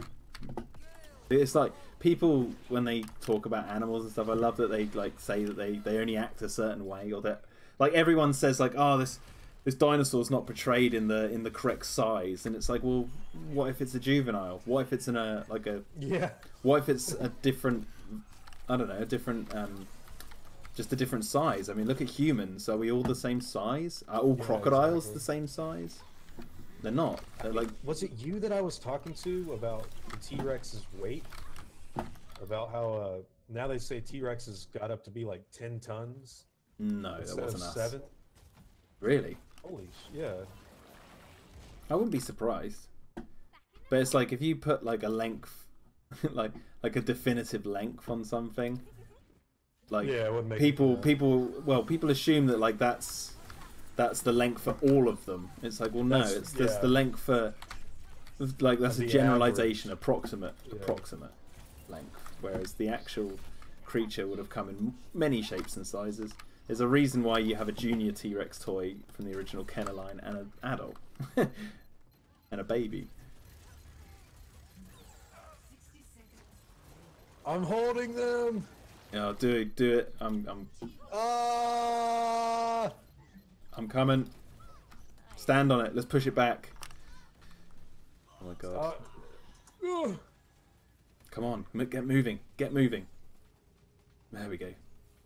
It's like people when they talk about animals and stuff. I love that they like say that they only act a certain way, or that. Like everyone says, like, oh, this dinosaur's not portrayed in the correct size, and it's like, well, what if it's a juvenile? What if it's yeah? What if it's a different, I don't know, just a different size? I mean, look at humans. Are we all the same size? Are all crocodiles the same size? They're not. They're like. Was it you that I was talking to about the T-Rex's weight? About how now they say T-Rexes got up to be like 10 tons. No, that wasn't us. 7? Really? Holy yeah. I wouldn't be surprised. But it's like if you put like a length, like a definitive length on something, like yeah, it would make people assume that like that's the length for all of them. It's like, well, no, that's the length for like that's a generalization, approximate length, whereas the actual creature would have come in many shapes and sizes. There's a reason why you have a junior T-Rex toy from the original Kenner line and an adult and a baby. I'm holding them. Yeah, do it. I'm. I'm coming. Stand on it. Let's push it back. Oh my god. Come on, get moving. Get moving. There we go.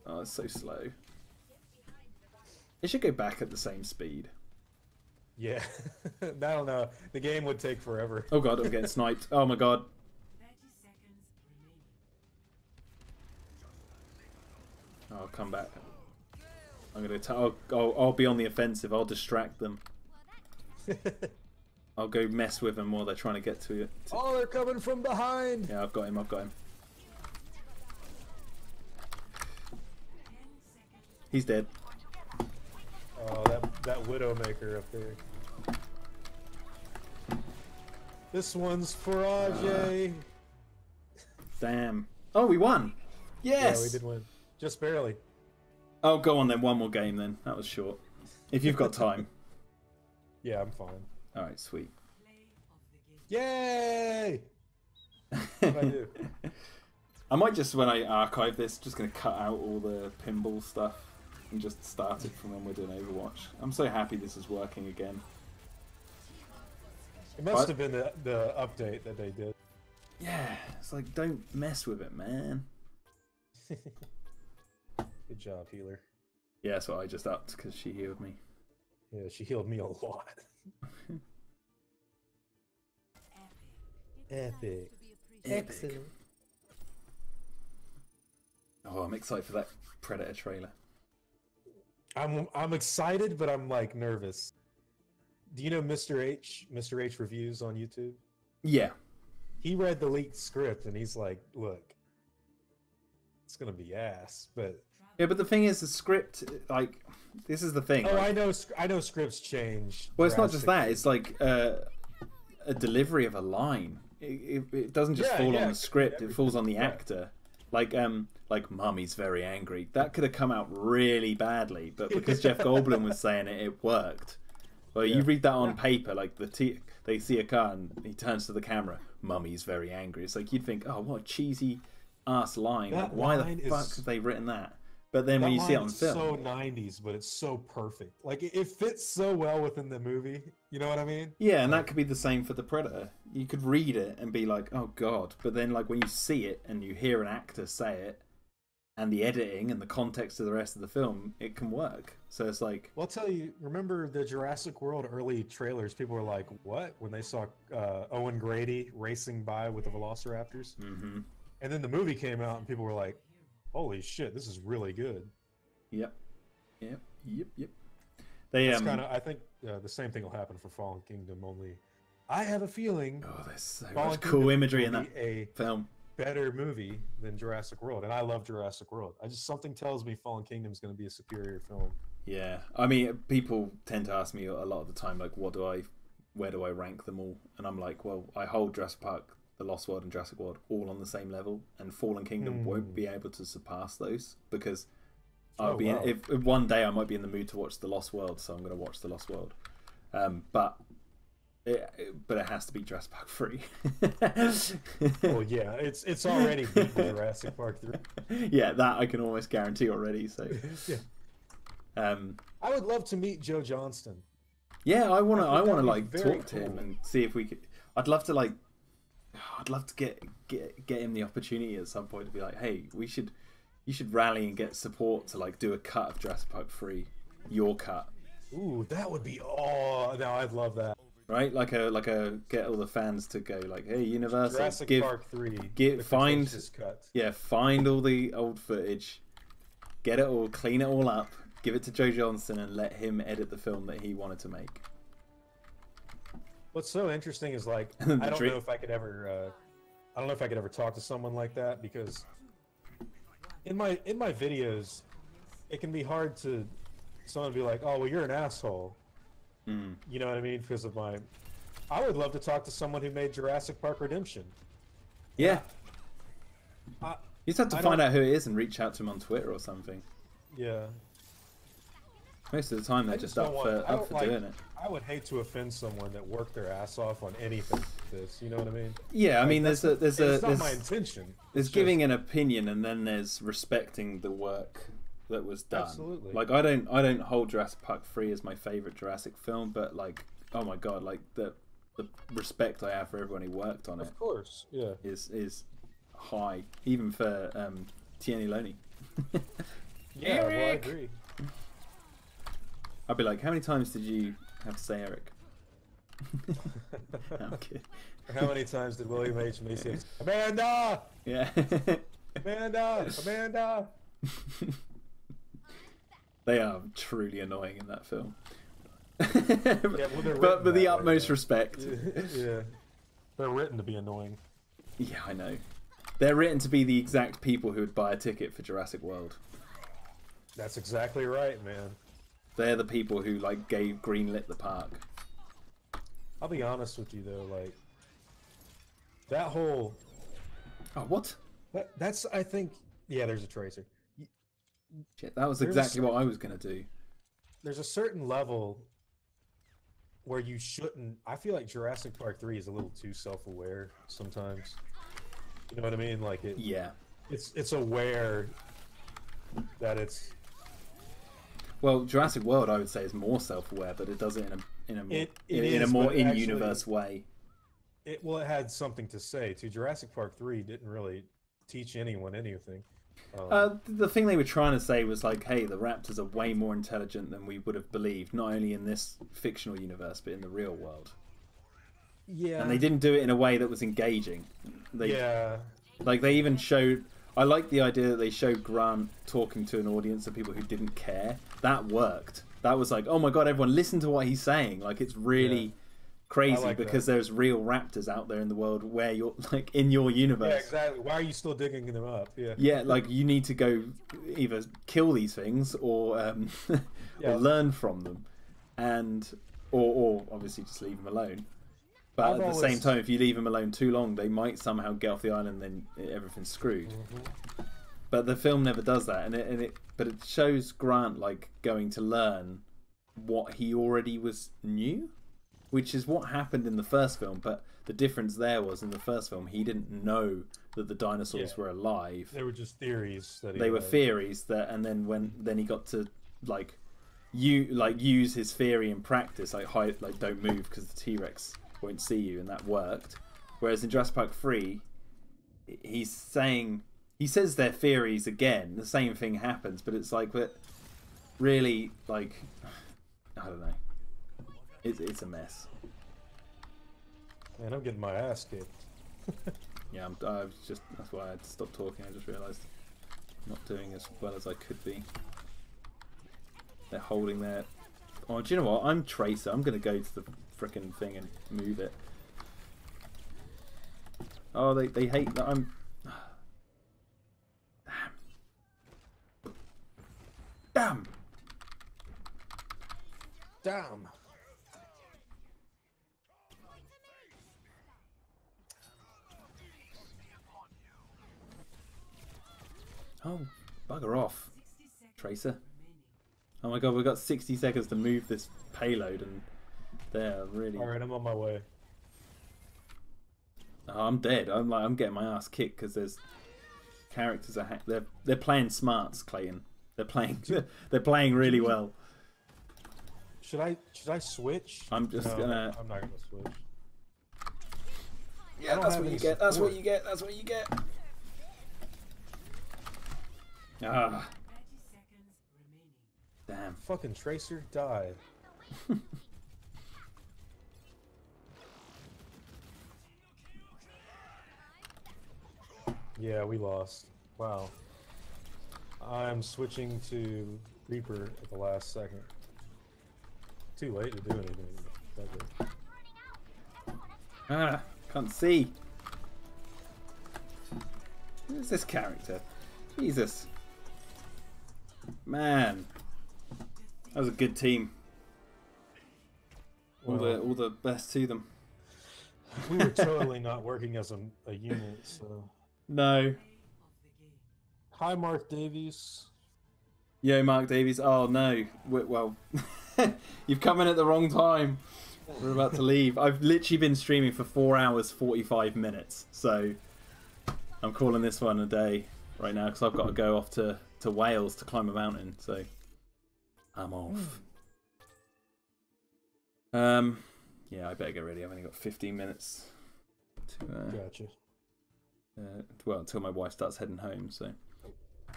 Oh, it's so slow. It should go back at the same speed. Yeah. I don't know. The game would take forever. Oh god, I'm getting sniped. Oh my god. Oh, I'll come back. I'm gonna. I'll be on the offensive. I'll distract them. I'll go mess with them while they're trying to get to it. Oh, they're coming from behind. Yeah, I've got him. I've got him. He's dead. Oh, that Widowmaker up there. This one's for Ajay. Damn. Oh, we won. Yes. Yeah, we did win. Just barely. Oh, go on then. One more game then. That was short. If you've got time. Yeah, I'm fine. All right, sweet. Yay! What'd I do? I might just, when I archive this, just going to cut out all the pinball stuff and just start it from when we're doing Overwatch. I'm so happy this is working again. It must have been the update that they did. Yeah, it's like, don't mess with it, man. Good job, healer. Yeah, that's what I just upped because she healed me. Yeah, she healed me a lot. Epic. Excellent. Oh, I'm excited for that Predator trailer. I'm excited, but I'm like nervous. Do you know Mr. H? Mr. H reviews on YouTube? Yeah. He read the leaked script and he's like, "Look, it's gonna be ass." But yeah, but the thing is, the script, like, this is the thing. Oh, like, I know scripts change. Well, it's not just that. It's like a delivery of a line. It doesn't just fall on the script. It falls on the actor. Like Mummy's very angry. That could have come out really badly, but because Jeff Goldblum was saying it, it worked. Well, you read that on paper, like they see a car and he turns to the camera. Mummy's very angry. It's like you'd think, oh, what a cheesy ass line. Like, why the fuck have they written that? But then when you see it on film, so 90s, but it's so perfect. Like it fits so well within the movie. You know what I mean? Yeah, and that could be the same for the Predator. You could read it and be like, "Oh God," but then like when you see it and you hear an actor say it, and the editing and the context of the rest of the film, it can work. So it's like, well, I'll tell you. Remember the Jurassic World early trailers? People were like, "What?" when they saw Owen Grady racing by with the Velociraptors. Mm-hmm. And then the movie came out, and people were like, "Holy shit, this is really good." Yep. They I think the same thing will happen for Fallen Kingdom. Only, I have a feeling. Oh, there's so Fallen much Kingdom cool imagery in will that be a film. better movie than Jurassic World, and I love Jurassic World. Something tells me Fallen Kingdom is going to be a superior film. Yeah, I mean, people tend to ask me a lot of the time, like, where do I rank them all? And I'm like, well, I hold Jurassic Park, The Lost World, and Jurassic World all on the same level, and Fallen Kingdom won't be able to surpass those because if one day I might be in the mood to watch The Lost World, so I'm going to watch The Lost World. But it has to be Jurassic Park 3. Well, yeah, it's already beat Jurassic Park 3. Yeah, that I can almost guarantee already. So, yeah. I would love to meet Joe Johnston. Yeah, I want to like very talk to him and see if we could. I'd love to get him the opportunity at some point to be like, hey, you should rally and get support to like do a cut of Jurassic Park 3, your cut. Ooh, that would be no, I'd love that. Right, like a get all the fans to go like, hey, Universal, Jurassic Park 3, find cut. Find all the old footage, get it all, clean it all up, give it to Joe Johnston, and let him edit the film that he wanted to make. What's so interesting is like I don't know if I could ever talk to someone like that, because in my videos it can be hard to someone be like, oh well, you're an asshole. You know what I mean? Because of I would love to talk to someone who made Jurassic Park Redemption. Yeah. You just have to find out who it is and reach out to him on Twitter or something. Yeah. Most of the time they're just up for doing it. I would hate to offend someone that worked their ass off on anything like this. You know what I mean? Yeah, I mean, it's not my intention. There's giving an opinion, and then there's respecting the work that was done. Absolutely. Like I don't hold Jurassic Park 3 as my favorite Jurassic film, but like, oh my god, like the respect I have for everyone who worked on it. Of course, yeah. Is high, even for Tierney Loney. Yeah, well, I agree. I'd be like, how many times did you have to say Eric? Okay. How many times did William H. Macy say, Amanda? Yeah. Amanda! They are truly annoying in that film. Yeah, well, but the utmost respect. Yeah. They're written to be annoying. Yeah, I know. They're written to be the exact people who would buy a ticket for Jurassic World. That's exactly right, man. They're the people who like greenlit the park. I'll be honest with you though, like that whole. Oh, what? That's I think. Yeah, there's a tracer. Shit, that was exactly what I was gonna do. There's a certain level where you shouldn't. I feel like Jurassic Park 3 is a little too self-aware sometimes. You know what I mean? Like it. Yeah. It's aware that it's. Well, Jurassic World, I would say, is more self-aware, but it does it in a more in-universe way. It had something to say too. Jurassic Park 3 didn't really teach anyone anything. The thing they were trying to say was like, hey, the raptors are way more intelligent than we would have believed, not only in this fictional universe, but in the real world. Yeah. And they didn't do it in a way that was engaging. Yeah. Like, they even showed... I like the idea that they showed Grant talking to an audience of people who didn't care. That worked. That was like, oh my god, everyone listen to what he's saying. Like, it's really crazy because there's real raptors out there in the world where you're, like, in your universe. Yeah, exactly. Why are you still digging them up? Yeah. Yeah, like, you need to go either kill these things or, or learn from them. And, or obviously just leave them alone. But at the same time, if you leave them alone too long, they might somehow get off the island and then everything's screwed. Mm-hmm. But the film never does that, but it shows Grant like going to learn what he already knew, which is what happened in the first film. But the difference there was in the first film he didn't know that the dinosaurs were alive. They were just theories that they were theories that, and then he got to use his theory in practice, like don't move because the T-Rex won't see you, and that worked. Whereas in Jurassic Park 3, he says their theories again, the same thing happens, but it's like, but really, like, I don't know, it's a mess. Man, I'm getting my ass kicked. Yeah, that's why I had to stop talking. I just realised I'm not doing as well as I could be. They're holding their... Oh, do you know what? I'm Tracer. I'm going to go to the frickin' thing and move it. Oh, they hate that I'm... Damn! Damn! Oh, bugger off, Tracer. Oh my god, we've got 60 seconds to move this payload and they're really... Alright, I'm on my way. Oh, I'm dead. I'm getting my ass kicked because there's characters they're playing smarts, Klayton. They're playing really well. Should I switch? I'm just gonna... I'm not gonna switch. Yeah, that's what you get. That's what you get. That's what you get. Ah. Damn. Fucking Tracer, die. Yeah, we lost. Wow. I'm switching to Reaper at the last second. Too late to do anything. Ah, can't see. Who's this character? Jesus. Man. That was a good team. All the best to them. We were totally not working as a unit, so... No. Hi, Mark Davies. Yo, Mark Davies. Oh, no. Well, you've come in at the wrong time. We're about to leave. I've literally been streaming for 4 hours, 45 minutes. So, I'm calling this one a day. right now because I've got to go off to Wales to climb a mountain. So I'm off. Yeah, I better get ready. I've only got 15 minutes to Gotcha. Well, until my wife starts heading home. So,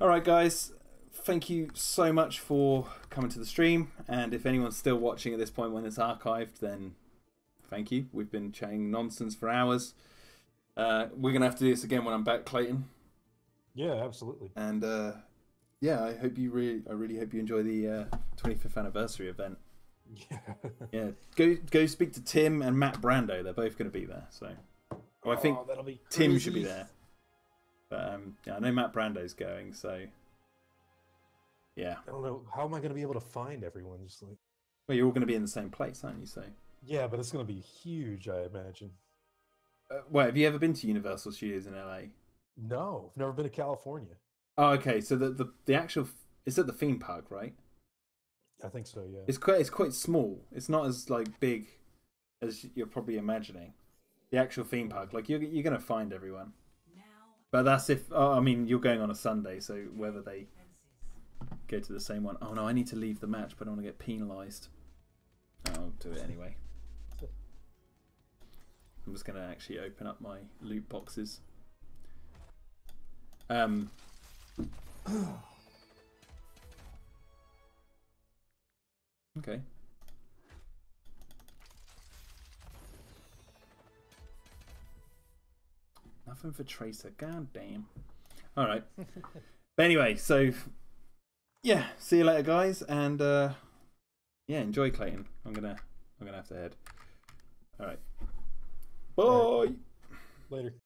all right, guys, thank you so much for coming to the stream. And if anyone's still watching at this point when it's archived, then thank you. We've been chatting nonsense for hours. We're gonna have to do this again when I'm back, Klayton. Yeah, absolutely. And yeah, I really hope you enjoy the 25th anniversary event. Yeah. Yeah, go speak to Tim and Matt Brando. They're both going to be there. So, well, I think that'll be Tim crazy. should be there. But yeah, I know Matt Brando's going. So, yeah. I don't know. How am I going to be able to find everyone? Just like. Well, you're all going to be in the same place, aren't you? So. Yeah, but it's going to be huge, I imagine. Well, have you ever been to Universal Studios in LA? No, I've never been to California. Oh, okay. So the actual it's at the theme park, right? I think so. Yeah. It's quite small. It's not as like big as you're probably imagining. The actual theme park, like you're gonna find everyone. But that's if I mean you're going on a Sunday, so whether they go to the same one. Oh no, I need to leave the match, but I don't want to get penalised. I'll do it anyway. I'm just gonna actually open up my loot boxes. Okay. Nothing for Tracer. God damn. All right. But anyway, so yeah, see you later, guys, and yeah, enjoy Klayton. I'm gonna have to head. All right. Bye. Later.